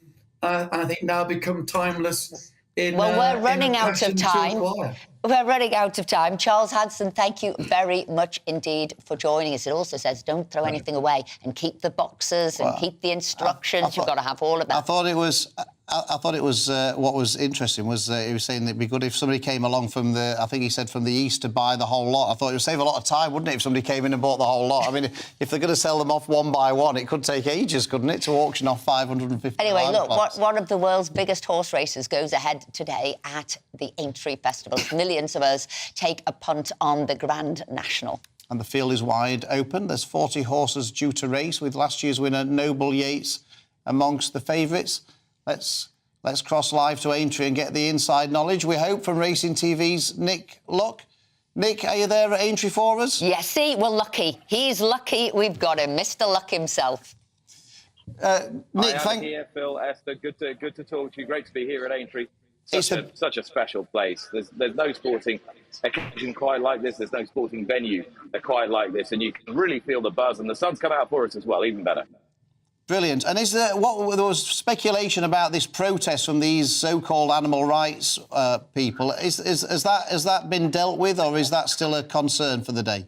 Speaker 21: and I think now become timeless.
Speaker 23: We're running out of time. We're running out of time. Charles Hanson, thank you very much indeed for joining us. It also says don't throw anything away and keep the boxes and keep the instructions. You've got to have all of that.
Speaker 18: I thought it was what was interesting was he was saying that it'd be good if somebody came along from I think he said from the east to buy the whole lot. I thought it would save a lot of time, wouldn't it, if somebody came in and bought the whole lot? I mean, if they're going to sell them off one by one, it could take ages, couldn't it, to auction off 550
Speaker 23: Anyway, look,
Speaker 18: clocks.
Speaker 23: one of the world's biggest horse races goes ahead today at the Aintree Festival. Millions of us take a punt on the Grand National.
Speaker 18: And the field is wide open. There's 40 horses due to race, with last year's winner Noble Yates amongst the favourites. Let's cross live to Aintree and get the inside knowledge, we hope, from Racing TV's Nick Luck. Nick, are you there at Aintree for us?
Speaker 23: Yes, see, we're lucky. He's lucky we've got him, Mr. Luck himself.
Speaker 18: Nick,
Speaker 8: I'm here, Phil, Esther. Good to talk to you. Great to be here at Aintree. Such a special place. There's no sporting occasion quite like this. There's no sporting venue quite like this, and you can really feel the buzz. And the sun's come out for us as well, even better.
Speaker 18: Brilliant. And there was speculation about this protest from these so-called animal rights people. Has that been dealt with, or is that still a concern for the day?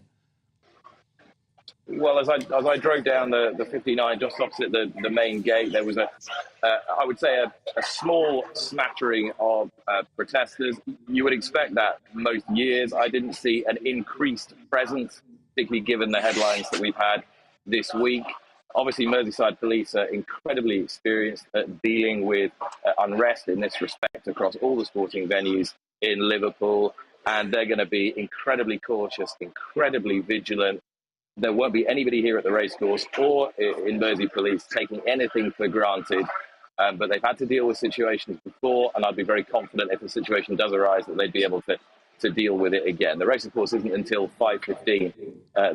Speaker 8: Well, as I drove down the 59 just opposite the main gate, there was I would say a small smattering of protesters. You would expect that most years. I didn't see an increased presence, particularly given the headlines that we've had this week. Obviously, Merseyside police are incredibly experienced at dealing with unrest in this respect across all the sporting venues in Liverpool, and they're going to be incredibly cautious, incredibly vigilant. There won't be anybody here at the racecourse or in Mersey police taking anything for granted, but they've had to deal with situations before, and I'd be very confident if a situation does arise that they'd be able to deal with it again. The racecourse isn't until 5:15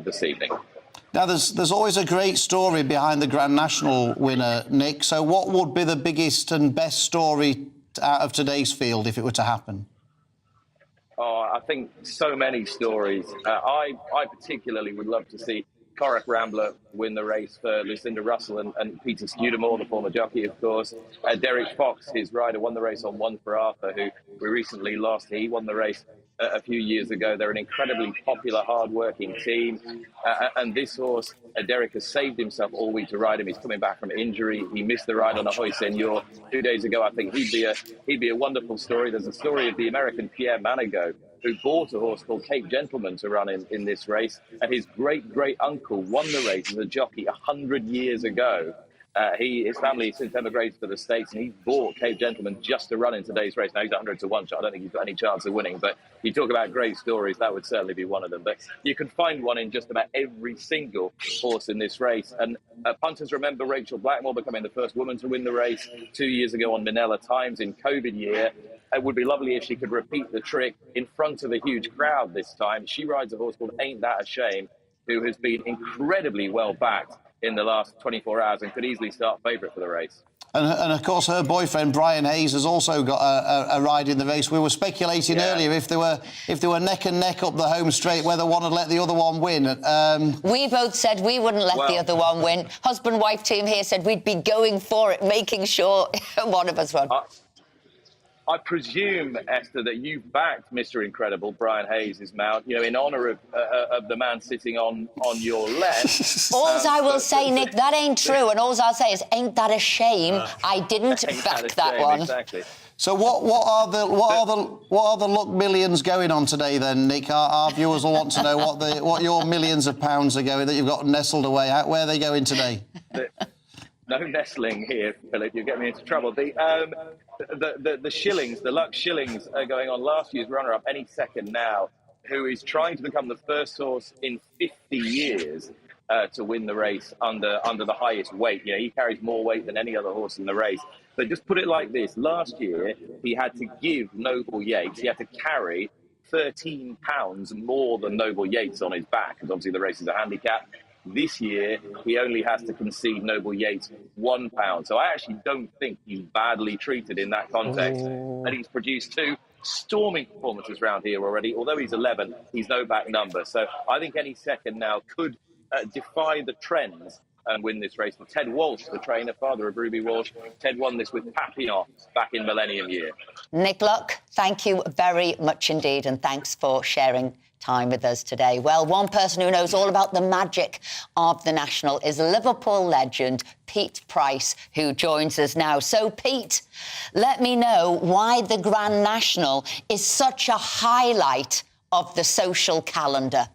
Speaker 8: this evening.
Speaker 18: Now, there's always a great story behind the Grand National winner, Nick. So what would be the biggest and best story out of today's field if it were to happen?
Speaker 8: Oh, I think so many stories. I particularly would love to see Corach Rambler win the race for Lucinda Russell and Peter Scudamore, the former jockey, of course. Derek Fox, his rider, won the race on One for Arthur, who we recently lost. He won the race a few years ago. They're an incredibly popular, hard-working team. And this horse, Derek, has saved himself all week to ride him. He's coming back from injury. He missed the ride on a Hoy Senior 2 days ago. I think he'd be a wonderful story. There's a story of the American Pierre Manigault, who bought a horse called Cape Gentleman to run in this race. And his great-great-uncle won the race as a jockey 100 years ago. His family since emigrated to the States, and he bought Cape Gentleman just to run in today's race. Now he's 100 to 1, so I don't think he's got any chance of winning. But you talk about great stories, that would certainly be one of them. But you can find one in just about every single horse in this race. And punters remember Rachel Blackmore becoming the first woman to win the race 2 years ago on Manila Times in COVID year. It would be lovely if she could repeat the trick in front of a huge crowd this time. She rides a horse called Ain't That a Shame, who has been incredibly well backed in the last 24 hours and could easily start favourite for the race.
Speaker 18: And of course, her boyfriend, Brian Hayes, has also got a ride in the race. We were speculating earlier if they were neck and neck up the home straight, whether one would let the other one win.
Speaker 23: We both said we wouldn't let the other one win. Husband-wife team here said we'd be going for it, making sure one of us won.
Speaker 8: I presume, Esther, that you've backed Mr. Incredible, Brian Hayes' mount, in honour of the man sitting on your left.
Speaker 23: Alls I will say, Nick, that ain't true, and alls I'll say is, ain't that a shame? I didn't back that one.
Speaker 8: Exactly.
Speaker 18: So what are the luck millions going on today then, Nick? Our viewers will want to know what your millions of pounds are going that you've got nestled away. Where are they going today?
Speaker 8: No nestling here, Philip. You get me into trouble. The shillings, the luck shillings, are going on last year's runner-up any second now, who is trying to become the first horse in 50 years to win the race under the highest weight. He carries more weight than any other horse in the race. So just put it like this. Last year, he had to give Noble Yates, he had to carry 13 pounds more than Noble Yates on his back, because obviously the race is a handicap. This year, he only has to concede Noble Yates £1. So I actually don't think he's badly treated in that context. And he's produced 2 storming performances round here already. Although he's 11, he's no back number. So I think any second now could defy the trends and win this race. For Ted Walsh, the trainer, father of Ruby Walsh, Ted won this with Papillon back in Millennium Year.
Speaker 23: Nick Luck, thank you very much indeed, and thanks for sharing time with us today. Well, one person who knows all about the magic of the National is Liverpool legend Pete Price, who joins us now. So, Pete, let me know why the Grand National is such a highlight of the social calendar.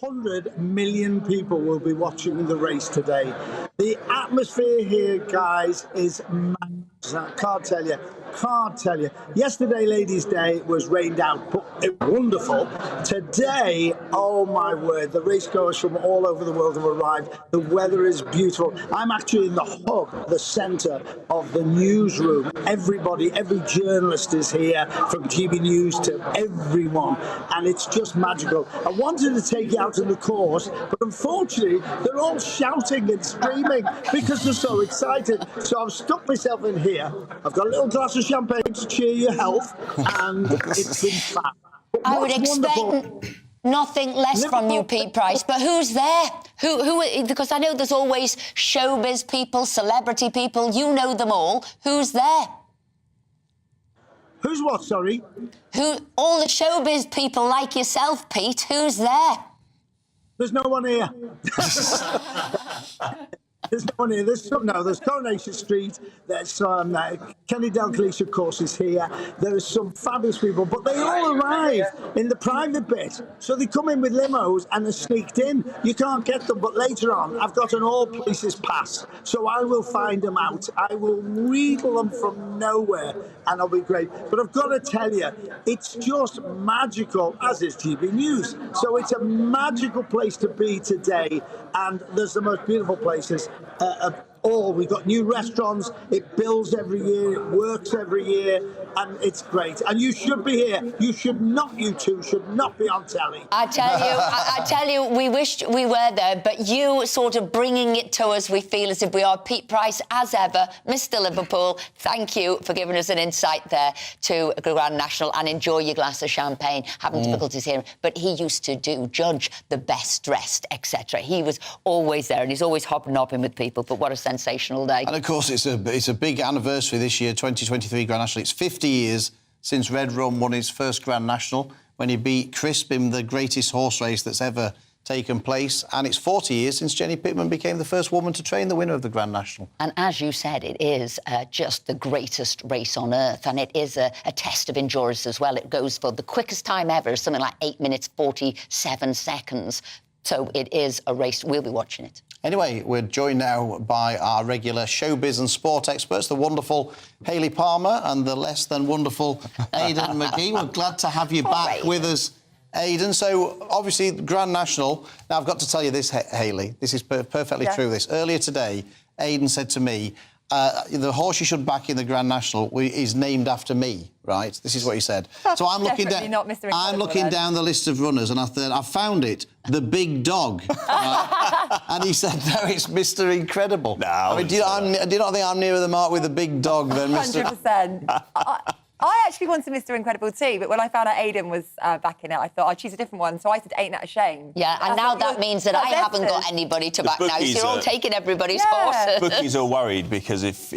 Speaker 11: 100 million people will be watching the race today. The atmosphere here, guys, is mad. I can't tell you. Yesterday, Ladies' Day, was rained out, but it was wonderful. Today, oh my word, the racegoers from all over the world have arrived. The weather is beautiful. I'm actually in the hub, the centre of the newsroom. Everybody, every journalist is here, from GB News to everyone, and it's just magical. I wanted to take you out in the course, but unfortunately, they're all shouting and screaming because they're so excited. So I've stuck myself in here. I've got a little glass of champagne to cheer your health, and it's been fun.
Speaker 23: I would expect nothing less from you, Pete Price. But who's there? Who? Because I know there's always showbiz people, celebrity people. You know them all. Who's there?
Speaker 11: Who's what? Sorry.
Speaker 23: All the showbiz people like yourself, Pete. Who's there?
Speaker 11: There's no one here. There's no one here. There's Coronation Street. There's Kenny Dalglish, of course, is here. There are some fabulous people, but they all arrive in the private bit. So they come in with limos and are sneaked in. You can't get them, but later on, I've got an all places pass. So I will find them out. I will wheedle them from nowhere, and it'll be great. But I've got to tell you, it's just magical, as is GB News. So it's a magical place to be today, and there's the most beautiful places. We've got new restaurants. It builds every year. It works every year, and it's great. And you should be here. You two should not be on telly.
Speaker 23: I tell you, we wished we were there, but you sort of bringing it to us, we feel as if we are. Pete Price, as ever, Mr. Liverpool, thank you for giving us an insight there to the Grand National, and enjoy your glass of champagne. Having difficulties hearing, but he used to judge the best dressed, etc. He was always there, and he's always hobnobbing with people. But what a sensational day.
Speaker 18: And of course, it's a big anniversary this year, 2023 Grand National. It's 50 years since Red Rum won his first Grand National, when he beat Crisp in the greatest horse race that's ever taken place. And it's 40 years since Jenny Pittman became the first woman to train the winner of the Grand National.
Speaker 23: And as you said, it is just the greatest race on earth, and it is a test of endurance as well. It goes for the quickest time ever, something like 8 minutes, 47 seconds. So it is a race. We'll be watching it.
Speaker 18: Anyway, we're joined now by our regular showbiz and sport experts, the wonderful Hayley Palmer and the less than wonderful Aidan McGee. We're glad to have you back with us, Aidan. So, obviously, Grand National. Now, I've got to tell you this, Hayley. This is perfectly true, this. Earlier today, Aidan said to me, the horse you should back in the Grand National is named after me, right? This is what he said. So I'm looking down. I'm looking down the list of runners, and I found it, the Big Dog. Right? And he said, "No, it's Mr. Incredible." No, I mean, do you not think I'm nearer the mark with the Big Dog than Mr.
Speaker 15: 100%. I actually wanted Mr. Incredible too, but when I found out Aidan was back in it, I thought I'd choose a different one. So I said Ain't That a Shame.
Speaker 23: Yeah, and now that means that I haven't got anybody to back now. So you're all taking everybody's horses.
Speaker 17: Bookies are worried because if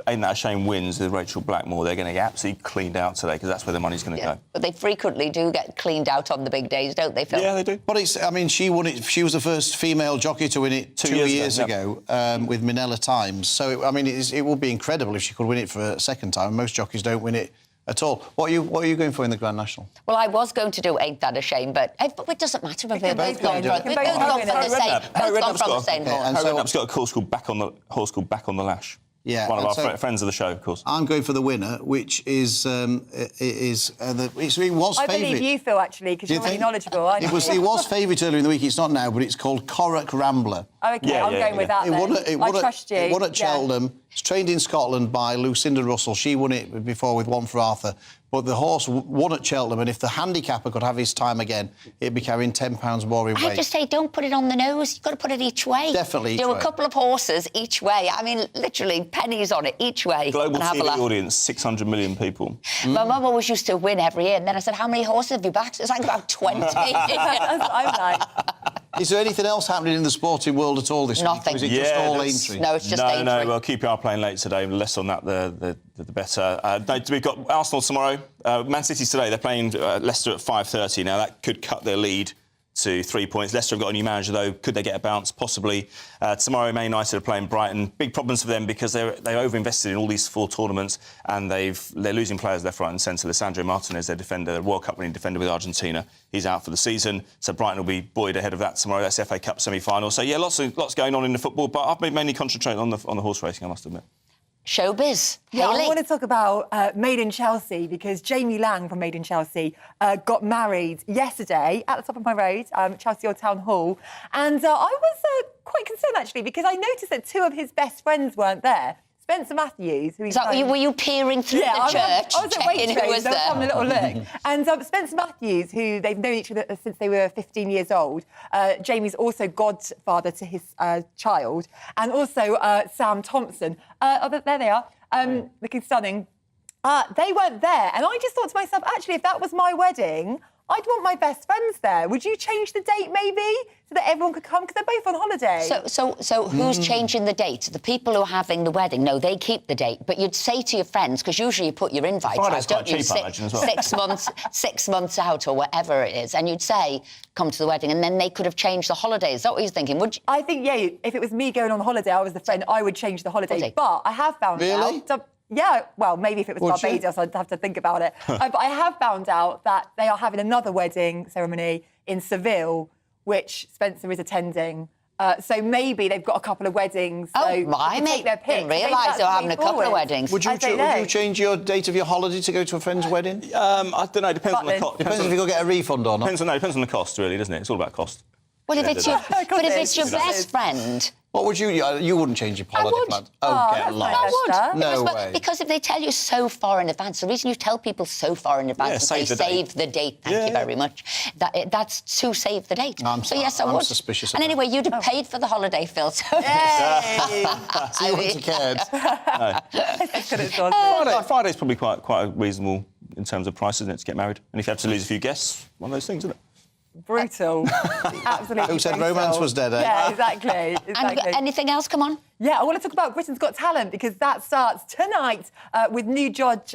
Speaker 17: Ain't That a Shame wins with Rachel Blackmore, they're going to get absolutely cleaned out today because that's where the money's going to go.
Speaker 23: But they frequently do get cleaned out on the big days, don't they, Phil?
Speaker 17: Yeah, they do.
Speaker 18: But I mean, she won it. She was the first female jockey to win it two years ago with Minella Times. So, I mean, it would be incredible if she could win it for a second time. Most jockeys don't win it at all. What are you going for in the Grand National?
Speaker 23: Well, I was going to do Ain't That a Shame, but it doesn't matter. We've both gone from the same horse.
Speaker 17: Harry Redknapp's got a horse called Back on the Lash.
Speaker 18: Yeah,
Speaker 17: one of our friends of the show, of course.
Speaker 18: I'm going for the winner, which is it was favourite.
Speaker 15: I believe you, Phil, actually, because you're really knowledgeable, aren't you?
Speaker 18: It was favourite earlier in the week. It's not now, but it's called Corach Rambler.
Speaker 15: Oh, OK, I'm going with that then. I trust you.
Speaker 18: It won at Cheltenham. It's trained in Scotland by Lucinda Russell. She won it before with One for Arthur. But the horse won at Cheltenham, and if the handicapper could have his time again, it'd be carrying £10 more in weight.
Speaker 23: I just say, don't put it on the nose. You've got to put it each way.
Speaker 18: Definitely each
Speaker 23: do
Speaker 18: way.
Speaker 23: A couple of horses each way. I mean, literally, pennies on it each way.
Speaker 17: Global TV audience, 600 million people.
Speaker 23: My mum always used to win every year, and then I said, how many horses have you backed? It's like about 20. That's what
Speaker 15: I'm like.
Speaker 18: Is there anything else happening in the sporting world at all this week? Or is it just all Aintree?
Speaker 23: No, it's just
Speaker 17: Aintree. No, well, QPR are playing late today. The less on that, the better. We've got Arsenal tomorrow. Man City today. They're playing Leicester at 5:30. Now, that could cut their lead to 3 points. Leicester have got a new manager, though. Could they get a bounce? Possibly. Tomorrow, Man United are playing Brighton. Big problems for them because they're over-invested in all these 4 tournaments and they're losing players left, right and centre. Lisandro Martinez, their defender, the World Cup winning defender with Argentina, he's out for the season. So Brighton will be buoyed ahead of that tomorrow. That's the FA Cup semi-final. So, yeah, lots going on in the football, but I've been mainly concentrating on the horse racing, I must admit.
Speaker 23: Showbiz.
Speaker 15: Yeah, I want to talk about Made in Chelsea because Jamie Lang from Made in Chelsea got married yesterday at the top of my road, Chelsea Old Town Hall. And I was quite concerned, actually, because I noticed that 2 of his best friends weren't there. Spencer Matthews, who
Speaker 23: were you peering through the church,
Speaker 15: I was at Waitrose,
Speaker 23: was
Speaker 15: I was having a little look. And Spencer Matthews, who they've known each other since they were 15 years old, Jamie's also godfather to his child, and also Sam Thompson. There they are, looking stunning. They weren't there, and I just thought to myself, actually, if that was my wedding, I'd want my best friends there. Would you change the date, maybe, so that everyone could come? Because they're both on holiday.
Speaker 23: So who's changing the date? The people who are having the wedding, no, they keep the date. But you'd say to your friends, because usually you put your invite
Speaker 17: Friday's
Speaker 23: out, don't
Speaker 17: quite
Speaker 23: you?
Speaker 17: cheap, I imagine, as well.
Speaker 23: 6 months out or whatever it is, and you'd say, come to the wedding, and then they could have changed the holiday. Is that what you're thinking? Would you?
Speaker 15: I think, yeah, if it was me going on holiday, I was the friend, I would change the holiday. But I have found out... Yeah, well, maybe if it was Barbados, I'd have to think about it. But I have found out that they are having another wedding ceremony in Seville, which Spencer is attending. So maybe they've got a couple of weddings. So
Speaker 23: I didn't realise they were having a couple of weddings.
Speaker 18: Would you change your date of your holiday to go to a friend's wedding?
Speaker 17: I don't know. Depends on the cost.
Speaker 18: Depends if you go get a refund or not.
Speaker 17: Depends on the cost, really, doesn't it? It's all about cost.
Speaker 23: Well, if it's your best friend...
Speaker 18: What would you... You wouldn't change your holiday plans?
Speaker 23: Oh, get lost. I would.
Speaker 18: No way.
Speaker 23: Because if they tell you so far in advance, the reason you tell people so far in advance is they save the date. Thank you very much. That's to save the date. So, yes, I would.
Speaker 18: I'm suspicious of
Speaker 23: And anyway, you'd have paid for the holiday, Phil. So
Speaker 18: so you wouldn't have cared.
Speaker 17: Friday's probably quite reasonable in terms of price, isn't it, to get married? And if you have to lose a few guests, one of those things, isn't it?
Speaker 15: Brutal. Absolutely.
Speaker 18: Who said
Speaker 15: brutal.
Speaker 18: romance was dead, eh?
Speaker 15: Yeah, exactly.
Speaker 23: And anything else? Come on.
Speaker 15: Yeah, I want to talk about Britain's Got Talent because that starts tonight with new judge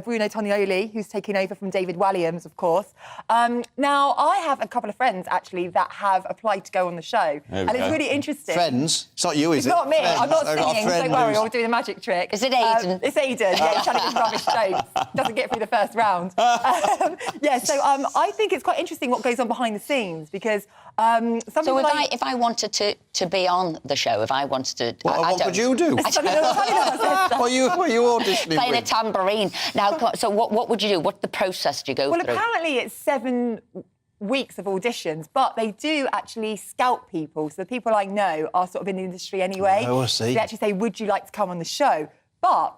Speaker 15: Bruno Tonioli, who's taking over from David Walliams, of course. Now, I have a couple of friends, actually, that have applied to go on the show. And it's really interesting.
Speaker 18: Friends? It's not you, is it?
Speaker 15: It's not me.
Speaker 18: Friends.
Speaker 15: I'm not singing, don't worry, I'm doing a magic trick.
Speaker 23: Is it Aidan?
Speaker 15: It's Aidan, yeah, he's trying to give rubbish jokes. Doesn't get through the first round. I think it's quite interesting what goes on behind the scenes because...
Speaker 23: if I wanted to be on the show, if I wanted to...
Speaker 18: What would you do? What are you auditioning
Speaker 23: Playing
Speaker 18: with?
Speaker 23: a tambourine. Now, so what would you do? What's the process do you go through?
Speaker 15: Well, apparently it's 7 weeks of auditions, but they do actually scout people. So the people I know are sort of in the industry anyway.
Speaker 18: Oh, I see.
Speaker 15: They actually say, would you like to come on the show? But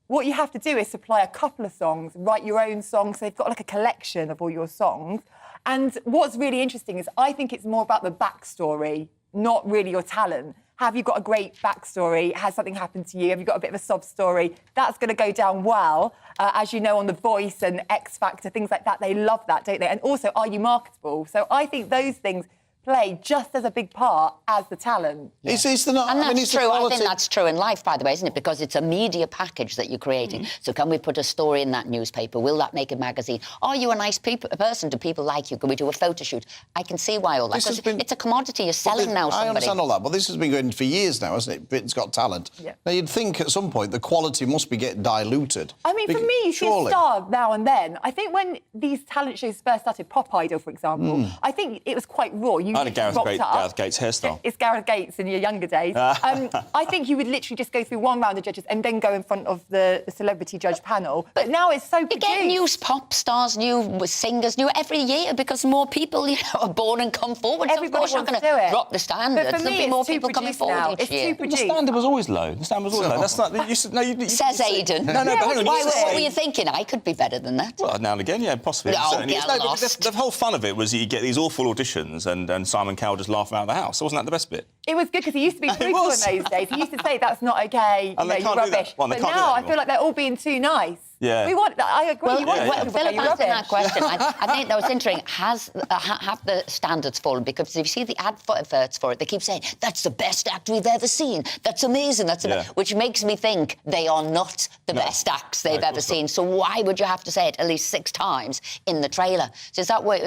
Speaker 15: what you have to do is supply a couple of songs, write your own songs. So they've got like a collection of all your songs. And what's really interesting is I think it's more about the backstory, not really your talent. have you got a great backstory? Has something happened to you? Have you got a bit of a sob story? That's going to go down well. As you know, on The Voice and X Factor, things like that, they love that, don't they? And also, are you marketable? So I think those things play just as a big part as the talent.
Speaker 23: And that's true. I think that's true in life, by the way, isn't it? Because it's a media package that you're creating. So can we put a story in that newspaper? Will that make a magazine? Are you a nice person? Do people like you? Can we do a photo shoot? I can see why all that. Because it's a commodity you're selling now.
Speaker 18: I understand all that, but this has been going for years now, hasn't it? Britain's Got Talent.
Speaker 15: Yeah.
Speaker 18: Now, you'd think at some point the quality must be getting diluted.
Speaker 15: I mean, for me, you see a star now and then. I think when these talent shows first started, Pop Idol, for example, I think it was quite raw. You
Speaker 17: I had a Gareth Gates hairstyle.
Speaker 15: It's Gareth Gates in your younger days. I think you would literally just go through one round of judges and then go in front of the celebrity judge panel. But now it's so produced.
Speaker 23: You get new pop stars, new singers, new every year because more people are born and come forward.
Speaker 15: Everybody
Speaker 23: so of course
Speaker 15: wants
Speaker 23: you're
Speaker 15: to
Speaker 23: going
Speaker 15: do it.
Speaker 23: to drop the standards.
Speaker 15: But for me,
Speaker 23: There'll be more people coming forward each year.
Speaker 17: The standard was always low. The standard was always low. That's not...
Speaker 23: Says Aidan.
Speaker 17: No, but hang on.
Speaker 23: What were you thinking? I could be better than that.
Speaker 17: Well, now and again, yeah, possibly.
Speaker 23: No, get lost.
Speaker 17: The whole fun of it was you get these awful auditions and Simon Cowell just laugh out of the house. So wasn't that the best bit?
Speaker 15: It was good because he used to be brutal in those days. He used to say that's not okay,
Speaker 17: And
Speaker 15: you know, you're rubbish.
Speaker 17: Well, they
Speaker 15: but
Speaker 17: can't do
Speaker 15: now
Speaker 17: that
Speaker 15: I
Speaker 17: anymore.
Speaker 15: feel like they're all being too nice.
Speaker 17: Yeah.
Speaker 15: We want that. I agree.
Speaker 23: Well,
Speaker 15: you want people to say
Speaker 23: Philip
Speaker 15: you're
Speaker 23: answered
Speaker 15: rubbish.
Speaker 23: that question. I think that was interesting. Have the standards fallen? Because if you see the adverts for it, they keep saying, that's the best act we've ever seen. That's amazing. Which makes me think they are not the best acts they've ever seen. So why would you have to say it at least 6 times in the trailer? So is that why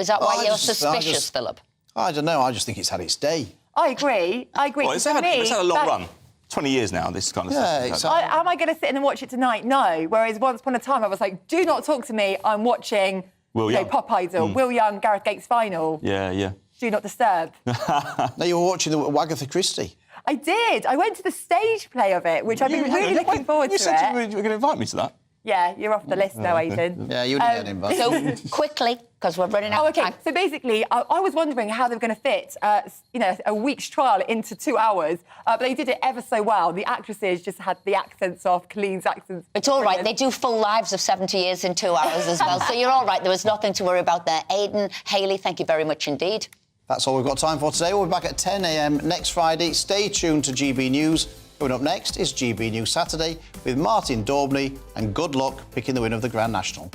Speaker 23: you're suspicious, Philip?
Speaker 18: I don't know. I just think it's had its day.
Speaker 15: I agree.
Speaker 17: Well, it's had a long run. 20 years now, this kind of stuff.
Speaker 15: Am I going to sit in and watch it tonight? No. Whereas once upon a time, I was like, do not talk to me. I'm watching Pop Idol, Will Young, Gareth Gates final.
Speaker 17: Yeah.
Speaker 15: Do not disturb.
Speaker 18: Now, you were watching the Agatha Christie.
Speaker 15: I did. I went to the stage play of it, which I've been really looking forward to.
Speaker 17: You said you were going to invite me to that.
Speaker 15: Yeah, you're off the list now, Aidan.
Speaker 18: Yeah, you didn't get invited.
Speaker 23: So, quickly, because we're running out of time.
Speaker 15: So basically, I was wondering how they were going to fit, a week's trial into 2 hours, but they did it ever so well. The actresses just had the accents off, Colleen's accents.
Speaker 23: It's all right. They do full lives of 70 years in 2 hours as well. So you're all right. There was nothing to worry about there. Aidan, Hayley, thank you very much indeed.
Speaker 18: That's all we've got time for today. We'll be back at 10 a.m. next Friday. Stay tuned to GB News. Coming up next is GB News Saturday with Martin Daubney, and good luck picking the winner of the Grand National.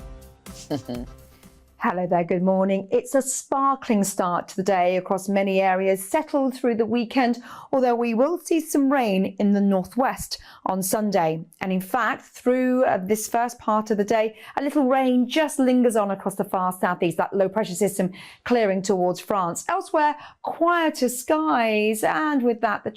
Speaker 2: Hello there, good morning. It's a sparkling start to the day across many areas, settled through the weekend, although we will see some rain in the northwest on Sunday. And in fact, through this first part of the day, a little rain just lingers on across the far southeast, that low pressure system clearing towards France. Elsewhere, quieter skies, and with that, the